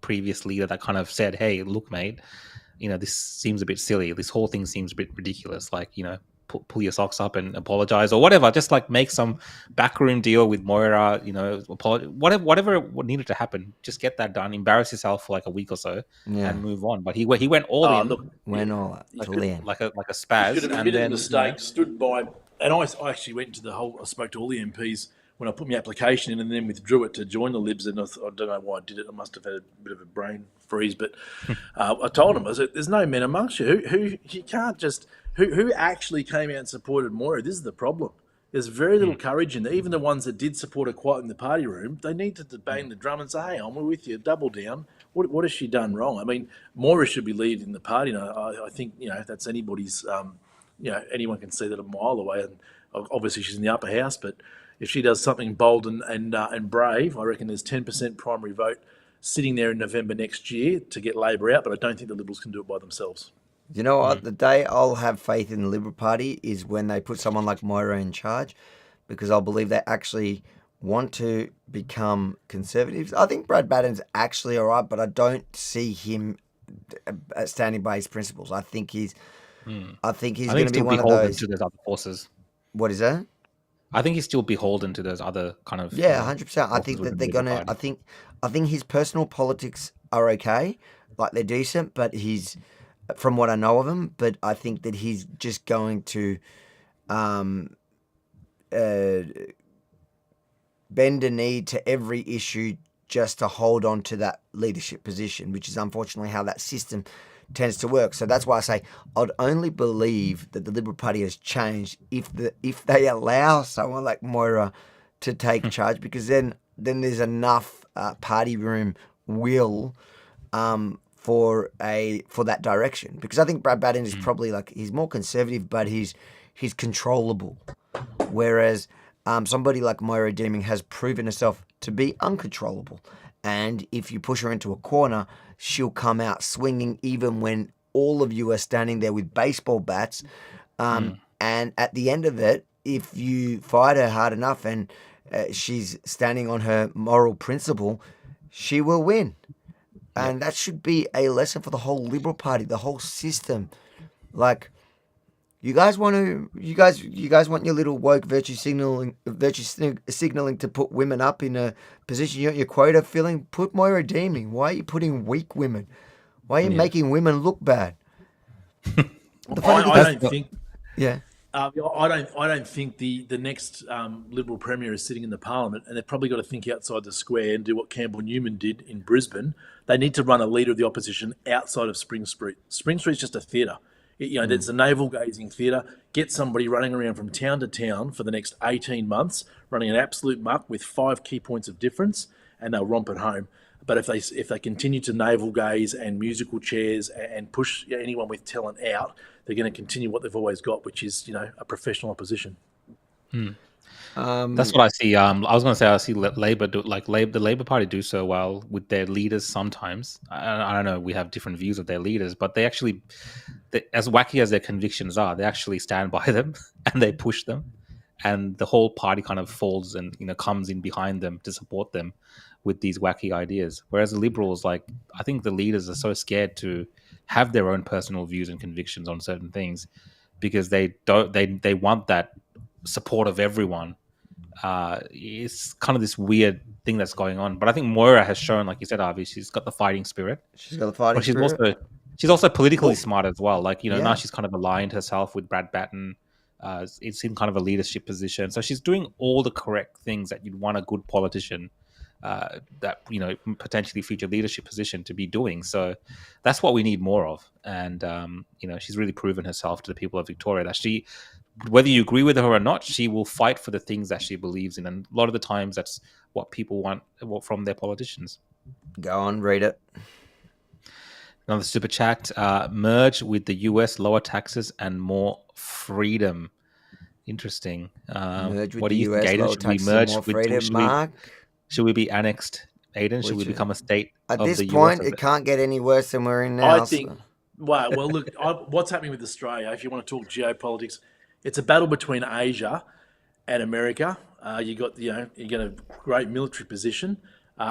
previous leader that kind of said, "Hey, look, mate, this seems a bit silly. This whole thing seems a bit ridiculous. Like, pull your socks up and apologize or whatever. Just like make some backroom deal with Moira. Whatever needed to happen. Just get that done. Embarrass yourself for like a week or so and move on." But he went all in. Look, went all out like a spaz. He should have admitted a mistake, stood by, and I actually went to I spoke to all the MPs when I put my application in, and then withdrew it to join the Libs. And I don't know why I did it. I must have had a bit of a brain freeze. But I told him, I said, "There's no men amongst you who you can't just who actually came out and supported Moira. This is the problem. There's very little courage in there. Even the ones that did support her quiet in the party room, they need to bang the drum and say, 'Hey, I'm with you. Double down. What has she done wrong?' I mean, Moira should be leading the party. And I think that's anybody's. Anyone can see that a mile away. And obviously she's in the upper house, but if she does something bold and brave, I reckon there's 10% primary vote sitting there in November next year to get Labor out, but I don't think the Liberals can do it by themselves. You know what? The day I'll have faith in the Liberal Party is when they put someone like Moira in charge, because I'll believe they actually want to become conservatives. I think Brad Batten's actually all right, but I don't see him standing by his principles. I think he's going to be one of those. To those other forces. What is that? I think he's still beholden to those other kind of 100%. I think that they're gonna. I think his personal politics are okay, like they're decent, but he's, from what I know of him, but I think that he's just going to bend a knee to every issue just to hold on to that leadership position, which is unfortunately how that system tends to work. So that's why I say I'd only believe that the Liberal Party has changed if they allow someone like Moira to take charge, because then there's enough party room will for that direction. Because I think Brad Batten is probably he's more conservative, but he's controllable, whereas somebody like Moira Deeming has proven herself to be uncontrollable. And if you push her into a corner, she'll come out swinging, even when all of you are standing there with baseball bats. And at the end of it, if you fight her hard enough and she's standing on her moral principle, she will win. And that should be a lesson for the whole Liberal Party, the whole system. Like, you guys want your little woke virtue signaling to put women up in a position you want your quota filling? Put Moira Deeming. Why are you putting weak women? Why are you making women look bad? I don't think. Yeah. I don't think the next Liberal Premier is sitting in the Parliament, and they've probably got to think outside the square and do what Campbell Newman did in Brisbane. They need to run a leader of the opposition outside of Spring Street. Spring Street's just a theatre. It's a navel-gazing theatre. Get somebody running around from town to town for the next 18 months, running an absolute muck with 5 key points of difference, and they'll romp it home. But if they continue to navel gaze and musical chairs and push anyone with talent out, they're going to continue what they've always got, which is a professional opposition. That's what I see. I was going to say I see Labor do the Labor Party do so well with their leaders. Sometimes I don't know. We have different views of their leaders, but they actually, as wacky as their convictions are, they actually stand by them and they push them, and the whole party kind of falls and comes in behind them to support them with these wacky ideas. Whereas the Liberals, I think the leaders are so scared to have their own personal views and convictions on certain things because they want that support of everyone. It's kind of this weird thing that's going on. But I think Moira has shown, like you said, Avi, she's got the fighting spirit. She's got the fighting spirit. She's also politically smart as well. Now she's kind of aligned herself with Brad Batten. It's in kind of a leadership position. So she's doing all the correct things that you'd want a good politician that potentially future leadership position to be doing. So that's what we need more of. And she's really proven herself to the people of Victoria that she, whether you agree with her or not, she will fight for the things that she believes in. And a lot of the times that's what people want from their politicians. Go on, read it. Another super chat. Merge with the US, lower taxes and more freedom. Interesting. What do you think, Aidan? Should we merge with freedom, Mark? Should we be annexed, Aidan? Should we become a state at of this the point? US? It can't get any worse than we're in now. I think. Well, look, what's happening with Australia? If you want to talk geopolitics, it's a battle between Asia and America. You got you get a great military position,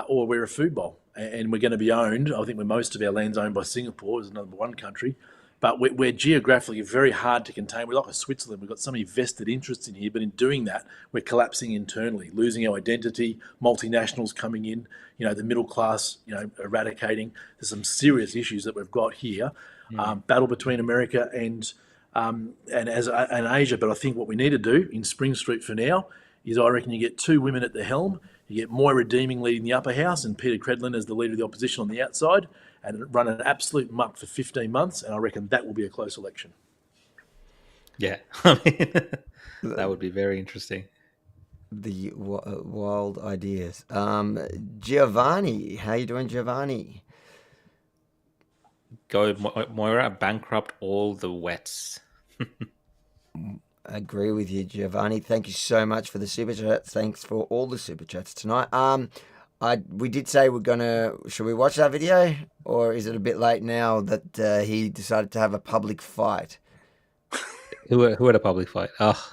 or we're a food bowl, and we're going to be owned. I think most of our land's owned by Singapore as number one country. But we're geographically very hard to contain. We're like a Switzerland. We've got so many vested interests in here, but in doing that, we're collapsing internally, losing our identity, multinationals coming in, the middle class, eradicating. There's some serious issues that we've got here. Battle between America and Asia. But I think what we need to do in Spring Street for now is I reckon you get 2 women at the helm. You get Moira Deeming leading the upper house and Peter Credlin as the leader of the opposition on the outside, and run an absolute muck for 15 months, and I reckon that will be a close election. Yeah, I mean, that would be very interesting. The wild ideas. Giovanni, how you doing, Giovanni? Go Moira, bankrupt all the wets. I agree with you, Giovanni. Thank you so much for the super chats. Thanks for all the super chats tonight. We did say should we watch that video, or is it a bit late now that he decided to have a public fight? Who had a public fight? Oh,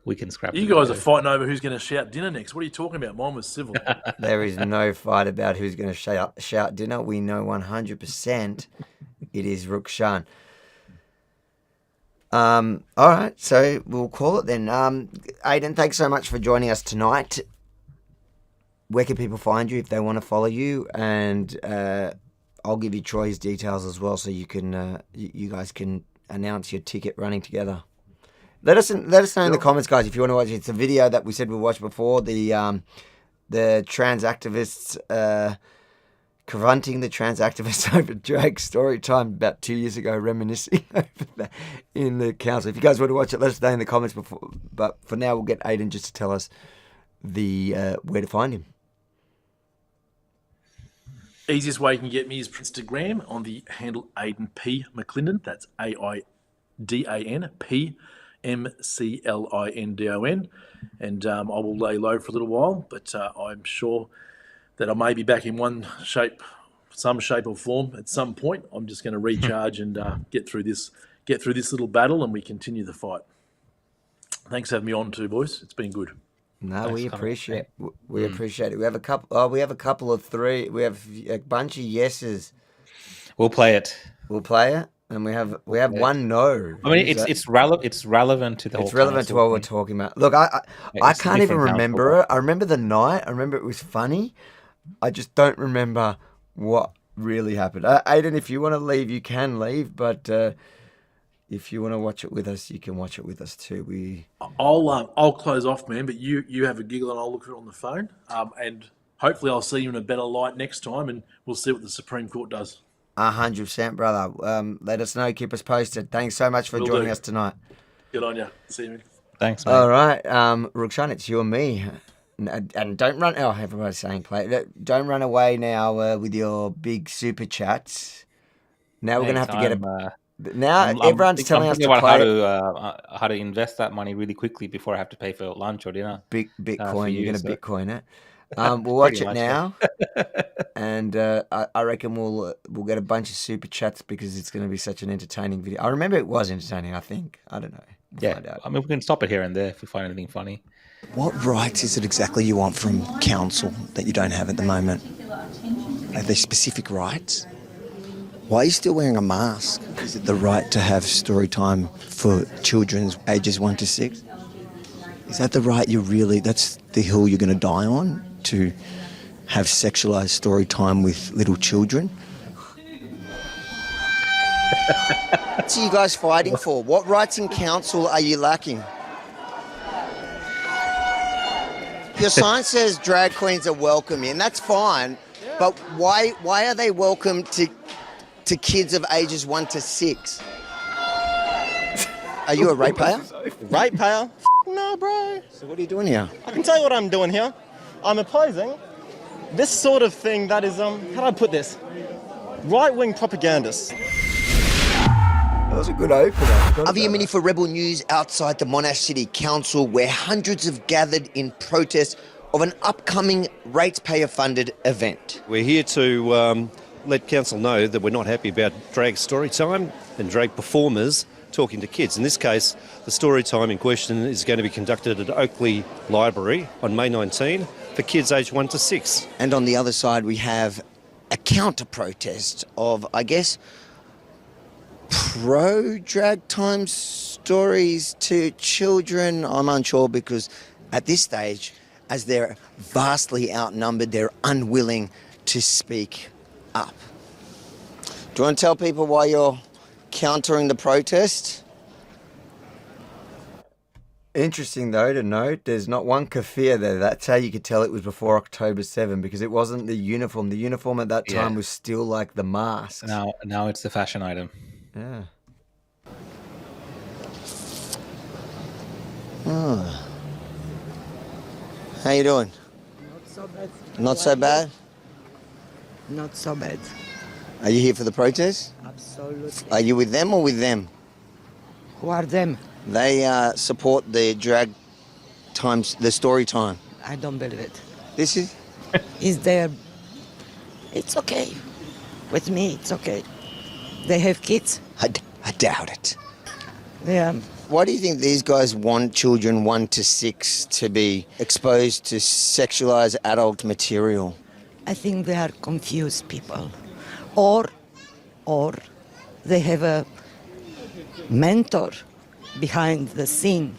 we can scrap. You guys are fighting over who's going to shout dinner next. What are you talking about? Mine was civil. There is no fight about who's going to shout dinner. We know 100% it is Rukshan. All right, so we'll call it then. Aidan, thanks so much for joining us tonight. Where can people find you if they want to follow you? And I'll give you Troy's details as well, so you can you guys can announce your ticket running together. Let us know in the comments, guys, if you want to watch. It's a video that we said we'll watch before, the trans activists confronting the trans activists over drag story time about 2 years ago, reminiscing over that in the council. If you guys want to watch it, let us know in the comments before. But for now, we'll get Aidan just to tell us where to find him. Easiest way you can get me is Instagram on the handle Aidan P. McLindon. That's AIDAN P McLindon. And I will lay low for a little while, but I'm sure that I may be back in some shape or form at some point. I'm just going to recharge and get through this little battle, and we continue the fight. Thanks for having me on too, boys. It's been good. No, we appreciate it. We appreciate it. We have a couple. We have a couple of three. We have a bunch of yeses. We'll play it. We'll play it, and we have one no. I mean, it's relevant. It's relevant to the. It's relevant to what we're talking about. Look, I can't even remember it. I remember the night. I remember it was funny. I just don't remember what really happened. Aidan, if you want to leave, you can leave. But if you want to watch it with us, you can watch it with us too. I'll close off, man. But you have a giggle and I'll look at it on the phone. And hopefully I'll see you in a better light next time, and we'll see what the Supreme Court does. 100%, brother. Let us know. Keep us posted. Thanks so much for joining us tonight. Good on you. See you, man. Thanks, mate. All right, Rukshan, it's you and me. And don't run. Oh, everybody's saying play. Don't run away now with your big super chats. Now we're gonna have to get everyone's telling us to play. How to invest that money really quickly before I have to pay for lunch or dinner. Bitcoin. You're gonna Bitcoin it. We'll watch it now, and I reckon we'll get a bunch of super chats because it's going to be such an entertaining video. I remember it was entertaining. I think I don't know. We'll find out. I mean, we can stop it here and there if we find anything funny. What rights is it exactly you want from council that you don't have at the moment? Are there specific rights? Why are you still wearing a mask? Is it the right to have story time for children ages 1 to 6? Is that the right that's the hill you're going to die on? To have sexualised story time with little children? What are you guys fighting for? What rights in council are you lacking? Your sign says drag queens are welcome in, that's fine, but why are they welcome to kids of ages 1 to 6? Are you a ratepayer? Ratepayer? No, bro. So what are you doing here? I can tell you what I'm doing here. I'm opposing this sort of thing that is, how do I put this? Right-wing propagandists. That was a good opener. Are you mini for Rebel News outside the Monash City Council, where hundreds have gathered in protest of an upcoming ratepayer-funded event? We're here to let council know that we're not happy about drag story time and drag performers talking to kids. In this case, the story time in question is going to be conducted at Oakley Library on May 19 for kids aged 1 to 6. And on the other side, we have a counter-protest of, I guess, pro-drag time stories to children. I'm unsure because at this stage, as they're vastly outnumbered, they're unwilling to speak up. Do you want to tell people why you're countering the protest? Interesting though to note, there's not one keffiyeh there. That's how you could tell it was before October 7 because it wasn't the uniform. The uniform at that time was still like the mask. Now it's the fashion item. Yeah. Oh. How you doing? Not so bad. Not so bad? Not so bad. Are you here for the protest? Absolutely. Are you with them or with them? Who are them? They support the drag times, the story time. I don't believe it. This is? Is there... It's okay. With me, it's okay. They have kids. I doubt it. Yeah. Why do you think these guys want children 1 to 6 to be exposed to sexualized adult material? I think they are confused people. Or they have a mentor behind the scene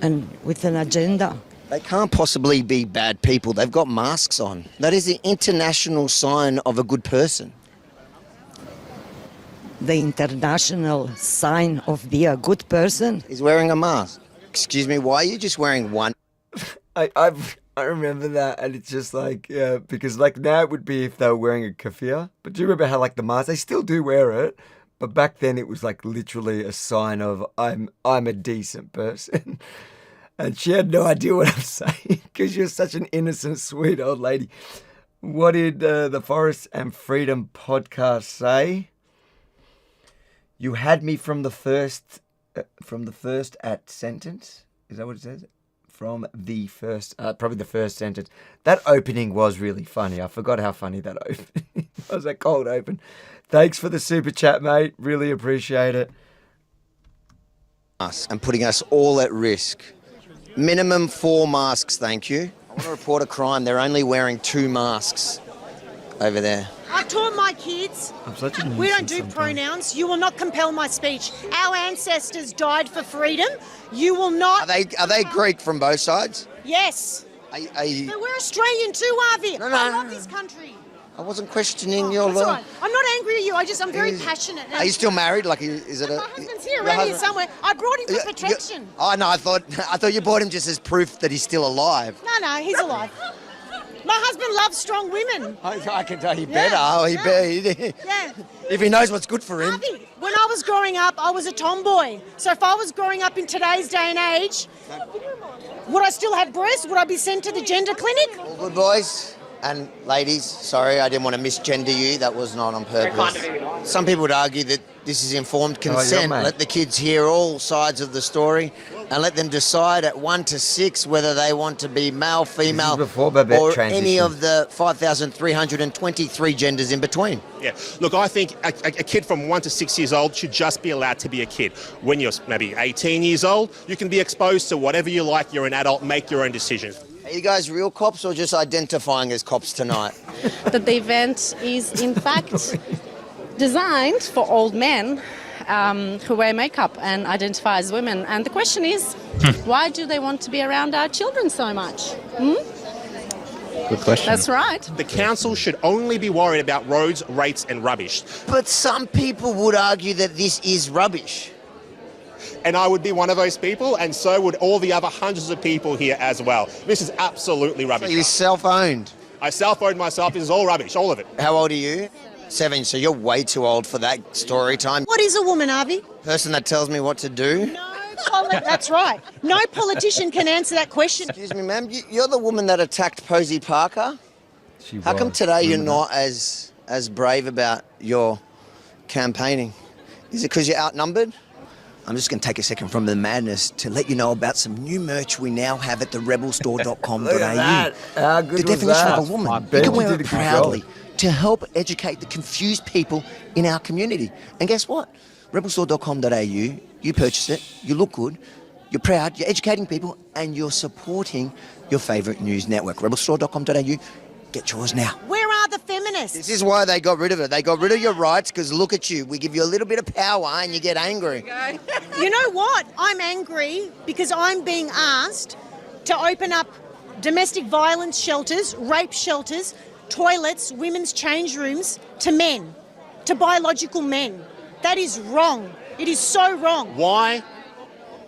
and with an agenda. They can't possibly be bad people. They've got masks on. That is the international sign of a good person. The international sign of being a good person is wearing a mask. Excuse me, why are you just wearing one? I remember that, and it's just like, yeah, because like now it would be if they were wearing a keffiyeh, but do you remember how like the mask, they still do wear it, but back then it was like literally a sign of I'm a decent person. And she had no idea what I'm saying because you're such an innocent, sweet old lady. What did the Forest and Freedom podcast say? You had me from the first at sentence. Is that what it says? From the first, probably the first sentence. That opening was really funny. I forgot how funny that opening was. That cold open. Thanks for the super chat, mate. Really appreciate it. And putting us all at risk. Minimum 4 masks, thank you. I want to report a crime. They're only wearing 2 masks over there. I taught my kids. We don't do pronouns. You will not compel my speech. Our ancestors died for freedom. You will not. Are they Greek from both sides? Yes. Are you... No, we're Australian too, Avi. No. I love this country. I wasn't questioning your That's all law. right. I'm not angry at you. I'm very passionate. Are you still married? Like, is it a? My husband's here around here somewhere. I brought him for protection. Oh no, I thought you bought him just as proof that he's still alive. No, he's alive. My husband loves strong women. I can tell he better. Oh, he better. Yeah. If he knows what's good for him. Harvey, when I was growing up, I was a tomboy. So if I was growing up in today's day and age, would I still have breasts? Would I be sent to the gender clinic? All good, boys and ladies. Sorry, I didn't want to misgender you. That was not on purpose. Some people would argue that this is informed consent. Let the kids hear all sides of the story and let them decide at 1 to 6 whether they want to be male, female, or any of the 5,323 genders in between. Yeah, look, I think a kid from 1 to 6 years old should just be allowed to be a kid. When you're maybe 18 years old, you can be exposed to whatever you like. You're an adult, make your own decisions. Are you guys real cops or just identifying as cops tonight? That the event is in fact designed for old men who wear makeup and identify as women. And the question is, why do they want to be around our children so much? Good question. That's right. The council should only be worried about roads, rates and rubbish. But some people would argue that this is rubbish. And I would be one of those people, and so would all the other hundreds of people here as well. This is absolutely rubbish. So you're self-owned? I self-owned myself. This is all rubbish, all of it. How old are you? 7, so you're way too old for that story time. What is a woman, Harvey? Person that tells me what to do. That's right. No politician can answer that question. Excuse me, ma'am. You're the woman that attacked Posey Parker. How come today you're not as brave about your campaigning? Is it because you're outnumbered? I'm just going to take a second from the madness to let you know about some new merch we now have at therebelstore.com.au. Look at that. How good the was definition that? of a woman. I You bet can you wear did it a good proudly job. to help educate the confused people in our community. And guess what? rebelstore.com.au, you purchase it, you look good, you're proud, you're educating people, and you're supporting your favourite news network. rebelstore.com.au, get yours now. Where are the feminists? This is why they got rid of it. They got rid of your rights because look at you. We give you a little bit of power and you get angry. You know what? I'm angry because I'm being asked to open up domestic violence shelters, rape shelters, toilets, women's change rooms to men, to biological men. That is wrong. It is so wrong. Why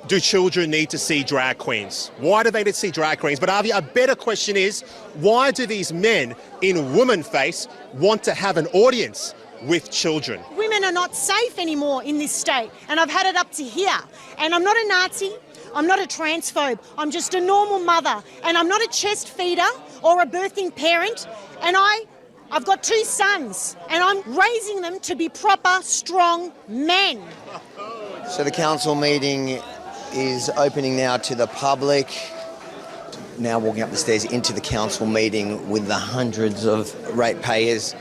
do children need to see drag queens? Why do they need to see drag queens? But Avi, a better question is, why do these men in woman face want to have an audience with children? Women are not safe anymore in this state, and I've had it up to here. And I'm not a Nazi, I'm not a transphobe, I'm just a normal mother, and I'm not a chest feeder or a birthing parent, and I've got 2 sons, and I'm raising them to be proper, strong men. So the council meeting is opening now to the public. Now walking up the stairs into the council meeting with the hundreds of ratepayers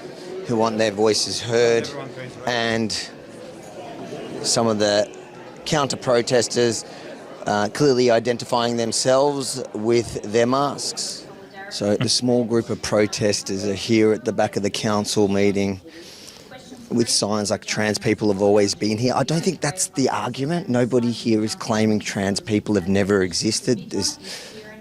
who want their voices heard, and some of the counter-protesters clearly identifying themselves with their masks. So the small group of protesters are here at the back of the council meeting with signs like trans people have always been here. I don't think that's the argument. Nobody here is claiming trans people have never existed.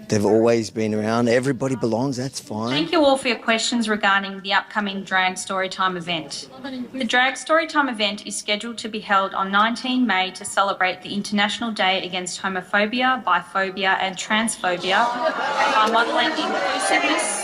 They've always been around. Everybody belongs, that's fine. Thank you all for your questions regarding the upcoming Drag Storytime event. The Drag Storytime event is scheduled to be held on 19 May to celebrate the International Day Against Homophobia, Biphobia and Transphobia by modelling inclusiveness,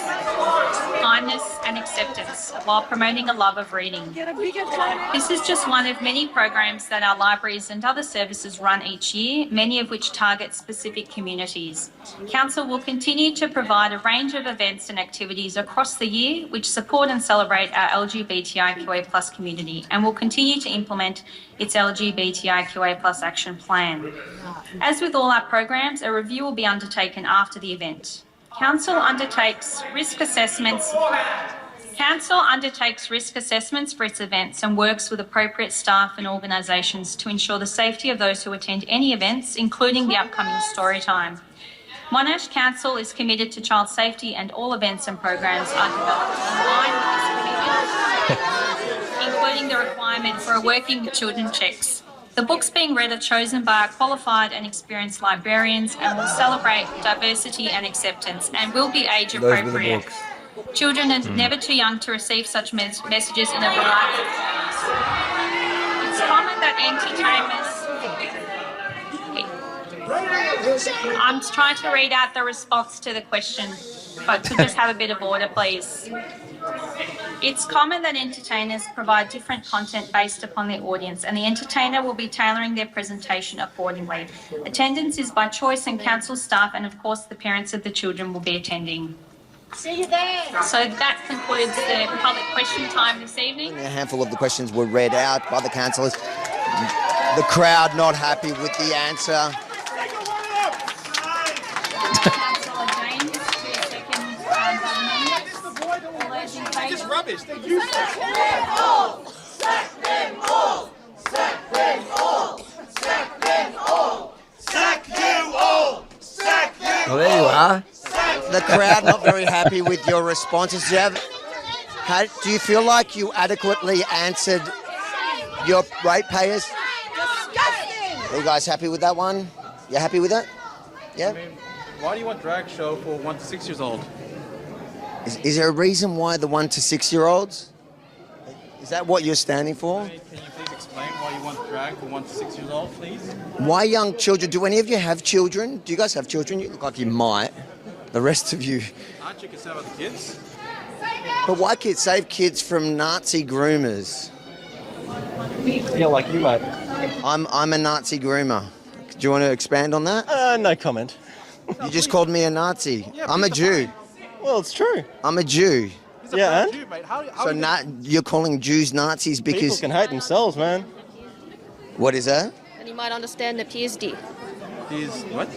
kindness and acceptance while promoting a love of reading. This is just one of many programs that our libraries and other services run each year, many of which target specific communities. Council will continue to provide a range of events and activities across the year which support and celebrate our LGBTIQA+ community, and will continue to implement its LGBTIQA+ action plan. As with all our programs, a review will be undertaken after the event. Council undertakes risk assessments for its events and works with appropriate staff and organisations to ensure the safety of those who attend any events, including the upcoming Storytime. Monash Council is committed to child safety, and all events and programs are developed in line with this commitment, including the requirement for a Working with Children checks. The books being read are chosen by our qualified and experienced librarians and will celebrate diversity and acceptance and will be age appropriate. Children are never too young to receive such messages in a variety of forms. It's common that I'm trying to read out the response to the question, but to just have a bit of order, please. It's common that entertainers provide different content based upon their audience, and the entertainer will be tailoring their presentation accordingly. Attendance is by choice, and council staff and, of course, the parents of the children will be attending. See you there. So that concludes the public question time this evening. A handful of the questions were read out by the councillors. The crowd not happy with the answer. Councillor James, 2 seconds. It's rubbish. Sack them all! Sack them all! Sack them all! Sack them all! Sack you all! Sack you all! Well, there you are. The crowd not very happy with your responses. Do you feel like you adequately answered your ratepayers? Disgusting! Are you guys happy with that one? You happy with it? Yeah? I mean, why do you want drag show for 1 to 6 years old? Is there a reason why the 1 to 6 year olds? Is that what you're standing for? Can you please explain why you want drag for 1 to 6 years old, please? Why young children? Do any of you have children? Do you guys have children? You look like you might. The rest of you. Aren't you concerned about the kids? But why kids? Save kids from Nazi groomers. Yeah, like you, mate. I'm a Nazi groomer. Do you want to expand on that? No comment. You just called me a Nazi. I'm a Jew. Well, it's true. I'm a Jew. Yeah, and? Jew, mate. How So you're calling Jews Nazis People because... can hate themselves, man. What is that? And you might understand the PSD. is what?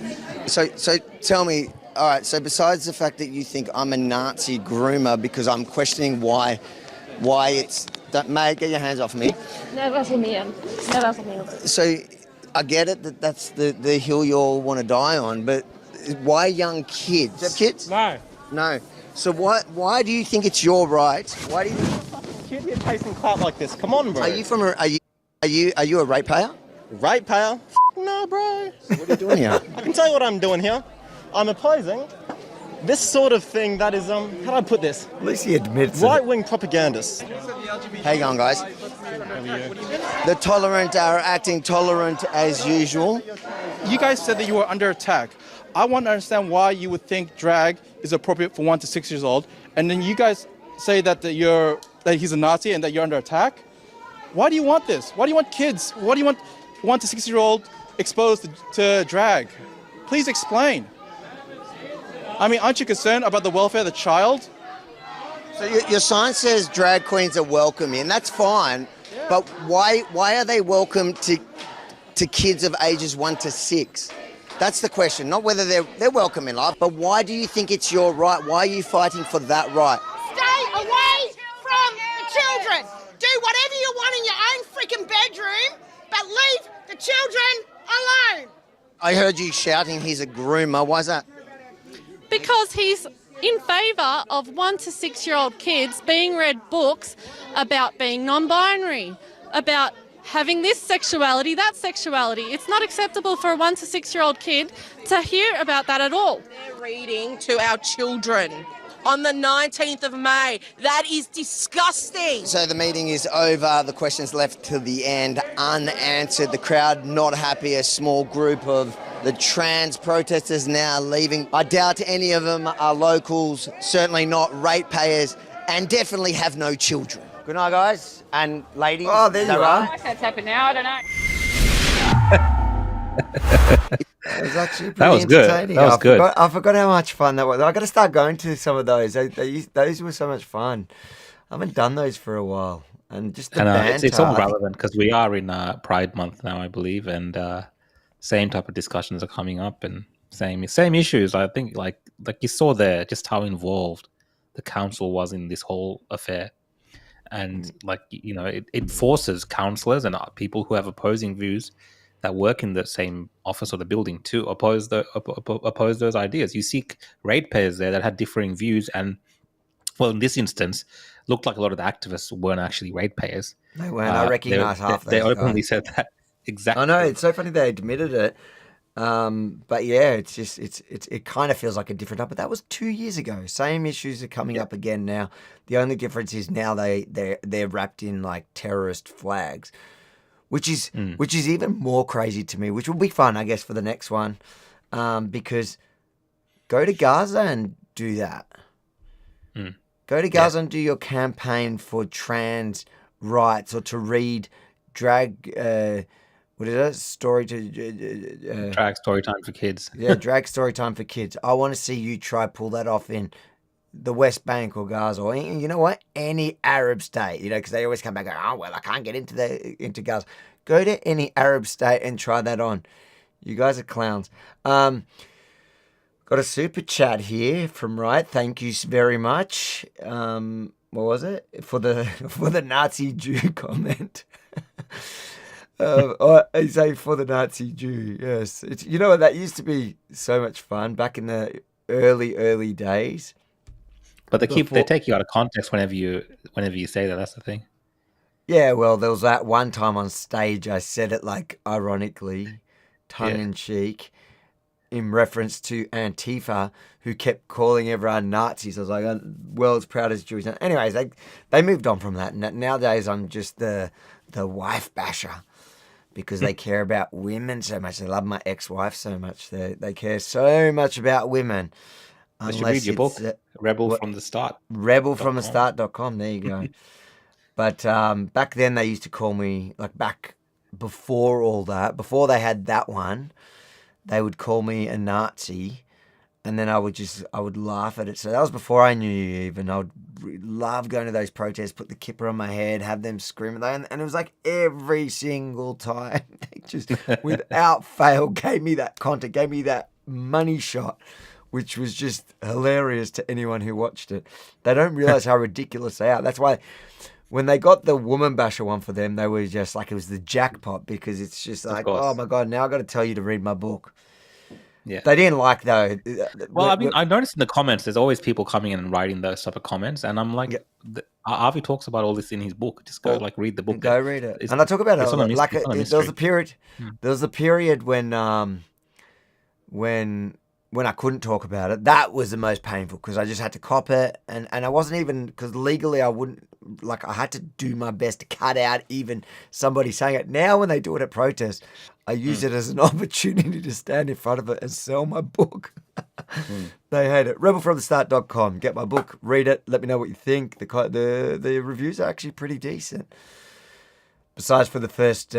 So tell me, all right, so besides the fact that you think I'm a Nazi groomer because I'm questioning why it's... Mate, get your hands off me. So I get it that that's the hill you all want to die on, but why young kids? Do you have kids? No. No. So why do you think it's your right? Why do you Kid here tasting clout like this. Come on, bro. Are you from are you a ratepayer? Ratepayer? No, bro. So what are you doing here? I can tell you what I'm doing here. I'm opposing this sort of thing that is, how do I put this? At least he admits it. Right-wing propagandists. Hang on, guys. The tolerant are acting tolerant as usual. You guys said that you were under attack. I want to understand why you would think drag is appropriate for 1 to 6 years old, and then you guys say that that he's a Nazi and that you're under attack. Why do you want this? Why do you want kids? Why do you want 1 to 6 year old exposed to drag? Please explain. I mean, aren't you concerned about the welfare of the child? So your sign says drag queens are welcome in. That's fine, but why are they welcome to kids of ages 1 to 6? That's the question. Not whether they're welcome in life, but why do you think it's your right? Why are you fighting for that right? Stay away from the children. Do whatever you want in your own freaking bedroom, but leave the children alone. I heard you shouting he's a groomer. Why's that? Because he's in favour of 1 to 6 year old kids being read books about being non-binary, about having this sexuality, that sexuality. It's not acceptable for a 1 to 6 year old kid to hear about that at all. They're reading to our children on the 19th of May. That is disgusting. So the meeting is over. The questions left till the end unanswered. The crowd not happy. A small group of the trans protesters now leaving. I doubt any of them are locals, certainly not ratepayers, and definitely have no children. Good night, guys and ladies. Oh, there you are. That's happened now, I don't know. That was actually That was good. entertaining. That was good. I forgot how much fun that was. I got to start going to some of those. Those were so much fun. I haven't done those for a while, and just the banter. It's all relevant because we are in Pride Month now, I believe, and same type of discussions are coming up and same issues. I think like you saw there just how involved the council was in this whole affair. And it forces councillors and people who have opposing views that work in the same office or the building to oppose those ideas. You see ratepayers there that had differing views, and well, in this instance, looked like a lot of the activists weren't actually ratepayers. They weren't. I recognise half. They those openly guys. said that. Exactly. I know, it's so funny they admitted it. But yeah, it kind of feels like a different time. But that was 2 years ago. Same issues are coming up again now. The only difference is now they're wrapped in like terrorist flags, which is even more crazy to me. Which will be fun, I guess, for the next one, because go to Gaza and do that. Go to Gaza and do your campaign for trans rights, or to read drag. What is it? Drag story time for kids. Yeah, drag story time for kids. I want to see you try pull that off in the West Bank or Gaza, or you know what, any Arab state. You know, because they always come back and go, oh well, I can't get into Gaza. Go to any Arab state and try that on. You guys are clowns. Got a super chat here from Wright. Thank you very much. What was it for the Nazi Jew comment? I say for the Nazi Jew. Yes, you know what, that used to be so much fun back in the early days. But they take you out of context whenever you say that. That's the thing. Yeah, well, there was that one time on stage I said it like ironically, tongue in cheek, in reference to Antifa, who kept calling everyone Nazis. I was like, world's proudest Jewish. Anyways, they moved on from that. Nowadays, I'm just the wife basher, because they care about women so much. They love my ex-wife so much. They care so much about women. I should read your book, Rebel from the Start. Rebelfromthestart.com. There you go. But back then they used to call me, like back before all that, before they had that one, they would call me a Nazi, and then I would laugh at it. So that was before I knew you even. I would love going to those protests, put the kipper on my head, have them screaming, and it was like every single time they just without fail gave me that content, gave me that money shot, which was just hilarious to anyone who watched it. They don't realize how ridiculous they are. That's why when they got the woman basher one for them, they were just like, it was the jackpot, because it's just like, oh my God, now I've got to tell you to read my book. Yeah. They didn't like though. Well, I mean, I noticed in the comments, there's always people coming in and writing those type of comments, and I'm like, Avi talks about all this in his book. Just go read the book. Go read it. And I talk about it. Like there was a period. There was a period when I couldn't talk about it. That was the most painful, because I just had to cop it, and I wasn't even, because legally I wouldn't, like, I had to do my best to cut out even somebody saying it. Now when they do it at protests, I use it as an opportunity to stand in front of it and sell my book. They hate it. Rebelfromthestart.com. Get my book, read it, let me know what you think. The reviews are actually pretty decent. Besides for the first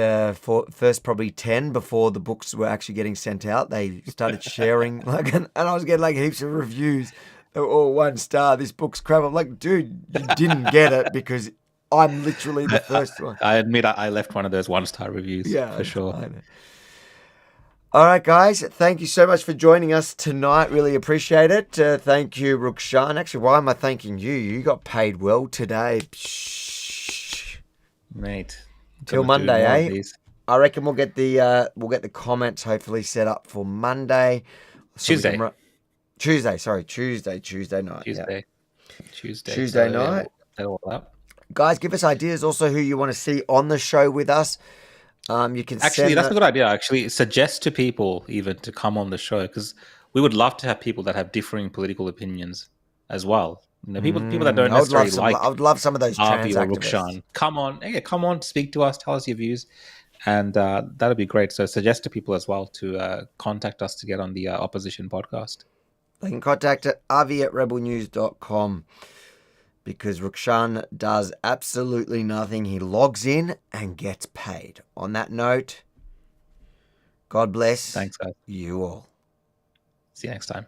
probably 10 before the books were actually getting sent out, they started sharing, and I was getting like heaps of reviews. They were all 1 star. This book's crap. I'm like, dude, you didn't get it because I'm literally the first one. I admit I left one of those 1-star reviews. Yeah, for sure. All right, guys. Thank you so much for joining us tonight. Really appreciate it. Thank you, Rukshan. Actually, why am I thanking you? You got paid well today. Mate. Till Monday, eh? I reckon we'll get the comments hopefully set up for Monday. Tuesday. Tuesday night. Tuesday night. All up. Guys, give us ideas also who you want to see on the show with us. You can actually, that's a good idea. Actually, suggest to people even to come on the show, because we would love to have people that have differing political opinions as well. You know, people that don't necessarily like. I would love some of those trans activists. Rukshan. Come on, speak to us, tell us your views, and that'd be great. So suggest to people as well to contact us to get on the opposition podcast. They can contact avi@rebelnews.com, because Rukshan does absolutely nothing. He logs in and gets paid. On that note, God bless. Thanks, guys. You all. See you next time.